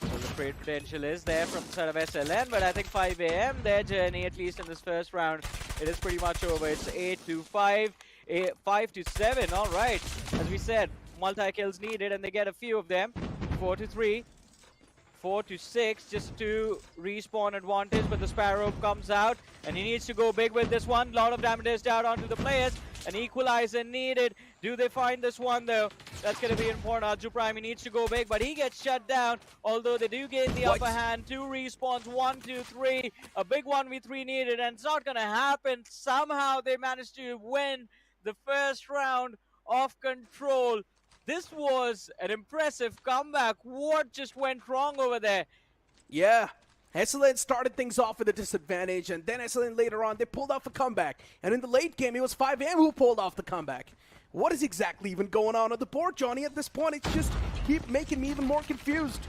Well, the trade potential is there from the side of SLN, but I think 5AM, their journey, at least in this first round, it is pretty much over. It's 8 to 5. 5 to 7, all right. As we said, multi-kills needed, and they get a few of them. 4 to 3, 4 to 6, just 2 respawn advantage, but the Sparrow comes out, and he needs to go big with this one. A lot of damage down onto the players. An equalizer needed. Do they find this one, though? That's going to be important. Arju Prime, he needs to go big, but he gets shut down, although they do gain the upper hand. 2 respawns, 1, 2, 3. A big 1v3 needed, and it's not going to happen. Somehow they managed to win the first round of control. This was an impressive comeback. What just went wrong over there? Yeah, SLN started things off with a disadvantage, and then SLN later on, they pulled off a comeback. And in the late game, it was 5AM who pulled off the comeback. What is exactly even going on the board, Johnny? At this point, it's just keep making me even more confused.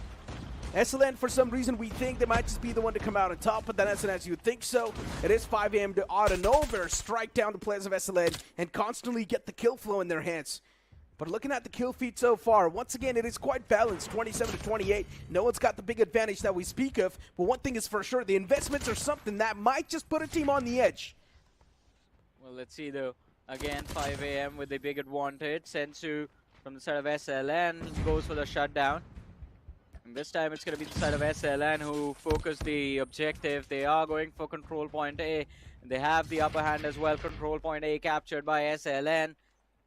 SLN, for some reason, we think they might just be the one to come out on top, but then as you think so, it is 5AM to out of nowhere strike down the players of SLN and constantly get the kill flow in their hands. But looking at the kill feed so far, once again, it is quite balanced, 27 to 28. No one's got the big advantage that we speak of, but one thing is for sure, the investments are something that might just put a team on the edge. Well, let's see, though. Again, 5AM with the big advantage. Sensu from the side of SLN goes for the shutdown. And this time it's going to be the side of SLN who focus the objective. They are going for control point A. And they have the upper hand as well. Control point A captured by SLN.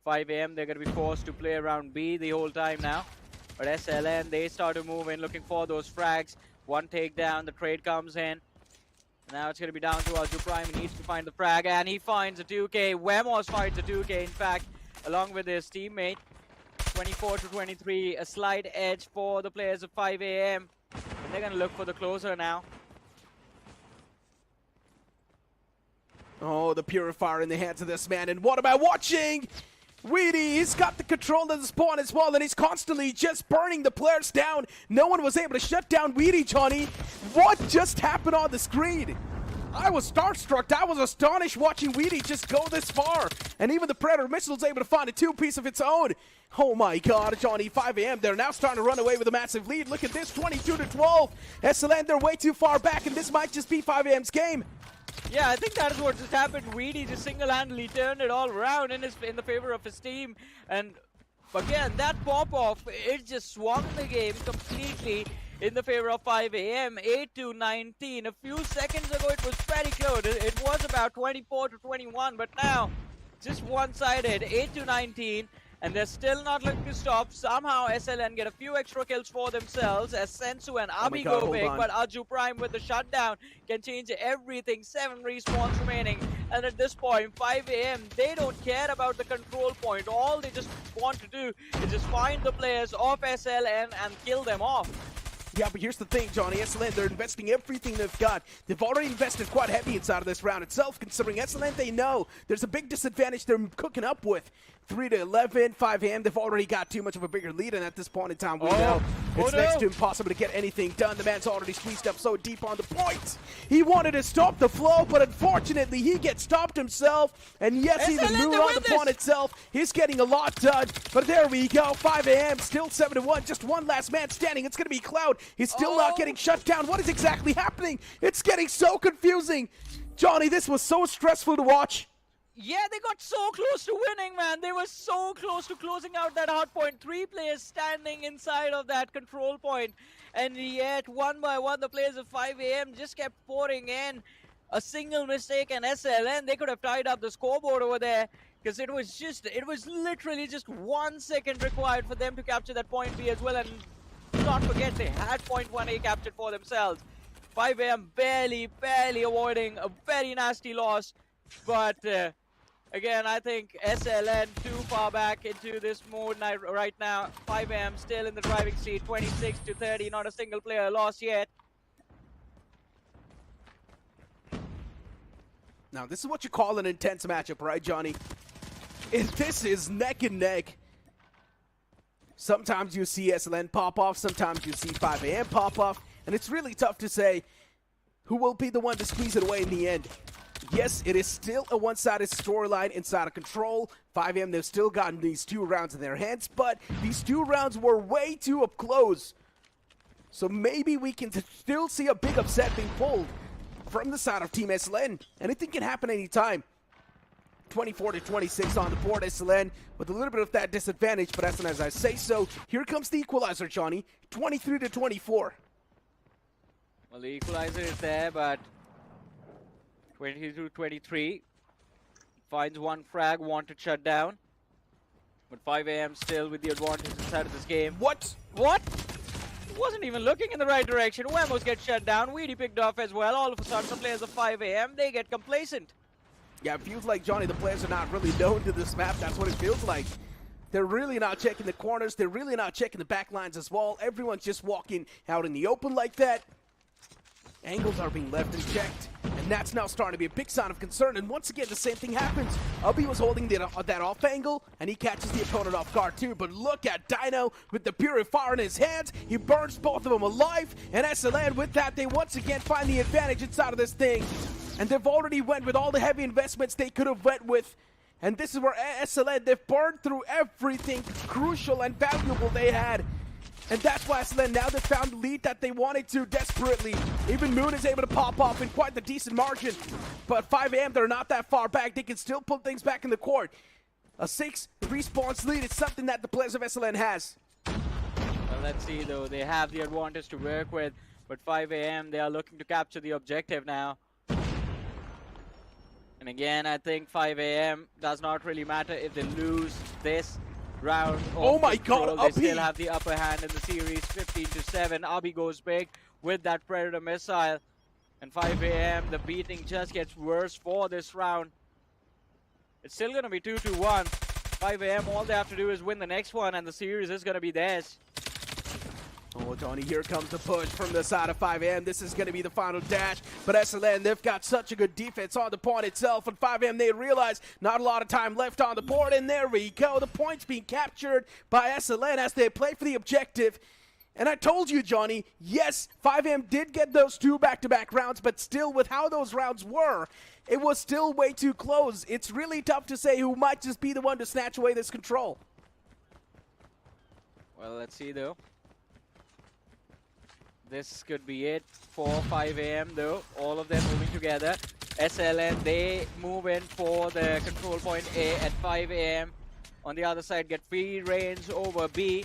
5AM, they're going to be forced to play around B the whole time now. But SLN, they start to move in looking for those frags. One takedown, the trade comes in. Now it's going to be down to Arju Prime. He needs to find the frag, and he finds a 2K. Wemos finds a 2K, in fact, along with his teammate. 24 to 23, a slight edge for the players of 5AM. And they're going to look for the closer now. Oh, the Purifier in the hands of this man. And what am I watching? Weedy, he's got the control of the spawn as well, and he's constantly just burning the players down. No one was able to shut down Weedy, Johnny. What just happened on the screen? I was starstruck. I was astonished watching Weedy just go this far. And even the Predator Missile's able to find a two-piece of its own. Oh my god, Johnny, 5 AM. They're now starting to run away with a massive lead. Look at this, 22-12. SLN, they're way too far back, and this might just be 5 AM's game. Yeah, I think that is what just happened. Weedy just single-handedly turned it all around in the favor of his team. And again, that pop-off, it just swung the game completely in the favor of 5 AM, 8-19. A few seconds ago, it was very close. It was about 24-21, but now just one-sided, 8-19. And they're still not looking to stop. Somehow SLN get a few extra kills for themselves as Sensu and Abi go big, but Aju Prime with the shutdown can change everything. 7 respawns remaining. And at this point, 5 AM, they don't care about the control point. All they just want to do is just find the players of SLN and kill them off. Yeah, but here's the thing, Johnny. SLN, they're investing everything they've got. They've already invested quite heavy inside of this round itself, considering SLN, they know there's a big disadvantage they're cooking up with. 3-11, 5 AM, they've already got too much of a bigger lead, and at this point in time, we know it's next to impossible to get anything done. The man's already squeezed up so deep on the point. He wanted to stop the flow, but unfortunately, he gets stopped himself. And yes, even Moon on the point itself, he's getting a lot done. But there we go, 5 AM, still 7-1, just one last man standing. It's going to be Cloud. He's still not getting shut down. What is exactly happening? It's getting so confusing. Johnny, this was so stressful to watch. Yeah, they got so close to winning, man. They were so close to closing out that hard point. 3 players standing inside of that control point. And yet, one by one, the players of 5 AM just kept pouring in. A single mistake, and SLN, they could have tied up the scoreboard over there. Because it was literally just 1 second required for them to capture that point B as well. And not forget, they had point 1A captured for themselves. 5 AM barely avoiding a very nasty loss. But again, I think SLN too far back into this mode right now. 5 AM still in the driving seat, 26-30, not a single player lost yet. Now, this is what you call an intense matchup, right, Johnny? This is neck and neck. Sometimes you see SLN pop off, sometimes you see 5 AM pop off, and it's really tough to say who will be the one to squeeze it away in the end. Yes, it is still a one-sided storyline inside of Control. 5 AM, they've still gotten these 2 rounds in their hands, but these 2 rounds were way too up close. So maybe we can still see a big upset being pulled from the side of Team SLN. Anything can happen anytime. 24-26 on the board, SLN with a little bit of that disadvantage, but as I say so, here comes the equalizer, Johnny. 23-24. Well, the equalizer is there, but 22-23. Finds one frag, wanted shut down. But 5 AM still with the advantage inside of this game. What? Wasn't even looking in the right direction. Wemos gets shut down. Weedy picked off as well. All of a sudden, the players of 5 AM, they get complacent. Yeah, it feels like, Johnny, the players are not really known to this map. That's what it feels like. They're really not checking the corners. They're really not checking the back lines as well. Everyone's just walking out in the open like that. Angles are being left unchecked, and that's now starting to be a big sign of concern. And once again, the same thing happens. Ubby was holding that off angle, and he catches the opponent off guard too. But look at Dino with the Purifier in his hands. He burns both of them alive, and SLN with that, they once again find the advantage inside of this thing. And they've already went with all the heavy investments they could have went with. And this is where SLN, they've burned through everything crucial and valuable they had. And that's why SLN, now they've found the lead that they wanted to desperately. Even Moon is able to pop off in quite the decent margin. But 5 AM, they're not that far back. They can still put things back in the court. A 6 respawns lead is something that the players of SLN has. Well, let's see though. They have the advantage to work with. But 5 AM, they are looking to capture the objective now. And again, I think 5 AM does not really matter if they lose this round. Oh my god, they still have the upper hand in the series, 15-7. Abi goes big with that Predator missile. And 5 AM, the beating just gets worse for this round. It's still going to be 2-1. 5 AM, all they have to do is win the next one, and the series is going to be theirs. Oh, Johnny, here comes the push from the side of 5AM. This is going to be the final dash. But SLN, they've got such a good defense on the point itself. And 5AM, they realize not a lot of time left on the board. And there we go. The points being captured by SLN as they play for the objective. And I told you, Johnny, yes, 5AM did get those 2 back-to-back rounds. But still, with how those rounds were, it was still way too close. It's really tough to say who might just be the one to snatch away this control. Well, let's see, though. This could be it for 5AM though. All of them moving together. SLN, they move in for the control point A at 5AM. On the other side, get free range over B.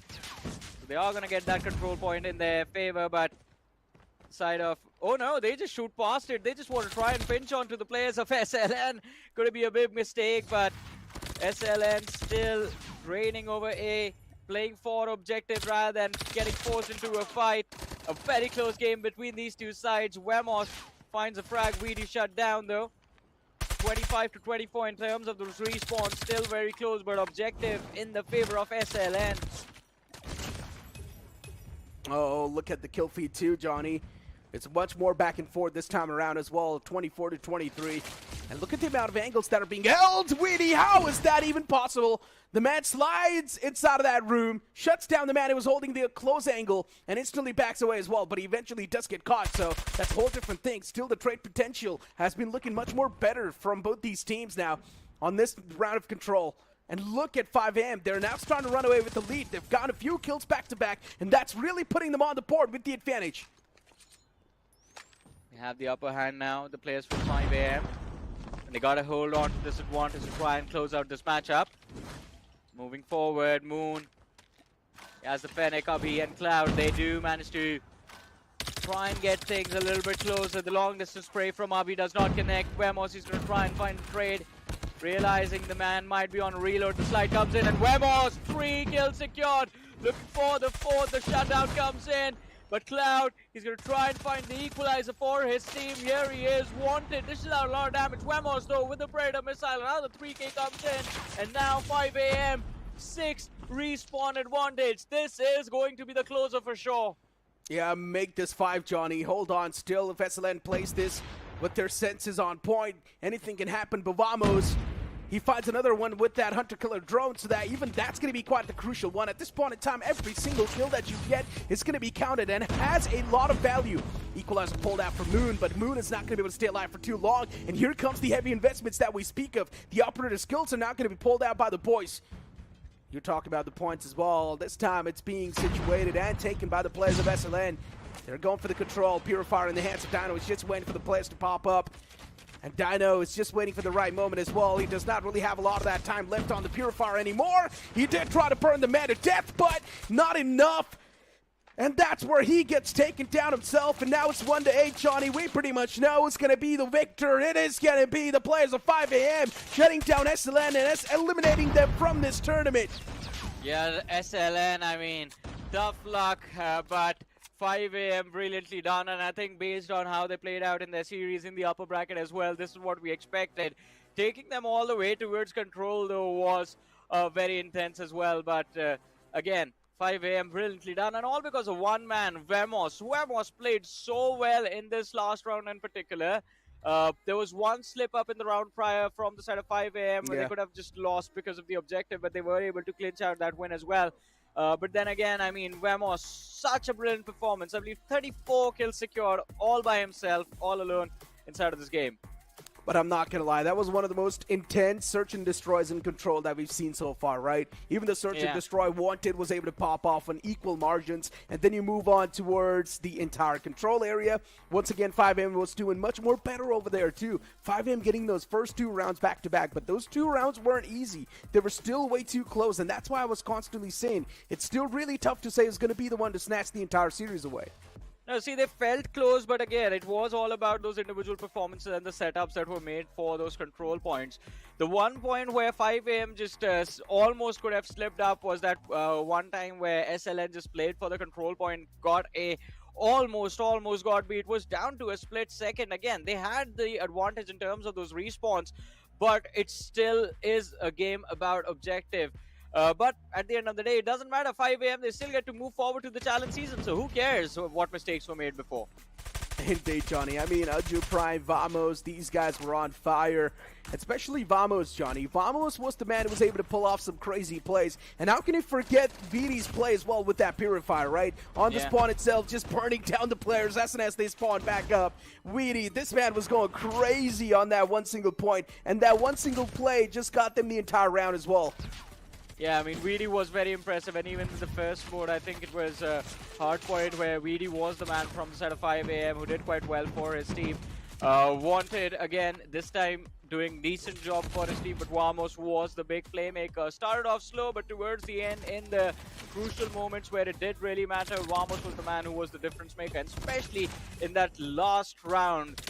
So they are going to get that control point in their favor, but side of... Oh no, they just shoot past it. They just want to try and pinch onto the players of SLN. Could be a big mistake, but SLN still reigning over A. Playing for objective rather than getting forced into a fight. A very close game between these two sides. Wemos finds a frag. VD shut down though. 25 to 24 in terms of those respawns. Still very close, but objective in the favor of SLN. Oh, look at the kill feed too, Johnny. It's much more back and forth this time around as well, 24 to 23. And look at the amount of angles that are being held. Weedy, how is that even possible? The man slides inside of that room, shuts down the man who was holding the close angle, and instantly backs away as well. But he eventually does get caught, so that's a whole different thing. Still, the trade potential has been looking much more better from both these teams now on this round of control. And look at 5AM. They're now starting to run away with the lead. They've gotten a few kills back-to-back, and that's really putting them on the board with the advantage. They have the upper hand now, the players from 5AM. And they got to hold on to this advantage to try and close out this matchup. Moving forward, Moon has the Fennec, Abhi and Cloud. They do manage to try and get things a little bit closer. The long distance spray from Abhi does not connect. Wemos is going to try and find a trade. Realizing the man might be on reload, the slide comes in and Wemos, 3 kills secured. Looking for the 4th, the shutdown comes in. But Cloud, he's going to try and find the equalizer for his team. Here he is, wanted. This is a lot of damage. Wemos, though, with the Predator missile. Another 3K comes in. And now 5AM, 6 respawn advantage. This is going to be the closer for sure. Yeah, make this 5, Johnny. Hold on still. If SLN plays this with their senses on point, anything can happen. But Vamos, he finds another one with that hunter-killer drone, so that even that's going to be quite the crucial one. At this point in time, every single kill that you get is going to be counted and has a lot of value. Equalizer pulled out for Moon, but Moon is not going to be able to stay alive for too long. And here comes the heavy investments that we speak of. The operator skills are not going to be pulled out by the boys. You talk about the points as well. This time it's being situated and taken by the players of SLN. They're going for the control. Purifier in the hands of Dino is just waiting for the players to pop up. And Dino is just waiting for the right moment as well. He does not really have a lot of that time left on the Purifier anymore. He did try to burn the man to death, but not enough. And that's where he gets taken down himself. And now it's 1-8, Johnny. We pretty much know it's going to be the victor. It is going to be the players of 5AM shutting down SLN and eliminating them from this tournament. Yeah, SLN, I mean, tough luck, but 5AM brilliantly done, and I think based on how they played out in their series in the upper bracket as well, this is what we expected. Taking them all the way towards control, though, was very intense as well, but again, 5AM brilliantly done, and all because of one man, Vemos. Vemos played so well in this last round in particular. There was one slip up in the round prior from the side of 5AM where they could have just lost because of the objective, but they were able to clinch out that win as well. But then again, I mean, Vemos, such a brilliant performance. I believe 34 kills secured all by himself, all alone inside of this game. But I'm not going to lie, that was one of the most intense search and destroys in control that we've seen so far, right? Even the search and destroy wanted was able to pop off on equal margins, and then you move on towards the entire control area. Once again, 5AM was doing much more better over there too. 5AM getting those first 2 rounds back-to-back, but those 2 rounds weren't easy. They were still way too close, and that's why I was constantly saying it's still really tough to say who's going to be the one to snatch the entire series away. No, see, they felt close, but again, it was all about those individual performances and the setups that were made for those control points. The one point where 5AM just almost could have slipped up was that one time where SLN just played for the control point, got a almost got beat. It was down to a split second. Again, they had the advantage in terms of those respawns, but it still is a game about objective. But at the end of the day, it doesn't matter. 5 a.m. They still get to move forward to the challenge season. So who cares what mistakes were made before? Indeed, Johnny. I mean, Aju Prime, Vamos, these guys were on fire. Especially Vamos, Johnny. Vamos was the man who was able to pull off some crazy plays. And how can you forget VD's play as well with that Purifier, right? On the spawn itself, just burning down the players as soon as they spawn back up. Weedy, this man was going crazy on that one single point. And that one single play just got them the entire round as well. Yeah, I mean, Weedy was very impressive, and even in the first mode, I think it was Hardpoint where Weedy was the man from the side of 5 a.m. who did quite well for his team. Wanted, again, this time doing decent job for his team, but Vamos was the big playmaker. Started off slow, but towards the end, in the crucial moments where it did really matter, Vamos was the man who was the difference maker, and especially in that last round.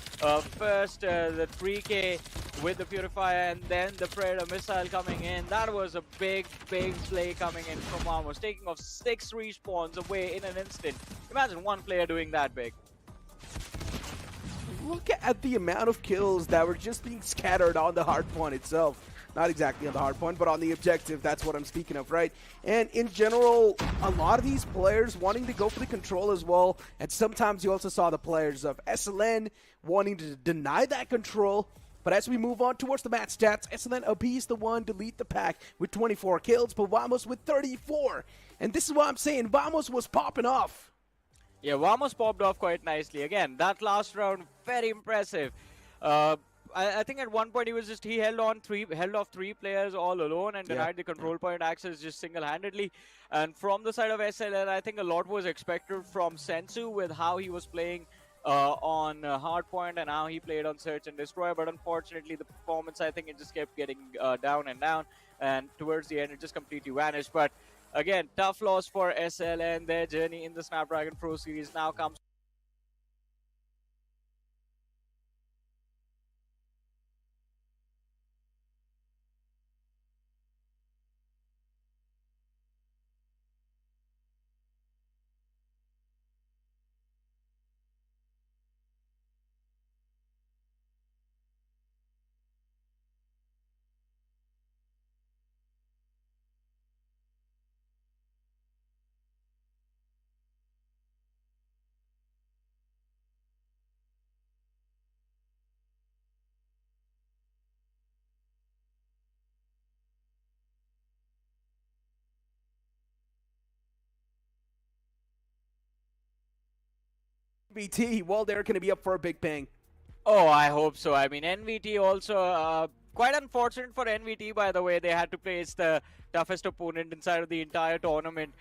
First, the 3K with the Purifier, and then the Predator missile coming in. That was a big play coming in from Vamos, taking off 6 respawns away in an instant. Imagine one player doing that big. Look at the amount of kills that were just being scattered on the hardpoint itself. Not exactly on the hardpoint, but on the objective. That's what I'm speaking of, right? And in general, a lot of these players wanting to go for the control as well. And sometimes you also saw the players of SLN wanting to deny that control. But as we move on towards the match stats, SLN appeased the one to lead the pack with 24 kills, but Vamos with 34. And this is what I'm saying, Vamos was popping off. Yeah, Vamos popped off quite nicely. Again, that last round, very impressive. I think at one point he held off 3 players all alone and denied the control point access just single-handedly. And from the side of SLN, I think a lot was expected from Sensu with how he was playing on Hardpoint and how he played on Search and Destroy. But unfortunately, the performance, I think it just kept getting down and down. And towards the end, it just completely vanished. But again, tough loss for SLN. Their journey in the Snapdragon Pro Series now comes. BT, well, they're going to be up for a big bang. Oh, I hope so. I mean, NVT also, quite unfortunate for NVT, by the way. They had to face the toughest opponent inside of the entire tournament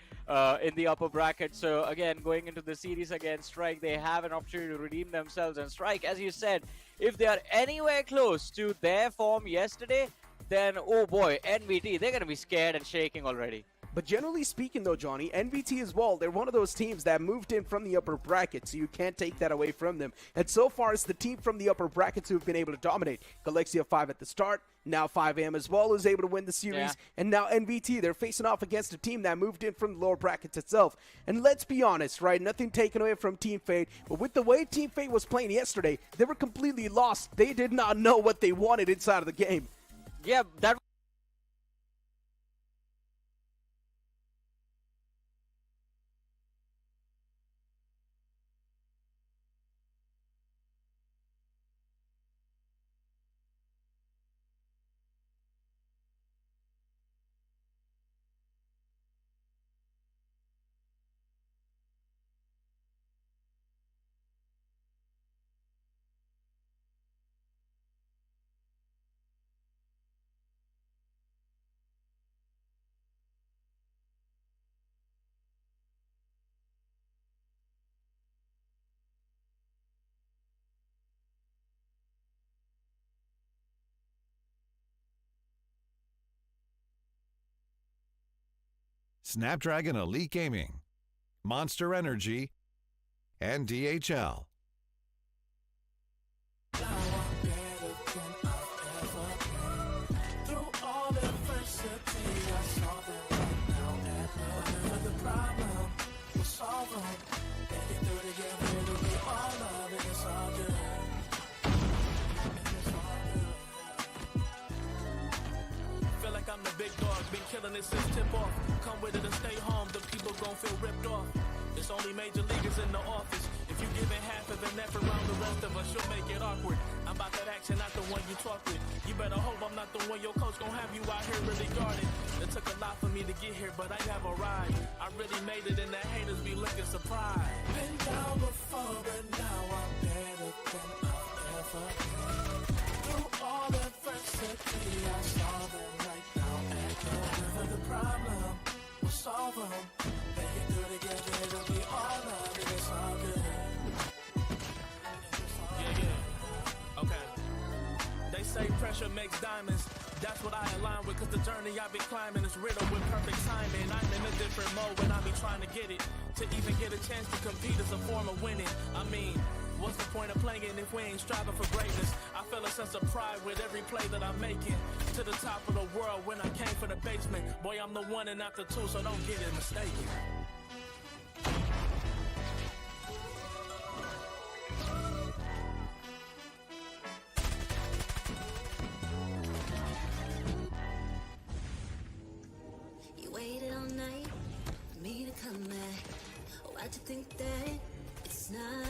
in the upper bracket. So, again, going into the series against Strike, they have an opportunity to redeem themselves. And Strike, as you said, if they are anywhere close to their form yesterday, then, oh boy, NVT, they're going to be scared and shaking already. But generally speaking, though, Johnny, NVT as well, they're one of those teams that moved in from the upper bracket, so you can't take that away from them. And so far, it's the team from the upper brackets who've been able to dominate. Galaxia 5 at the start, now 5am as well is able to win the series, and now NVT, they're facing off against a team that moved in from the lower brackets itself. And let's be honest, right, nothing taken away from Team Fate, but with the way Team Fate was playing yesterday, they were completely lost. They did not know what they wanted inside of the game. Yeah, that Snapdragon Elite Gaming, Monster Energy, and DHL. Feel like I'm the big dog Been killing it since tip off. Come with it and stay home, the people gon' feel ripped off. It's only major leaguers in the office. If you give it half of an F around the rest of us, you'll make it awkward. I'm about that action, not the one you talk with. You better hope I'm not the one your coach gon' have you out here really guarded. It took a lot for me to get here, but I have arrived. I really made it, and the haters be looking surprised. Been down before, but now I'm better than I've ever been. Through all adversity, I saw them right now at the river. The problem, we'll solve them. Make it through together, it'll be all love, and it's all good. Yeah. Okay. They say pressure makes diamonds. That's what I align with, cause the journey I be climbing is riddled with perfect timing. I'm in a different mode when I be trying to get it. To even get a chance to compete is a form of winning. I mean, what's the point of playing if we ain't striving for greatness? I feel a sense of pride with every play that I'm making. To the top of the world when I came from the basement. Boy, I'm the one and not the two, so don't get it mistaken. Waited all night for me to come back. Why'd you think that it's not?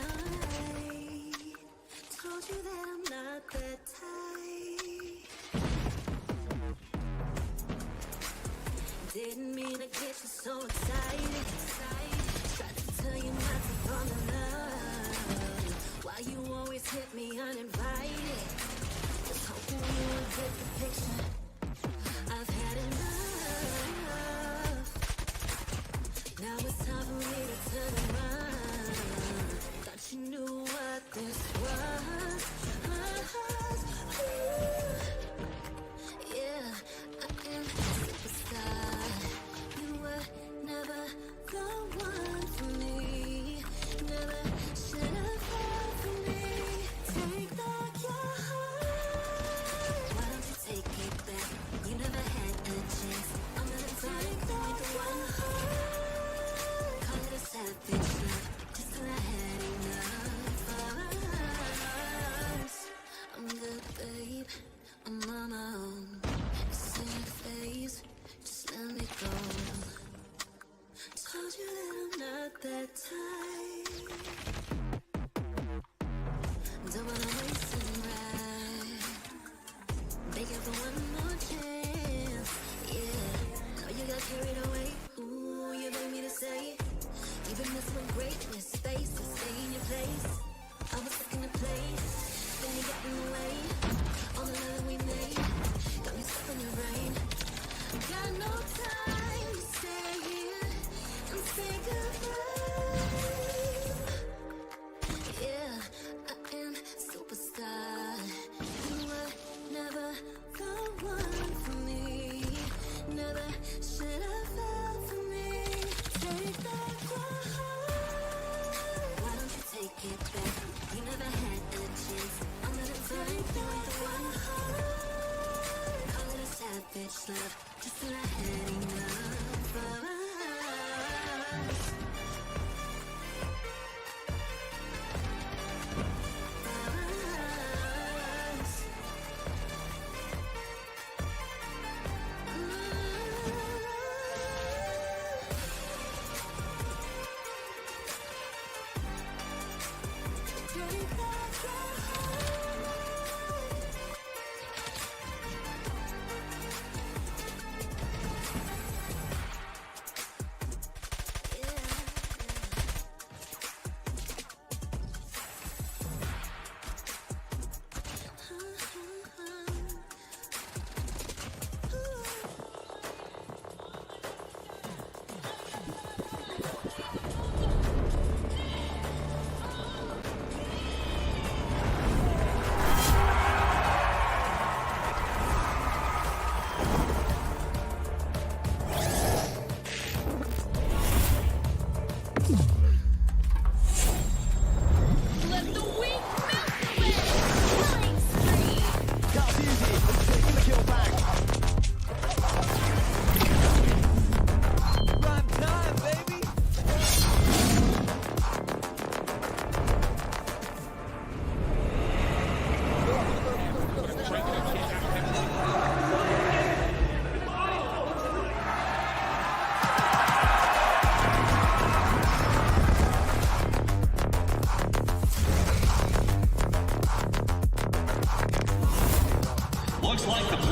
Told you that I'm not that type. Didn't mean to get you so excited. Tried to tell you not to fall in love. Why you always hit me uninvited? Just hoping you would get the picture. I've had enough. Now it's time for me to turn around. Thought you knew what this was. Yeah, I am a superstar. You were never the one for me. Never should have felt for me. Take back your heart. Why don't you take it back? You never had a chance. I'm gonna take back one heart. Savage love, just till I had enough of us. I'm good, babe, I'm on my own. It's in your face, just let me go. Told you that I'm not that type. Don't wanna waste it right. Begging for one more chance, yeah. Know you got carried away, ooh, you made me to say. Even this one greatness, space to stay in your place. I was stuck in a place, then you got in the way. All the love that we made, got me stuck in the rain. Got no time to stay here and say goodbye. Yeah, I am superstar. You were never the one for me. Never should have felt for me. Take back your heart. Why don't you take it back? You never had a chance. I'm gonna take back one heart. Call it a savage love, just till I had enough of us.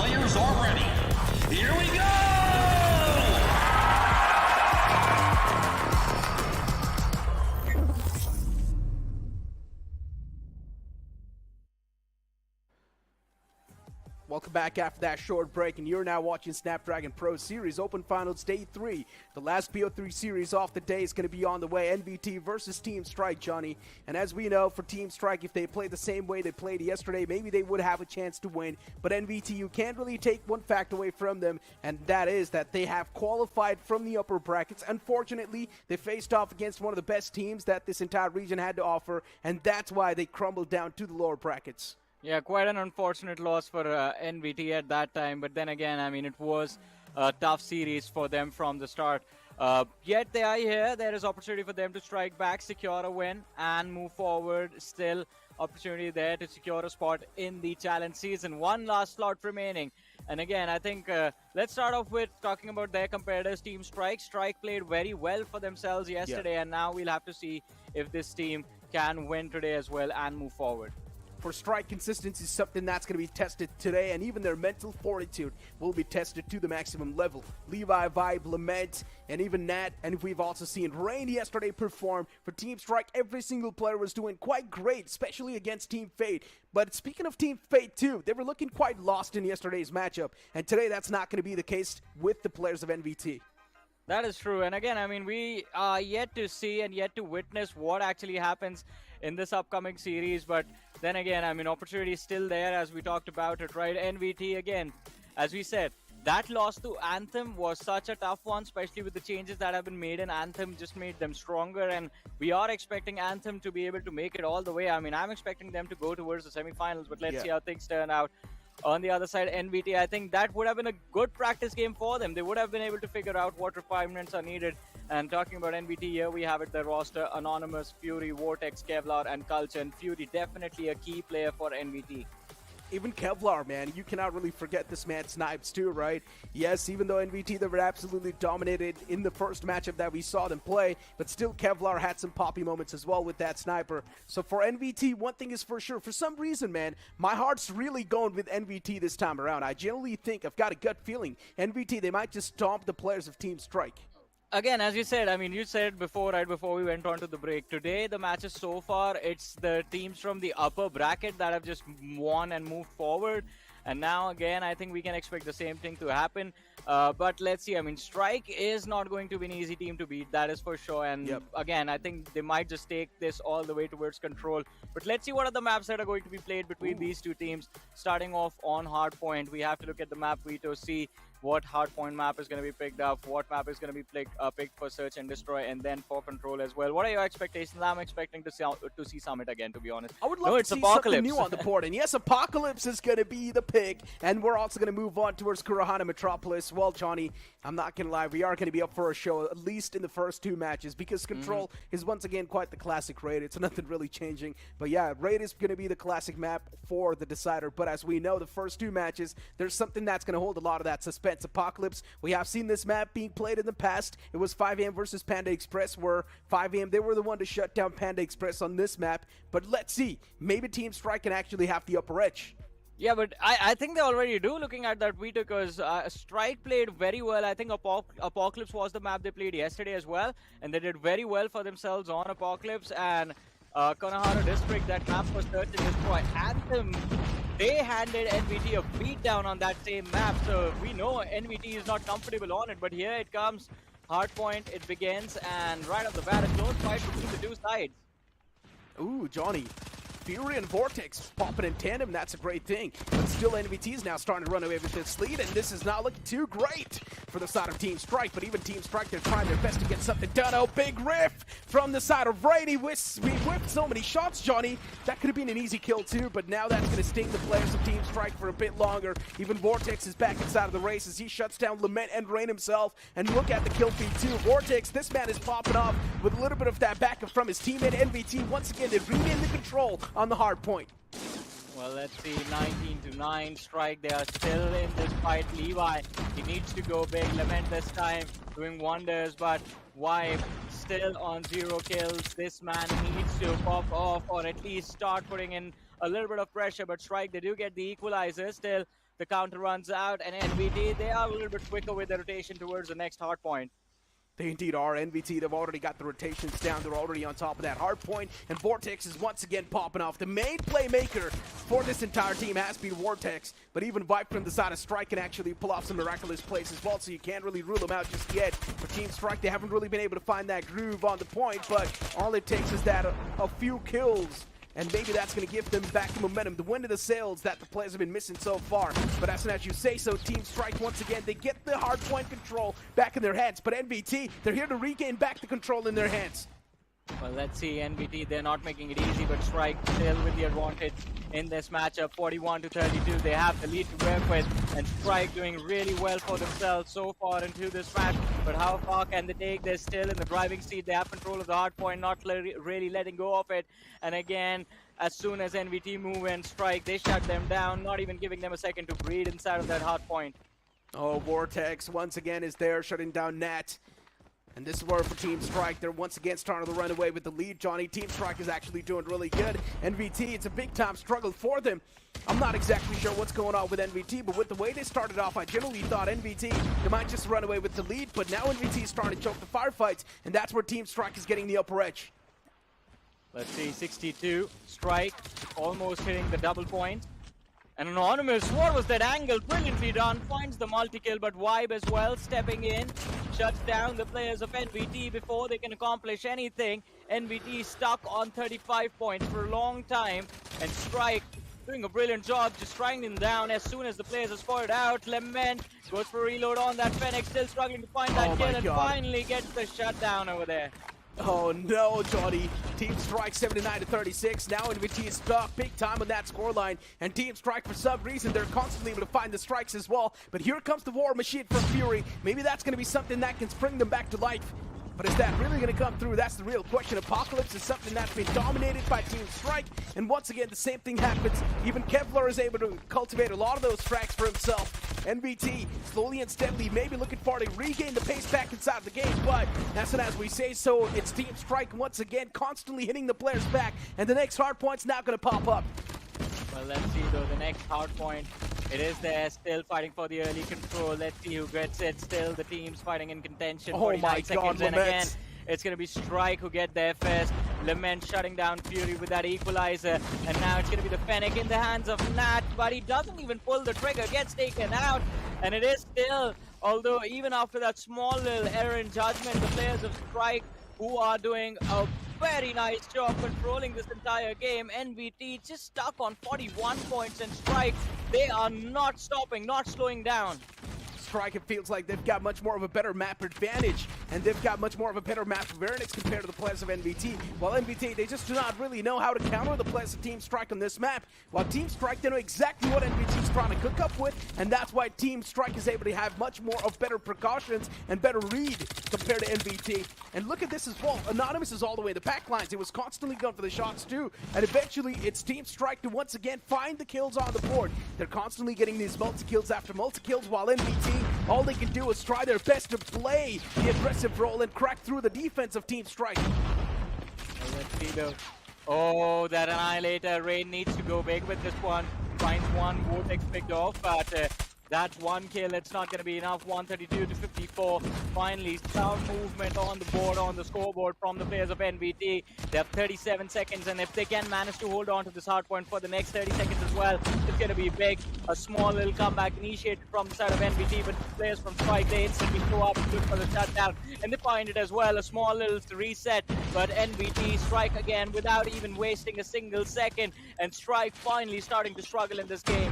players are ready. Here we go! Welcome back after that short break, and you're now watching Snapdragon Pro Series Open Finals Day 3. The last BO3 series off the day is going to be on the way, NVT versus Team Strike, Johnny. And as we know, for Team Strike, if they play the same way they played yesterday, maybe they would have a chance to win. But NVT, you can't really take one fact away from them, and that is that they have qualified from the upper brackets. Unfortunately, they faced off against one of the best teams that this entire region had to offer, and that's why they crumbled down to the lower brackets. Yeah, quite an unfortunate loss for NVT at that time. But then again, I mean, it was a tough series for them from the start. Yet they are here. There is opportunity for them to strike back, secure a win, and move forward. Still opportunity there to secure a spot in the challenge season. One last slot remaining. And again, I think let's start off with talking about their competitors, Team Strike. Strike played very well for themselves yesterday, and now we'll have to see if this team can win today as well and move forward. For Strike, consistency is something that's going to be tested today, and even their mental fortitude will be tested to the maximum level. Levi, Vibe, Lament, and even Nat, and we've also seen Rain yesterday perform. For Team Strike, every single player was doing quite great, especially against Team Fate. But speaking of Team Fate too, they were looking quite lost in yesterday's matchup, and today that's not going to be the case with the players of NVT. That is true, and again, I mean, we are yet to see and yet to witness what actually happens in this upcoming series, but then again, I mean, opportunity is still there as we talked about it, right? NVT, again, as we said, that loss to Anthem was such a tough one, especially with the changes that have been made in Anthem, just made them stronger, and we are expecting Anthem to be able to make it all the way. I mean, I'm expecting them to go towards the semifinals, but let's see how things turn out. On the other side, NVT, I think that would have been a good practice game for them. They would have been able to figure out what requirements are needed. And talking about NVT, here we have it, the roster: Anonymous, Fury, Vortex, Kevlar, and Culture. And Fury definitely a key player for NVT. Even Kevlar, man, you cannot really forget this man Snipes too, right? Yes, even though NVT, they were absolutely dominated in the first matchup that we saw them play, but still Kevlar had some poppy moments as well with that sniper. So for NVT, one thing is for sure, for some reason, man, my heart's really going with NVT this time around. I generally think, I've got a gut feeling, NVT, they might just stomp the players of Team Strike. Again, as you said, I mean, you said before, right before we went on to the break, today the matches so far, it's the teams from the upper bracket that have just won and moved forward. And now, again, I think we can expect the same thing to happen. But let's see. I mean, Strike is not going to be an easy team to beat. That is for sure. And again, I think they might just take this all the way towards control. But let's see what are the maps that are going to be played between these two teams. Starting off on Hardpoint, we have to look at the map, Vito, see what Hardpoint map is going to be picked up, what map is going to be picked for Search and Destroy, and then for Control as well. What are your expectations? I'm expecting to see Summit again, to be honest. I would love to see something new on the board. And yes, Apocalypse is going to be the pick. And we're also going to move on towards Kurahana Metropolis. Well, Johnny, I'm not going to lie. We are going to be up for a show, at least in the first two matches, because Control is once again quite the classic raid. It's nothing really changing. But yeah, raid is going to be the classic map for the Decider. But as we know, the first two matches, there's something that's going to hold a lot of that suspense. Apocalypse, we have seen this map being played in the past. It was 5am versus Panda Express, where 5am, they were the one to shut down Panda Express on this map. But let's see. Maybe Team Strike can actually have the upper edge. Yeah, but I think they already do, looking at that Vito, because Strike played very well. I think Apocalypse was the map they played yesterday as well, and they did very well for themselves on Apocalypse. And Konohara District, that map for Search and Destroy. Anthem, they handed NVT a beatdown on that same map, so we know NVT is not comfortable on it. But here it comes, Hardpoint, it begins, and right off the bat, a close fight between the two sides. Ooh, Johnny. Fury and Vortex popping in tandem, that's a great thing. But still, NVT is now starting to run away with this lead, and this is not looking too great for the side of Team Strike. But even Team Strike, they're trying their best to get something done. Oh, big riff from the side of Rainy. We whipped so many shots, Johnny. That could have been an easy kill too, but now that's going to sting the players of Team Strike for a bit longer. Even Vortex is back inside of the race as he shuts down Lament and Rain himself. And look at the kill feed too. Vortex, this man is popping off with a little bit of that backup from his teammate NVT. Once again, they regain the control on the hard point. Well, let's see, 19-9 Strike. They are still in this fight. Levi, he needs to go big. Lament this time doing wonders, but Wipe still on 0 kills. This man needs to pop off or at least start putting in a little bit of pressure. But Strike, they do get the equalizer. Still, the counter runs out, and NVT, they are a little bit quicker with the rotation towards the next hard point. They indeed are. NVT, they've already got the rotations down. They're already on top of that hard point. And Vortex is once again popping off. The main playmaker for this entire team has been Vortex. But even Vibe from the side of Strike can actually pull off some miraculous plays as well. So you can't really rule them out just yet. For Team Strike, they haven't really been able to find that groove on the point. But all it takes is that a few kills. And maybe that's going to give them back the momentum, the wind of the sails that the players have been missing so far. But as soon as you say so, Team Strike, once again, they get the hard point control back in their hands. But NVT, they're here to regain back the control in their hands. Well, let's see. NVT, they're not making it easy, but Strike still with the advantage in this matchup, 41-32. They have the lead to work with, and Strike doing really well for themselves so far into this match. But how far can they take? They're still in the driving seat. They have control of the hard point, not really letting go of it. And again, as soon as NVT move and Strike, they shut them down, not even giving them a second to breathe inside of that hard point. Oh, Vortex once again is there, shutting down Nat. And this is where for Team Strike, they're once again starting to run away with the lead. Johnny, Team Strike is actually doing really good. NVT, it's a big-time struggle for them. I'm not exactly sure what's going on with NVT, but with the way they started off, I generally thought NVT, they might just run away with the lead, but now NVT is starting to choke the firefights, and that's where Team Strike is getting the upper edge. Let's see, 62, Strike, almost hitting the double point. And Anonymous, what was that angle? Brilliantly done, finds the multi-kill, but Vibe as well, stepping in, shuts down the players of NVT before they can accomplish anything. NVT stuck on 35 points for a long time, and Strike doing a brilliant job just striking them down as soon as the players are spotted out. Lament goes for a reload on that Fennec, still struggling to find that kill, and finally gets the shutdown over there. Oh no, Johnny. Team Strike 79-36. Now NVT is stuck big time on that scoreline. And Team Strike, for some reason, they're constantly able to find the strikes as well. But here comes the War Machine from Fury. Maybe that's going to be something that can spring them back to life. But is that really going to come through? That's the real question. Apocalypse is something that's been dominated by Team Strike. And once again, the same thing happens. Even Kevlar is able to cultivate a lot of those frags for himself. NVT, slowly and steadily, maybe looking for to regain the pace back inside the game. But as soon as we say so, it's Team Strike once again constantly hitting the players back. And the next hard point's now going to pop up. Well, let's see though, the next hard point. It is there, still fighting for the early control. Let's see who gets it. Still the teams fighting in contention. Oh my God, and again, it's going to be Strike who get there first. Lament shutting down Fury with that equalizer. And now it's going to be the Fennec in the hands of Nat. But he doesn't even pull the trigger, gets taken out. And it is still, although even after that small little error in judgment, the players of Strike who are doing a very nice job controlling this entire game. NVT just stuck on 41 points, and Strike, they are not stopping, not slowing down. Strike, it feels like they've got much more of a better map advantage, and they've got much more of a better map awareness compared to the players of NVT. While NVT, they just do not really know how to counter the players of Team Strike on this map. While Team Strike, they know exactly what NVT is trying to cook up with, and that's why Team Strike is able to have much more of better precautions and better read compared to NVT. And look at this as well. Anonymous is all the way in the back lines. He was constantly going for the shots too, and eventually it's Team Strike to once again find the kills on the board. They're constantly getting these multi-kills after multi-kills, while NVT, all they can do is try their best to play the aggressive role and crack through the defense of Team Strike. Let's see though. Oh, that Annihilator. Rain needs to go big with this one. Finds one, Vortex picked off, but that's one kill. It's not going to be enough. 132-54. Finally, sound movement on the board, on the scoreboard from the players of NVT. They have 37 seconds, and if they can manage to hold on to this hard point for the next 30 seconds as well, it's going to be big. A small little comeback initiated from the side of NVT, but the players from Strike, they instantly throw up and look for the shutdown, and they find it as well. A small little reset, but NVT Strike again without even wasting a single second, and Strike finally starting to struggle in this game.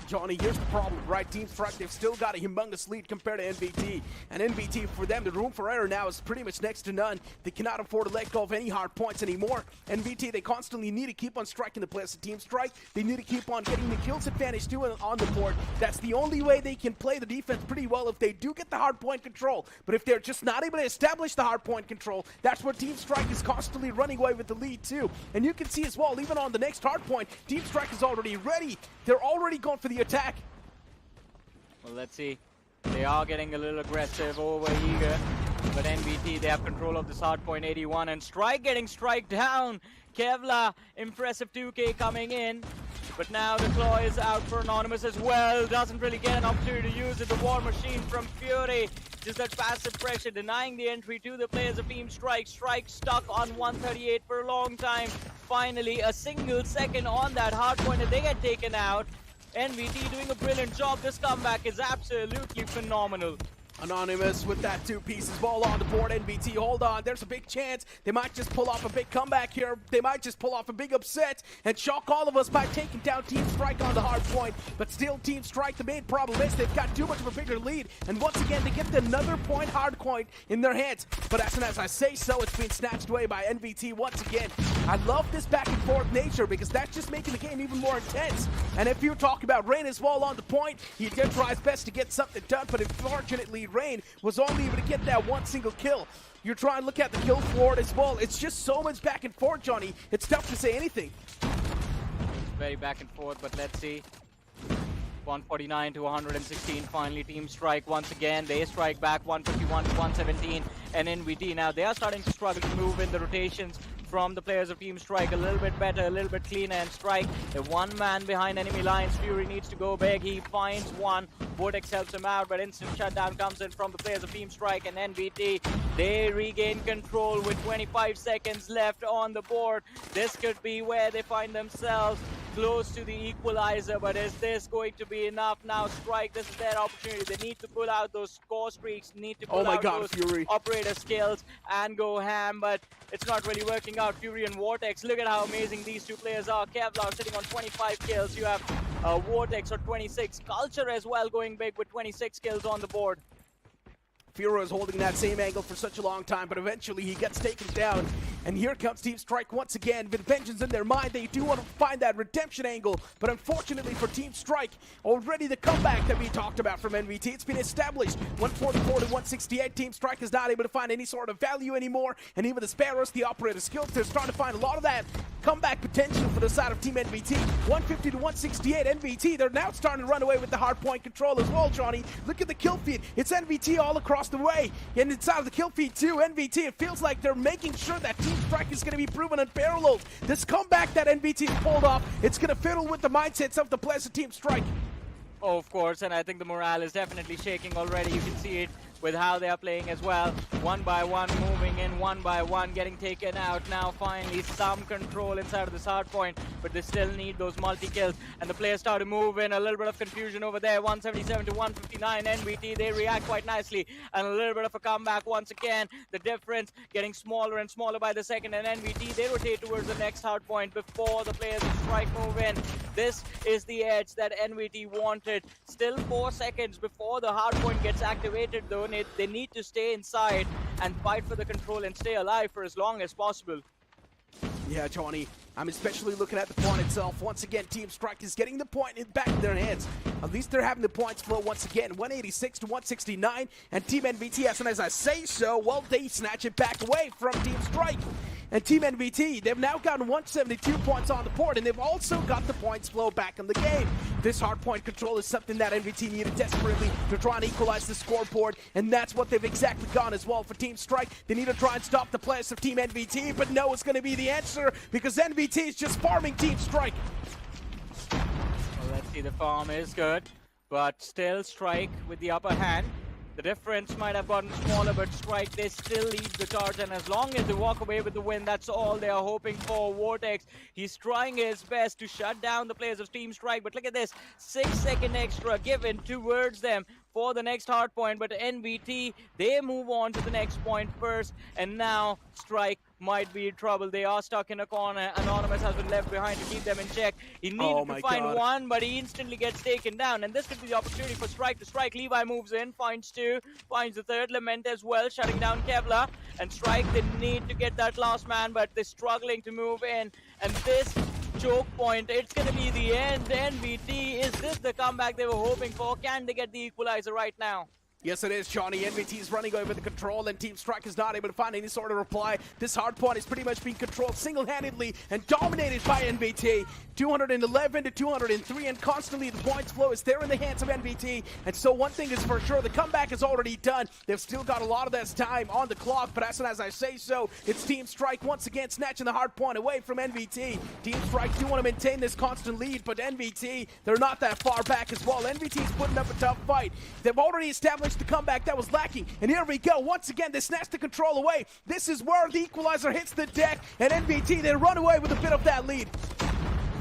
Johnny, here's the problem, right? Team Strike, they've still got a humongous lead compared to NVT. And NVT, for them, the room for error now is pretty much next to none. They cannot afford to let go of any hard points anymore. NVT, they constantly need to keep on striking the players of Team Strike. They need to keep on getting the kills advantage too on the board. That's the only way they can play the defense pretty well if they do get the hard point control. But if they're just not able to establish the hard point control, that's where Team Strike is constantly running away with the lead too. And you can see as well, even on the next hard point, Team Strike is already ready. They're already going for the attack. Well, let's see. They are getting a little aggressive, over eager. But NVT, they have control of this hard point, 81. And Strike getting Strike down. Kevlar, impressive 2K coming in. But now the claw is out for Anonymous as well. Doesn't really get an opportunity to use it. The War Machine from Fury. Just that passive pressure denying the entry to the players of Team Strike. Strike stuck on 138 for a long time. Finally, a single second on that hard point and they get taken out. NVT doing a brilliant job. This comeback is absolutely phenomenal. Anonymous with that 2 pieces, ball on the board. NVT, hold on, there's a big chance they might just pull off a big comeback here. They might just pull off a big upset and shock all of us by taking down Team Strike on the hard point. But still, Team Strike, the main problem is they've got too much of a bigger lead, and once again they get another hard point in their hands. But as soon as I say so, it's been snatched away by NVT once again. I love this back and forth nature because that's just making the game even more intense. And if you talk about Rain as well on the point, he did try his best to get something done, but unfortunately Rain was only able to get that one single kill. You're trying to look at the kill board as well. It's just so much back and forth, Johnny. It's tough to say anything. It's very back and forth, but let's see. 149 to 116. Finally, Team Strike once again. They strike back 151 to 117. And NVT now they are starting to struggle to move in the rotations from the players of Team Strike. A little bit better, a little bit cleaner, and Strike, the one man behind enemy lines. Fury needs to go big. He finds one. Vortex helps him out, but instant shutdown comes in from the players of Team Strike, and NVT, they regain control with 25 seconds left on the board. This could be where they find themselves close to the equalizer, but is this going to be enough now? Strike, this is their opportunity. They need to pull out those score streaks, need to pull out those Fury operator skills and go ham, but it's not really working out. Fury and Vortex, look at how amazing these two players are. Kevlar sitting on 25 kills. You have Vortex on 26. Culture as well going big with 26 kills on the board. Fury is holding that same angle for such a long time, but eventually he gets taken down. And here comes Team Strike once again. With vengeance in their mind, they do want to find that redemption angle. But unfortunately for Team Strike, already the comeback that we talked about from NVT, it's been established. 144 to 168. Team Strike is not able to find any sort of value anymore. And even the Sparrows, the operator skills, they're starting to find a lot of that comeback potential for the side of Team NVT. 150 to 168. NVT, they're now starting to run away with the hard point control as well, Johnny. Look at the kill feed. It's NVT all across the way. And inside of the kill feed too, NVT, it feels like they're making sure that Team Strike is going to be proven unparalleled. This comeback that NVT pulled off, it's going to fiddle with the mindsets of the players of Team Strike. Oh, of course, and I think the morale is definitely shaking already. You can see it with how they are playing as well. One by one, moving in, one by one, getting taken out. Now finally some control inside of this hard point, but they still need those multi-kills. And the players start to move in. A little bit of confusion over there. 177 to 159. NVT, they react quite nicely. And a little bit of a comeback once again. The difference getting smaller and smaller by the second. And NVT, they rotate towards the next hard point before the players of Strike move in. This is the edge that NVT wanted. Still 4 seconds before the hard point gets activated though. They need to stay inside and fight for the control and stay alive for as long as possible. Yeah, Johnny, I'm especially looking at the point itself. Once again, Team Strike is getting the point back in their hands. At least they're having the points flow once again. 186 to 169. And Team NVT, as soon as I say so, well, they snatch it back away from Team Strike. And Team NVT, they've now gotten 172 points on the board, and they've also got the points flow back in the game. This hard point control is something that NVT needed desperately to try and equalize the scoreboard, and that's what they've exactly gone as well for Team Strike. They need to try and stop the players of Team NVT, but no, it's going to be the answer because NVT is just farming Team Strike. Well, let's see, the farm is good, but still Strike with the upper hand. The difference might have gotten smaller, but Strike, they still lead the charge, and as long as they walk away with the win, that's all they are hoping for. Vortex, he's trying his best to shut down the players of Team Strike, but look at this, 6 second extra given towards them for the next hard point, but NVT, they move on to the next point first, and now Strike might be in trouble. They are stuck in a corner. Anonymous has been left behind to keep them in check. He needed to find one, but he instantly gets taken down, and this could be the opportunity for Strike to strike. Levi moves in, finds two, finds the third. Lament as well, shutting down Kevlar, and Strike, they need to get that last man, but they're struggling to move in, and this choke point, it's going to be the end. NVT, is this the comeback they were hoping for? Can they get the equalizer right now? Yes, it is, Johnny. NVT is running away with the control, and Team Strike is not able to find any sort of reply. This hard point is pretty much being controlled single-handedly and dominated by NVT. 211 to 203, and constantly the points flow is there in the hands of NVT. And so one thing is for sure, the comeback is already done. They've still got a lot of this time on the clock, but as soon as I say so, it's Team Strike once again snatching the hard point away from NVT. Team Strike do want to maintain this constant lead, but NVT, they're not that far back as well. NVT is putting up a tough fight. They've already established the comeback that was lacking, and here we go. Once again, they snatch the control away. This is where the equalizer hits the deck, and NVT, they run away with a bit of that lead.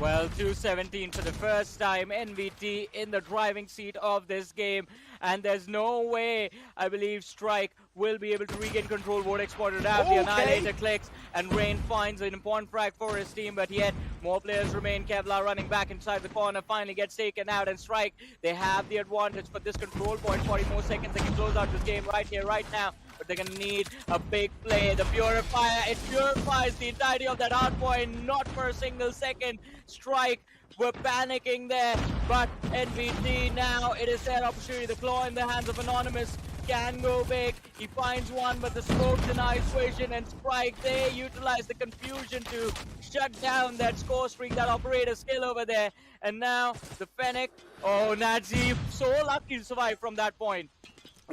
Well, 217 for the first time. NVT in the driving seat of this game. And there's no way, I believe, Strike will be able to regain control. Vortex spotted out, the Annihilator clicks, and Rain finds an important frag for his team, but yet more players remain. Kevlar running back inside the corner, finally gets taken out, and Strike, they have the advantage for this control point. 40 more seconds, they can close out this game right here, right now. But they're gonna need a big play. The Purifier, it purifies the entirety of that hard point, not for a single second. Strike, we're panicking there, but NVT now, it is their opportunity. The claw in the hands of Anonymous can go big. He finds one, but the smoke denies Vision, and Strike, they utilize the confusion to shut down that score streak, that operator skill over there. And now the Fennec, oh, Nazi, so lucky to survive from that point.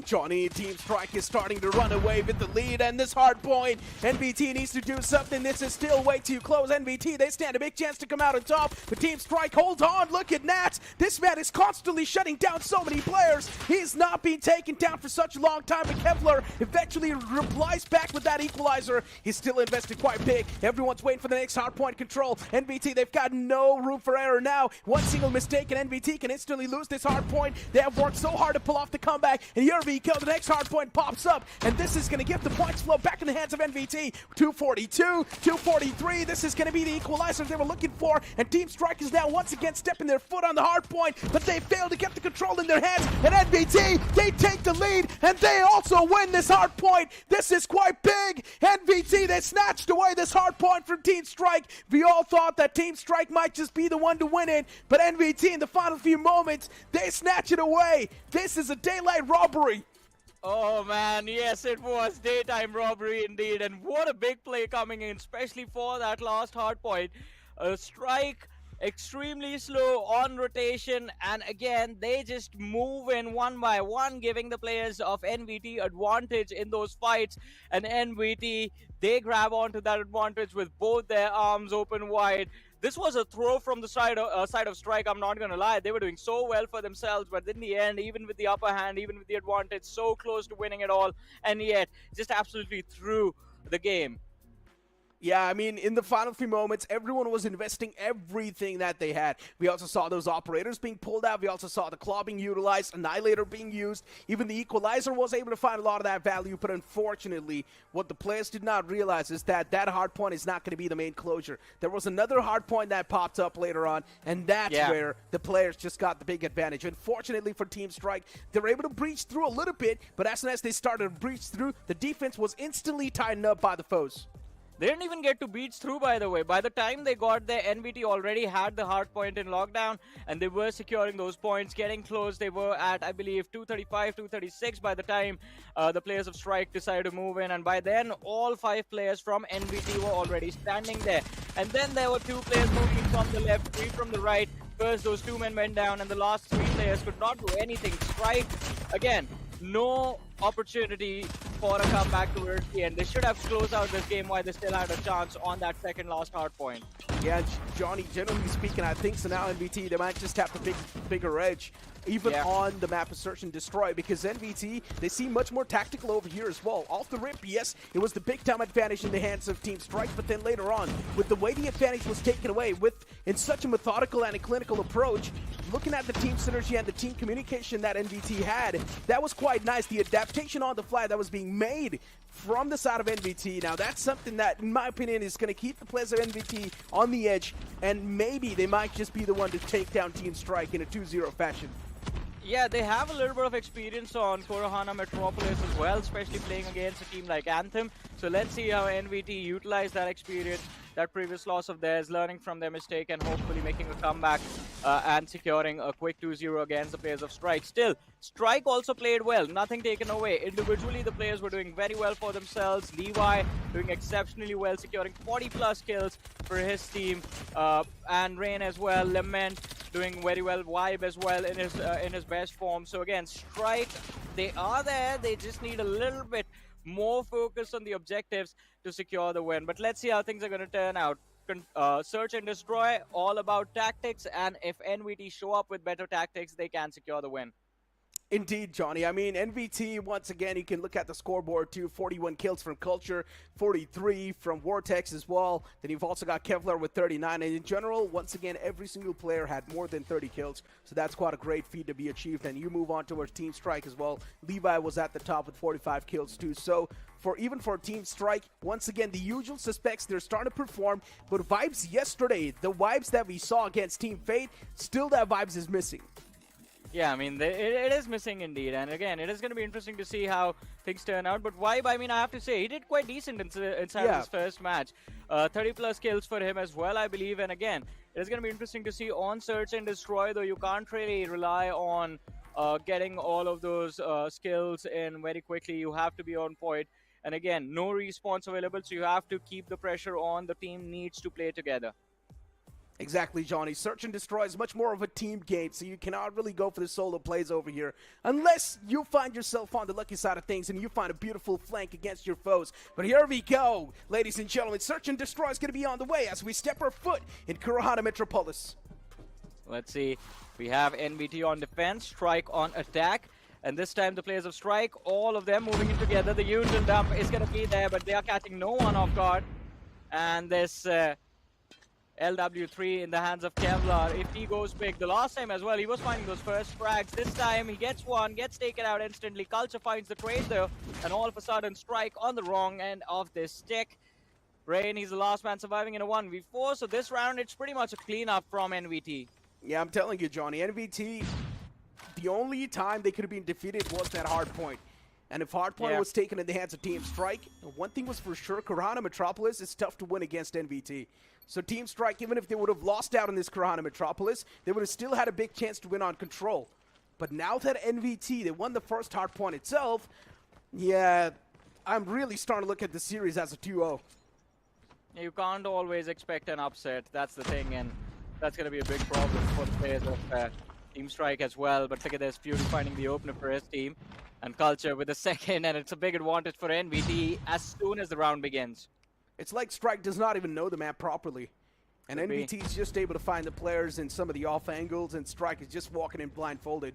Johnny, Team Strike is starting to run away with the lead, and this hard point, NVT needs to do something. This is still way too close. NVT, they stand a big chance to come out on top, but Team Strike, hold on, look at Nats. This man is constantly shutting down so many players. He's not being taken down for such a long time, but Kevlar eventually replies back with that equalizer. He's still invested quite big. Everyone's waiting for the next hard point control. NVT, they've got no room for error now. One single mistake, and NVT can instantly lose this hard point. They have worked so hard to pull off the comeback, and here we go. The next hard point pops up, and this is going to give the points flow back in the hands of NVT. 242, 243. This is going to be the equalizer they were looking for, and Team Strike is now once again stepping their foot on the hard point, but they fail to get the control in their hands, and NVT, they take the lead, and they also win this hard point. This is quite big. NVT, they snatched away this hard point from Team Strike. We all thought that Team Strike might just be the one to win it, but NVT in the final few moments, they snatch it away. This is a daylight robbery. Oh man, yes, it was daytime robbery indeed, and what a big play coming in, especially for that last hard point. Strike extremely slow on rotation, and again they just move in one by one, giving the players of NVT advantage in those fights, and NVT, they grab onto that advantage with both their arms open wide. This was a throw from the side of Strike, I'm not going to lie. They were doing so well for themselves, but in the end, even with the upper hand, even with the advantage, so close to winning it all, and yet just absolutely threw the game. Yeah, I mean, in the final few moments, everyone was investing everything that they had. We also saw those operators being pulled out. We also saw the claw being utilized, Annihilator being used. Even the equalizer was able to find a lot of that value, but unfortunately, what the players did not realize is that that hard point is not going to be the main closure. There was another hard point that popped up later on, and that's where the players just got the big advantage. Unfortunately for Team Strike, they were able to breach through a little bit, but as soon as they started to breach through, the defense was instantly tightened up by the foes. They didn't even get to beach through, by the way. By the time they got there, NVT already had the hard point in lockdown, and they were securing those points, getting close. They were at, I believe, 235, 236 by the time the players of Strike decided to move in, and by then, all 5 players from NVT were already standing there. And then there were 2 players moving from the left, 3 from the right. First, those 2 men went down, and the last 3 players could not do anything. Strike, again, no opportunity for a comeback towards the end. They should have closed out this game while they still had a chance on that second last hard point. Yeah, Johnny, generally speaking, I think so now NVT, they might just have the bigger edge, even on the map of Search and Destroy, because NVT, they seem much more tactical over here as well. Off the rip, yes, it was the big time advantage in the hands of Team Strike, but then later on, with the way the advantage was taken away, in such a methodical and a clinical approach, looking at the team synergy and the team communication that NVT had, that was quite nice. The adaptation on the fly that was being made from the side of NVT. Now, that's something that, in my opinion, is going to keep the players of NVT on the edge, and maybe they might just be the one to take down Team Strike in a 2-0 fashion. Yeah, they have a little bit of experience on Korohana Metropolis as well, especially playing against a team like Anthem. So let's see how NVT utilize that experience, that previous loss of theirs, learning from their mistake, and hopefully making a comeback and securing a quick 2-0 against the players of Strike. Still, Strike also played well, nothing taken away. Individually, the players were doing very well for themselves. Levi doing exceptionally well, securing 40+ kills for his team, and Rain as well. Lament doing very well. Vibe as well in his best form. So again, Strike, they are there. They just need a little bit more focus on the objectives to secure the win. But let's see how things are going to turn out. Search and destroy, all about tactics, and if NVT show up with better tactics, they can secure the win. Indeed, Johnny. I mean, NVT, once again, you can look at the scoreboard too. 41 kills from Culture, 43 from Vortex as well. Then you've also got Kevlar with 39. And in general, once again, every single player had more than 30 kills. So that's quite a great feat to be achieved. And you move on towards Team Strike as well. Levi was at the top with 45 kills too. So even for Team Strike, once again, the usual suspects, they're starting to perform. But vibes yesterday, the vibes that we saw against Team Fate, still that vibes is missing. Yeah, I mean, it is missing indeed. And again, it is going to be interesting to see how things turn out. But Vibe, I mean, I have to say, he did quite decent inside of his first match. 30+ kills for him as well, I believe. And again, it is going to be interesting to see on Search and Destroy, though you can't really rely on getting all of those skills in very quickly. You have to be on point. And again, no respawns available, so you have to keep the pressure on. The team needs to play together. Exactly, Johnny. Search and Destroy is much more of a team game, so you cannot really go for the solo plays over here unless you find yourself on the lucky side of things and you find a beautiful flank against your foes. But here we go, ladies and gentlemen. Search and Destroy is going to be on the way as we step our foot in Kurahana Metropolis. Let's see. We have NVT on defense, Strike on attack. And this time the players of Strike, all of them moving in together. The usual dump is going to be there, but they are catching no one off guard. And this LW3 in the hands of Kevlar. If he goes big, the last time as well, he was finding those first frags. This time he gets one, gets taken out instantly. Culture finds the trade though, and all of a sudden Strike on the wrong end of this stick. Rain, he's the last man surviving in a 1v4, so this round it's pretty much a cleanup from NVT. Yeah, I'm telling you, Johnny, NVT, the only time they could have been defeated was that hard point. And if Hardpoint was taken in the hands of Team Strike, one thing was for sure, Kurahana Metropolis is tough to win against NVT. So Team Strike, even if they would have lost out in this Kurahana Metropolis, they would have still had a big chance to win on Control. But now that NVT, they won the first Hardpoint itself, yeah, I'm really starting to look at the series as a 2-0. You can't always expect an upset, that's the thing, and that's going to be a big problem for the players of Team Strike as well. But look at this, Fury finding the opener for his team. And Culture with the second, and it's a big advantage for NVT as soon as the round begins. It's like Strike does not even know the map properly. And NVT is just able to find the players in some of the off angles, and Strike is just walking in blindfolded.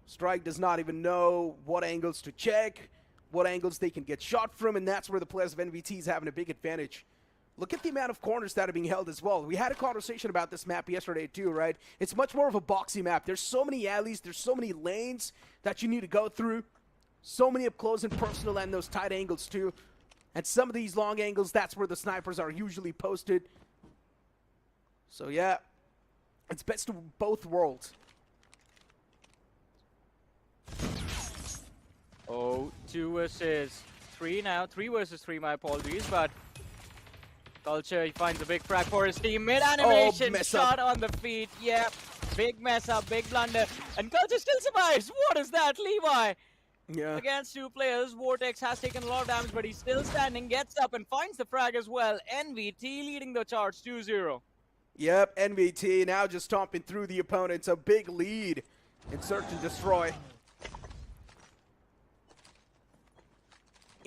Strike does not even know what angles to check, what angles they can get shot from, and that's where the players of NVT is having a big advantage. Look at the amount of corners that are being held as well. We had a conversation about this map yesterday too, right? It's much more of a boxy map. There's so many alleys, there's so many lanes that you need to go through. So many up close and personal and those tight angles too. And some of these long angles, that's where the snipers are usually posted. So yeah, it's best of both worlds. Oh, 2 versus 3 now. 3 versus 3, my apologies, but Culture, he finds a big frag for his team. Mid-animation, shot on the feet. Yep, big mess up, big blunder. And Culture still survives. What is that, Levi? Yeah. Against 2 players, Vortex has taken a lot of damage, but he's still standing, gets up and finds the frag as well. NVT leading the charge 2-0. Yep, NVT now just stomping through the opponents. A big lead in Search and Destroy.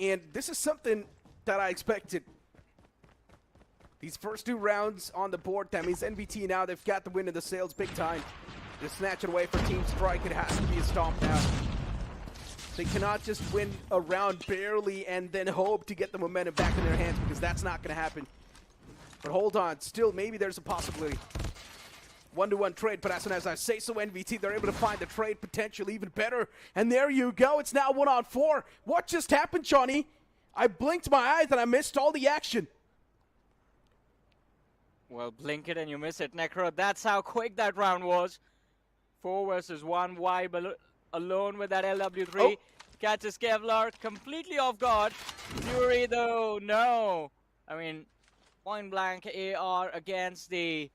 And this is something that I expected. These first 2 rounds on the board, that means NVT now, they've got the win in the sails big time. To snatch it away for Team Strike, it has to be a stomp now. They cannot just win a round barely and then hope to get the momentum back in their hands, because that's not going to happen. But hold on, still maybe there's a possibility. 1-to-1 trade, but as soon as I say so, NVT, they're able to find the trade potential even better. And there you go, it's now 1-on-4. What just happened, Johnny? I blinked my eyes and I missed all the action. Well, blink it and you miss it, Necro. That's how quick that round was. 4 versus 1. Vibe alone with that LW3. Oh. Catches Kevlar completely off guard. Fury, though, no. I mean, point blank AR against the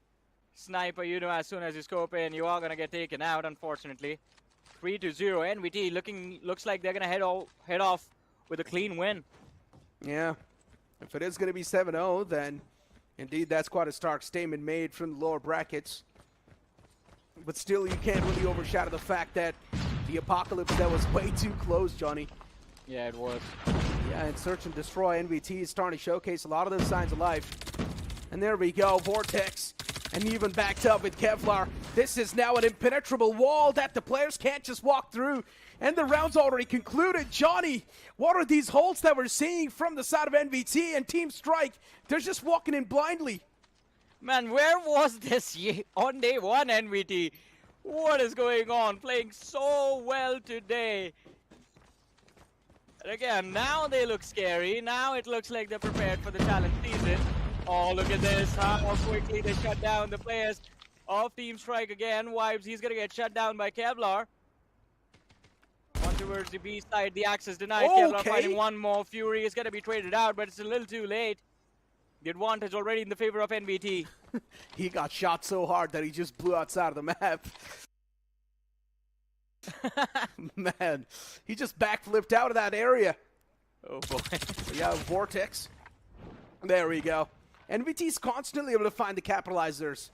Sniper, you know, as soon as you scope in, you are going to get taken out, unfortunately. 3-0. NVT looks like they're going to head off with a clean win. Yeah. If it is going to be 7-0, then indeed that's quite a stark statement made from the lower brackets. But still, you can't really overshadow the fact that the apocalypse that was way too close, Johnny. Yeah, it was. Yeah, and Search and Destroy, NVT is starting to showcase a lot of those signs of life. And there we go, Vortex. And even backed up with Kevlar. This is now an impenetrable wall that the players can't just walk through. And the round's already concluded. Johnny, what are these holds that we're seeing from the side of NVT and Team Strike? They're just walking in blindly. Man, where was this on day one, NVT? What is going on? Playing so well today. And again, now they look scary. Now it looks like they're prepared for the challenge season. Oh, look at this, how quickly they shut down the players of Team Strike again. Vibes, he's going to get shut down by Kevlar. On towards the B side, the access denied. Okay. Kevlar finding one more. Fury is going to be traded out, but it's a little too late. The advantage already in the favor of NVT. He got shot so hard that he just blew outside of the map. Man, he just backflipped out of that area. Oh boy. Yeah, Vortex. There we go. NVT's constantly able to find the capitalizers.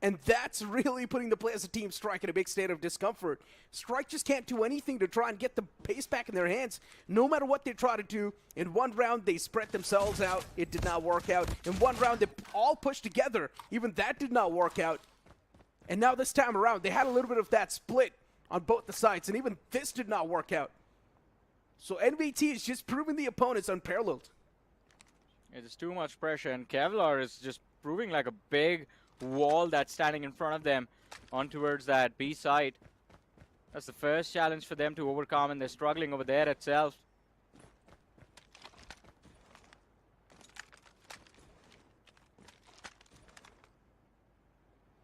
And that's really putting the players of Team Strike in a big state of discomfort. Strike just can't do anything to try and get the pace back in their hands. No matter what they try to do, in one round they spread themselves out. It did not work out. In one round they all pushed together. Even that did not work out. And now this time around, they had a little bit of that split on both the sides. And even this did not work out. So NVT is just proving the opponents unparalleled. It's too much pressure, and Kevlar is just proving like a big wall that's standing in front of them on towards that B side. That's the first challenge for them to overcome, and they're struggling over there itself.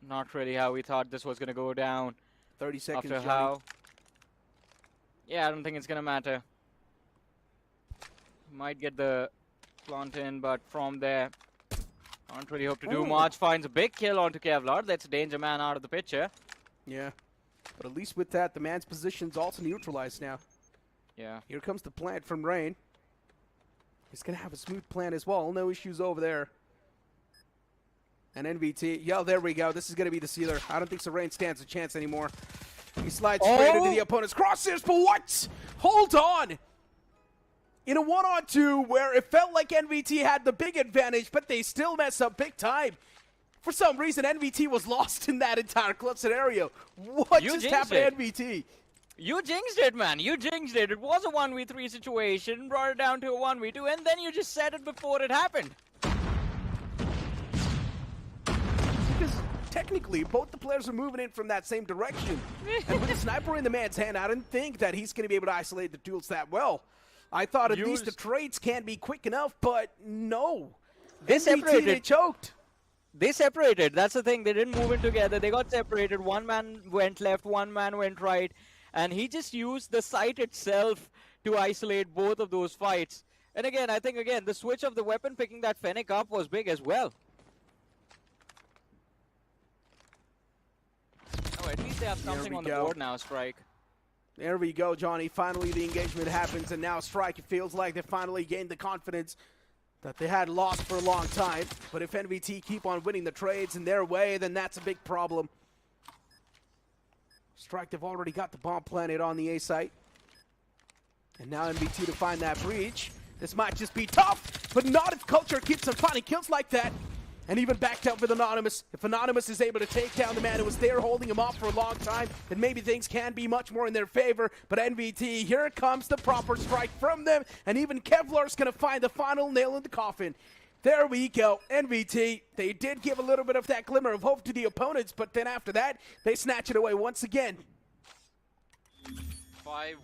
Not really how we thought this was going to go down. 30 seconds, After Johnny. how... Yeah, I don't think it's going to matter. Might get the plant in, but from there, can't really hope to do much. Finds a big kill onto Kevlar. That's a danger man out of the picture. Yeah, but at least with that, the man's position's also neutralized now. Yeah. Here comes the plant from Rain. He's going to have a smooth plant as well. No issues over there. And NVT, yeah, there we go. This is going to be the sealer. I don't think Rain stands a chance anymore. He slides straight into the opponent's crosshairs, but what? Hold on! In a 1-on-2 where it felt like NVT had the big advantage, but they still mess up big time. For some reason, NVT was lost in that entire clutch scenario. What just happened to NVT? You jinxed it, man. You jinxed it. It was a 1v3 situation, brought it down to a 1v2, and then you just said it before it happened. Because technically, both the players are moving in from that same direction. And with the sniper in the man's hand, I didn't think that he's going to be able to isolate the duels that well. I thought at least the trades can't be quick enough, but no. They separated. They choked. They separated. That's the thing. They didn't move in together. They got separated. One man went left, one man went right. And he just used the site itself to isolate both of those fights. And again, I think, the switch of the weapon picking that Fennec up was big as well. Oh, at least they have something on the board now, Strike. There we go, Johnny. Finally, the engagement happens, and now Strike, it feels like they finally gained the confidence that they had lost for a long time. But if NVT keep on winning the trades in their way, then that's a big problem. Strike, they've already got the bomb planted on the A site. And now NVT to find that breach. This might just be tough, but not if Culture keeps on finding kills like that. And even backed up with Anonymous. If Anonymous is able to take down the man who was there holding him off for a long time, then maybe things can be much more in their favor. But NVT, here comes the proper strike from them. And even Kevlar's going to find the final nail in the coffin. There we go. NVT, they did give a little bit of that glimmer of hope to the opponents, but then after that, they snatch it away once again. 5-1.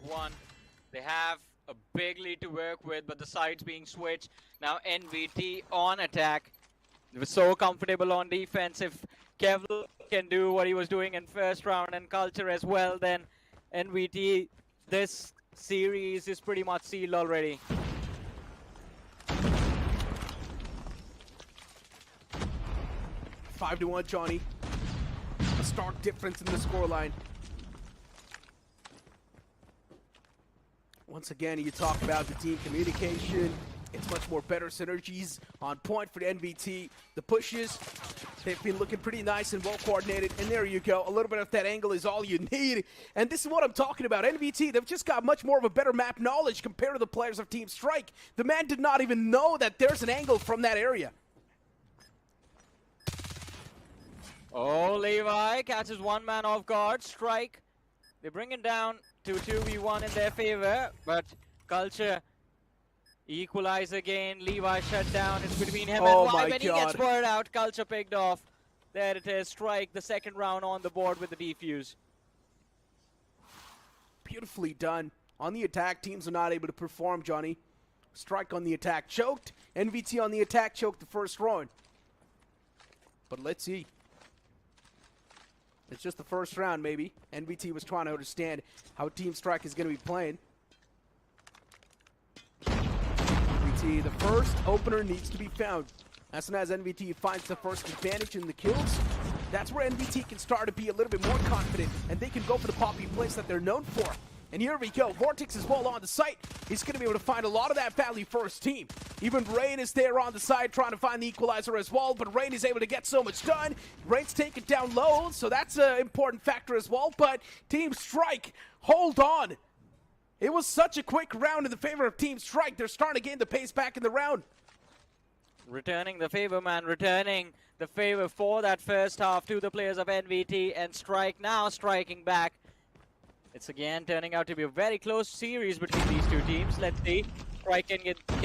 They have a big lead to work with, but the sides being switched. Now NVT on attack. They were so comfortable on defense. If Kevlar can do what he was doing in first round and Culture as well, then NVT, this series is pretty much sealed already. Five to 1, Johnny. stark difference in the scoreline. Once again, you talk about the team communication. It's much more better synergies on point for the NVT. The pushes, they've been looking pretty nice and well coordinated. And there you go. A little bit of that angle is all you need. And this is what I'm talking about. NVT, they've just got much more of a better map knowledge compared to the players of Team Strike. The man did not even know that there's an angle from that area. Oh, Levi catches one man off guard. Strike. They bring it down to 2v1 in their favor. But Culture equalize again. Levi shut down. It's between him and Vibe, and he gets spurred out. Culture picked off. There it is. Strike the second round on the board with the defuse. Beautifully done. On the attack, teams are not able to perform, Johnny. Strike on the attack choked. NVT on the attack choked the first round. But let's see. It's just the first round, maybe. NVT was trying to understand how Team Strike is going to be playing. NVT, the first opener needs to be found. As soon as NVT finds the first advantage in the kills, that's where NVT can start to be a little bit more confident, and they can go for the poppy plays that they're known for. And here we go. Vortex is well on the site. He's going to be able to find a lot of that value for his team. Even Rain is there on the side trying to find the equalizer as well, but Rain is able to get so much done. Rain's taken down low, so that's an important factor as well. But Team Strike, hold on. It was such a quick round in the favor of Team Strike. They're starting to gain the pace back in the round. Returning the favor, man. Returning the favor for that first half to the players of NVT, and Strike now striking back. It's again turning out to be a very close series between these two teams. Let's see. Strike can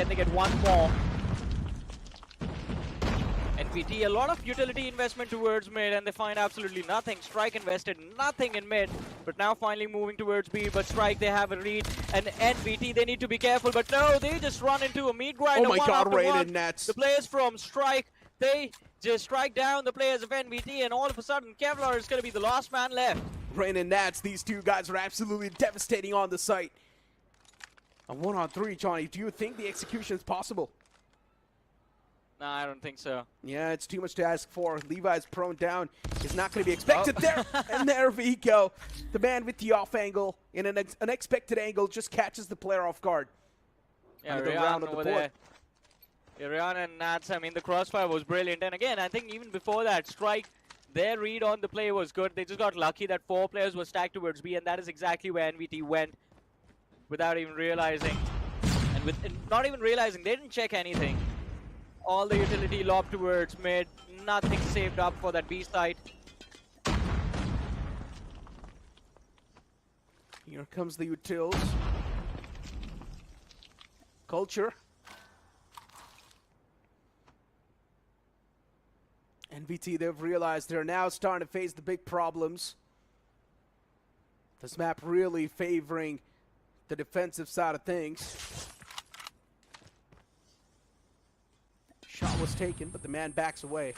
they get one more? NVT, a lot of utility investment towards mid, and they find absolutely nothing. Strike invested nothing in mid, but now finally moving towards B. But Strike, they have a read, and NVT, they need to be careful. But no, they just run into a meat grinder. Oh my God, Rain and Nats. The players from Strike, they just strike down the players of NVT, and all of a sudden, Kevlar is going to be the last man left. Rain and Nats, these two guys are absolutely devastating on the site. A 1-on-3, Johnny. Do you think the execution is possible? No, I don't think so. Yeah, it's too much to ask for. Levi's prone down. Is not going to be expected there. And there we go. The man with the off angle in an unexpected angle just catches the player off guard. Yeah, the round of the board. Yeah, Ryan and Nats, I mean, the crossfire was brilliant. And again, I think even before that, Strike, their read on the play was good. They just got lucky that 4 players were stacked towards B, and that is exactly where NVT went without even realizing. And not even realizing, they didn't check anything. All the utility lobbed towards mid, nothing saved up for that B side. Here comes the utils. Culture. NVT, they've realized they're now starting to face the big problems. This map really favoring the defensive side of things. Shot was taken, but the man backs away.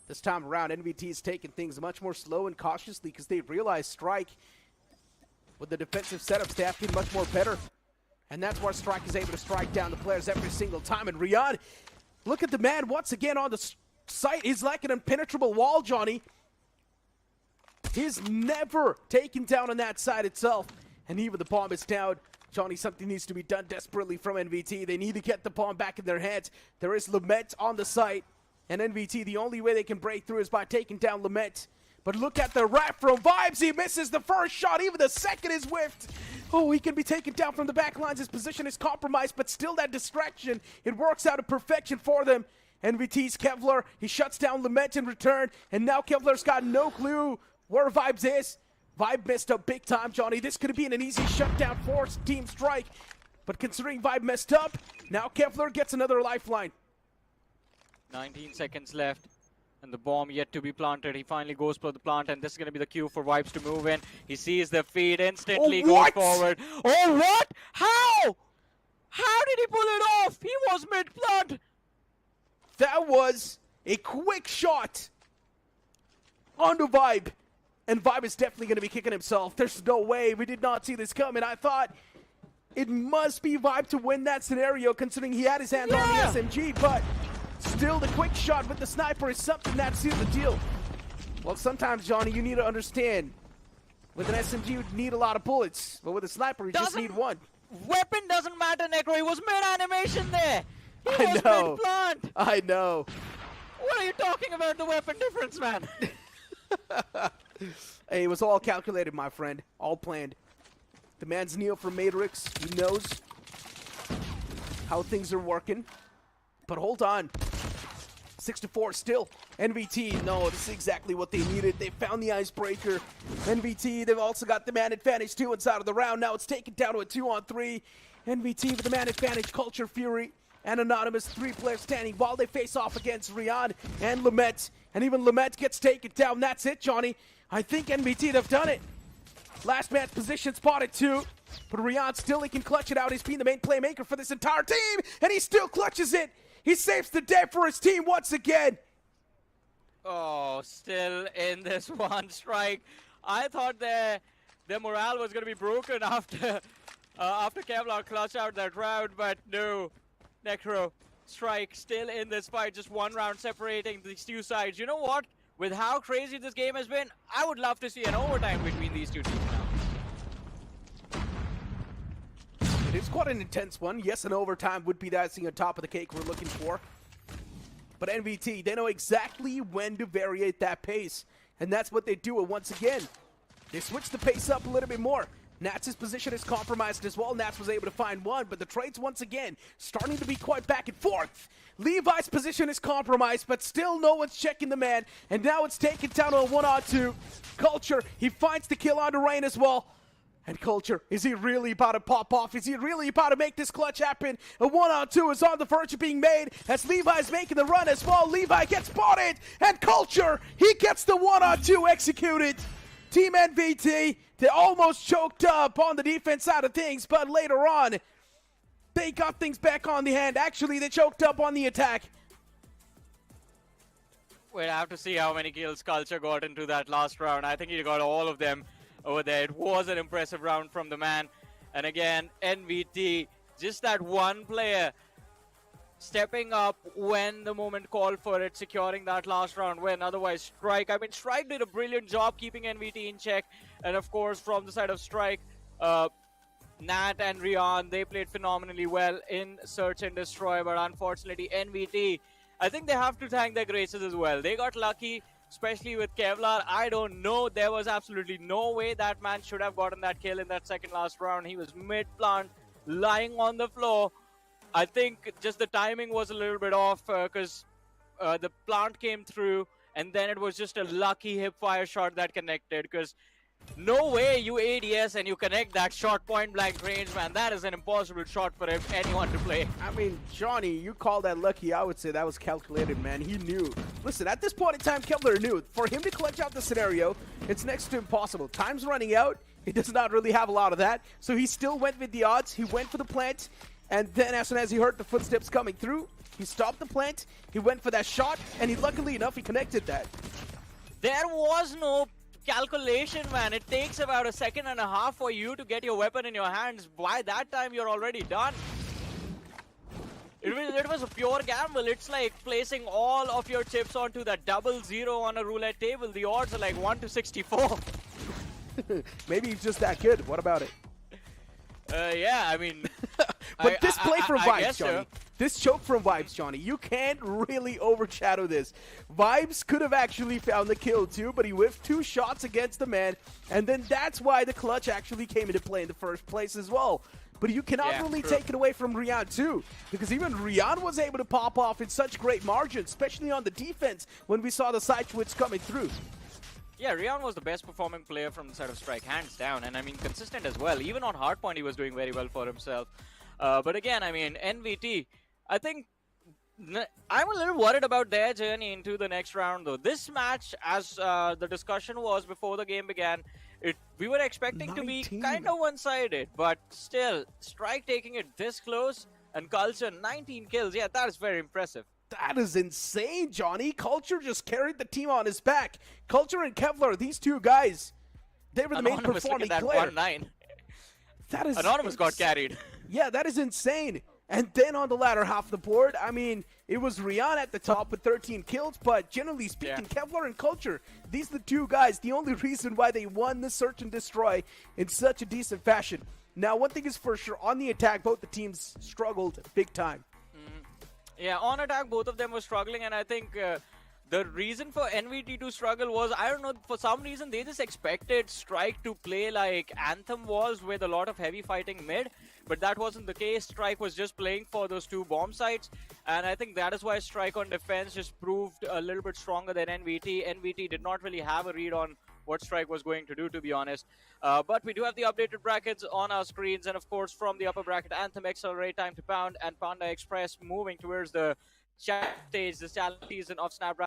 This time around, NVT is taking things much more slow and cautiously because they realize Strike, with the defensive setups, they have been much more better. And that's why Strike is able to strike down the players every single time. And Riyadh, look at the man once again on the site. He's like an impenetrable wall, Johnny. He's never taken down on that side itself. And even the bomb is down. Johnny, something needs to be done desperately from NVT. They need to get the bomb back in their hands. There is Lament on the site. And NVT, the only way they can break through is by taking down Lament. But look at the wrap from Vibes. He misses the first shot. Even the second is whiffed. Oh, he can be taken down from the back lines. His position is compromised, but still that distraction. It works out to perfection for them. NVT's Kevlar, he shuts down Lament in return. And now Kevlar's got no clue where Vibes is. Vibe messed up big time, Johnny. This could have been an easy shutdown for Team Strike. But considering Vibe messed up, now Kevlar gets another lifeline. 19 seconds left. And the bomb yet to be planted. He finally goes for the plant, and this is going to be the cue for Vibes to move in. He sees the feed, instantly goes forward. Oh, what? How? How did he pull it off? He was mid-plant. That was a quick shot onto Vibe. And Vibe is definitely going to be kicking himself. There's no way. We did not see this coming. I thought it must be Vibe to win that scenario, considering he had his hand on the SMG, but still the quick shot with the sniper is something that sealed the deal. Well, sometimes, Johnny, you need to understand. With an SMG, you need a lot of bullets. But with a sniper, you just need one. Weapon doesn't matter, Necro. He was mid-animation there. He was mid-plant. I know. What are you talking about, the weapon difference, man? Hey, it was all calculated, my friend. All planned. The man's Neo from Matrix. He knows how things are working. But hold on. 6-4 still. NVT, no, this is exactly what they needed. They found the icebreaker. NVT, they've also got the man advantage too inside of the round. Now it's taken down to a 2-on-3. NVT with the man advantage, Culture, Fury, and Anonymous. 3 players standing while they face off against Rian and Lamet. And even Lamet gets taken down. That's it, Johnny. I think NVT have done it. Last man's position spotted too. But Rian still, he can clutch it out. He's been the main playmaker for this entire team. And he still clutches it. He saves the day for his team once again. Oh, still in this one strike. I thought their morale was going to be broken after Kevlar clutched out that round, but no. Necro, strike still in this fight. Just one round separating these two sides. You know what? With how crazy this game has been, I would love to see an overtime between these two teams now. It is quite an intense one. Yes, an overtime would be the icing on top of the cake we're looking for. But NVT, they know exactly when to variate that pace. And that's what they do. And once again, they switch the pace up a little bit more. Nats' position is compromised as well. Nats was able to find one, but the trades once again starting to be quite back and forth. Levi's position is compromised, but still no one's checking the man. And now it's taken down to a 1-on-2. Culture, he finds the kill on the Rain as well. And Culture, is he really about to pop off? Is he really about to make this clutch happen? A 1-on-2 is on the verge of being made as Levi's making the run as well. Levi gets spotted, and Culture, he gets the 1-on-2 executed. Team NVT, they almost choked up on the defense side of things, but later on, they got things back on the hand. Actually, they choked up on the attack. We'll have to see how many kills Culture got into that last round. I think he got all of them over there. It was an impressive round from the man. And again, NVT, just that one player stepping up when the moment called for it, securing that last round win. Otherwise, Strike, I mean, Strike did a brilliant job keeping NVT in check. And of course, from the side of Strike, Nat and Rian, they played phenomenally well in Search and Destroy. But unfortunately, NVT, I think they have to thank their graces as well. They got lucky, especially with Kevlar. I don't know. There was absolutely no way that man should have gotten that kill in that second last round. He was mid-plant, lying on the floor. I think just the timing was a little bit off because the plant came through and then it was just a lucky hip-fire shot that connected, because no way you ADS and you connect that shot point-blank range, man. That is an impossible shot for anyone to play. I mean, Johnny, you call that lucky. I would say that was calculated, man. He knew. Listen, at this point in time, Kevlar knew. For him to clutch out the scenario, it's next to impossible. Time's running out. He does not really have a lot of that. So he still went with the odds. He went for the plant. And then as soon as he heard the footsteps coming through, he stopped the plant. He went for that shot. And he, luckily enough, he connected that. There was no calculation, man. It takes about a second and a half for you to get your weapon in your hands. By that time, you're already done. It was a pure gamble. It's like placing all of your chips onto that 0-0 on a roulette table. The odds are like 1-64. Maybe he's just that good. What about it? Yeah, I mean... But this play from Vibes, Johnny. So. This choke from Vibes, Johnny. You can't really overshadow this. Vibes could have actually found the kill too, but he whiffed 2 shots against the man. And then that's why the clutch actually came into play in the first place as well. But you cannot really take it away from Rian too, because even Rian was able to pop off in such great margins, especially on the defense when we saw the side switch coming through. Yeah, Rian was the best performing player from the side of Strike, hands down. And I mean, consistent as well. Even on hardpoint, he was doing very well for himself. But again, I mean, NVT, I think I'm a little worried about their journey into the next round, though. This match, as the discussion was before the game began, we were expecting 19. To be kind of one-sided. But still, Strike taking it this close, and Culture 19 kills. Yeah, that is very impressive. That is insane, Johnny. Culture just carried the team on his back. Culture and Kevlar, these two guys, they were the main performing player. That 1-9. That is Anonymous got carried. Yeah, that is insane. And then on the latter half of the board, I mean, it was Rian at the top with 13 kills, but generally speaking, Kevlar and Culture, these are the two guys, the only reason why they won the Search and Destroy in such a decent fashion. Now, one thing is for sure, on the attack, both the teams struggled big time. Yeah, on attack, both of them were struggling, and I think the reason for NVT to struggle was, I don't know, for some reason they just expected Strike to play like Anthem was, with a lot of heavy fighting mid, but that wasn't the case. Strike was just playing for those two bomb sites, and I think that is why Strike on defense just proved a little bit stronger than NVT. NVT did not really have a read on what Strike was going to do, to be honest. But we do have the updated brackets on our screens, and of course from the upper bracket, Anthem Accelerate Time to Pound and Panda Express moving towards the challenge stage, the challenge season of Snapdragon.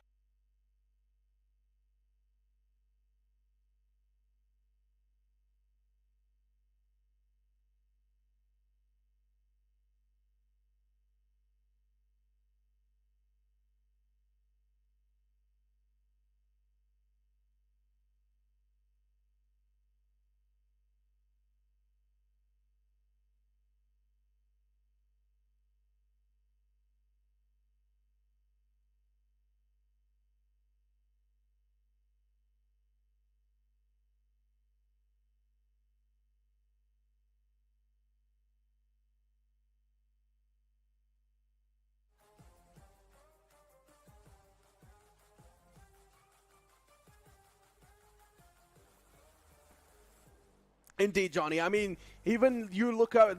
Indeed, Johnny. I mean, even you look at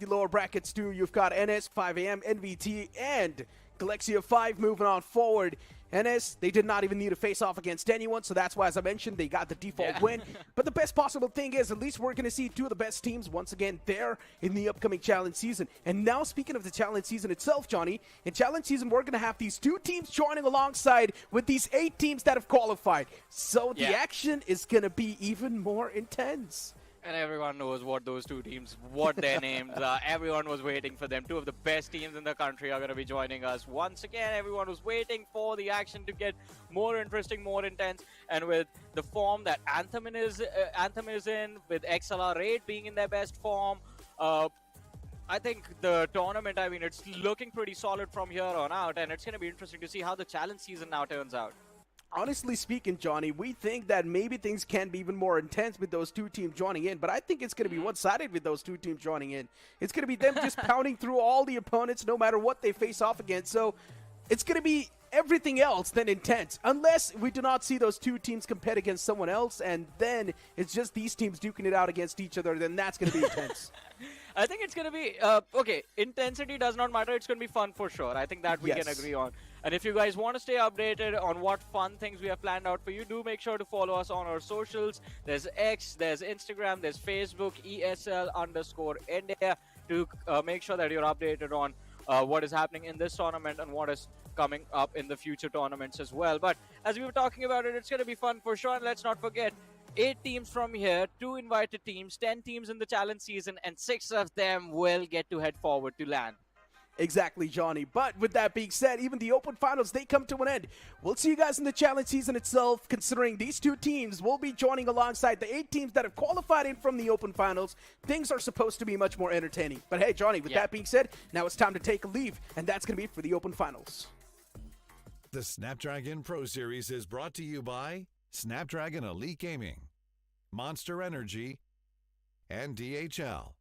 the lower brackets too. You've got NS, 5am, NVT, and Galaxia 5 moving on forward. NS, they did not even need to face off against anyone, so that's why, as I mentioned, they got the default win. But the best possible thing is, at least we're going to see two of the best teams once again there in the upcoming challenge season. And now, speaking of the challenge season itself, Johnny, in challenge season, we're going to have these two teams joining alongside with these 8 teams that have qualified. So the action is going to be even more intense. And everyone knows what those two teams, what their names are. Everyone was waiting for them. Two of the best teams in the country are going to be joining us. Once again, everyone was waiting for the action to get more interesting, more intense. And with the form that Anthem is in, with Accelerate being in their best form, I think the tournament, I mean, it's looking pretty solid from here on out. And it's going to be interesting to see how the challenge season now turns out. Honestly speaking, Johnny, we think that maybe things can be even more intense with those two teams joining in, but I think it's going to be one-sided with those two teams joining in. It's going to be them just pounding through all the opponents no matter what they face off against, so it's going to be everything else than intense, unless we do not see those two teams compete against someone else, and then it's just these teams duking it out against each other, then that's going to be intense. I think it's going to be, okay, intensity does not matter. It's going to be fun for sure. I think that we can agree on. And if you guys want to stay updated on what fun things we have planned out for you, do make sure to follow us on our socials. There's X, there's Instagram, there's Facebook, ESL_India, to make sure that you're updated on what is happening in this tournament and what is coming up in the future tournaments as well. But as we were talking about it, it's going to be fun for sure. And let's not forget, 8 teams from here, 2 invited teams, 10 teams in the challenge season, and 6 of them will get to head forward to LAN. Exactly, Johnny. But with that being said, even the open finals, they come to an end. We'll see you guys in the challenge season itself, considering these 2 teams will be joining alongside the 8 teams that have qualified in from the open finals. Things are supposed to be much more entertaining. But hey, Johnny, with that being said, now it's time to take a leave, and that's going to be for the open finals. The Snapdragon Pro Series is brought to you by Snapdragon Elite Gaming, Monster Energy, and DHL.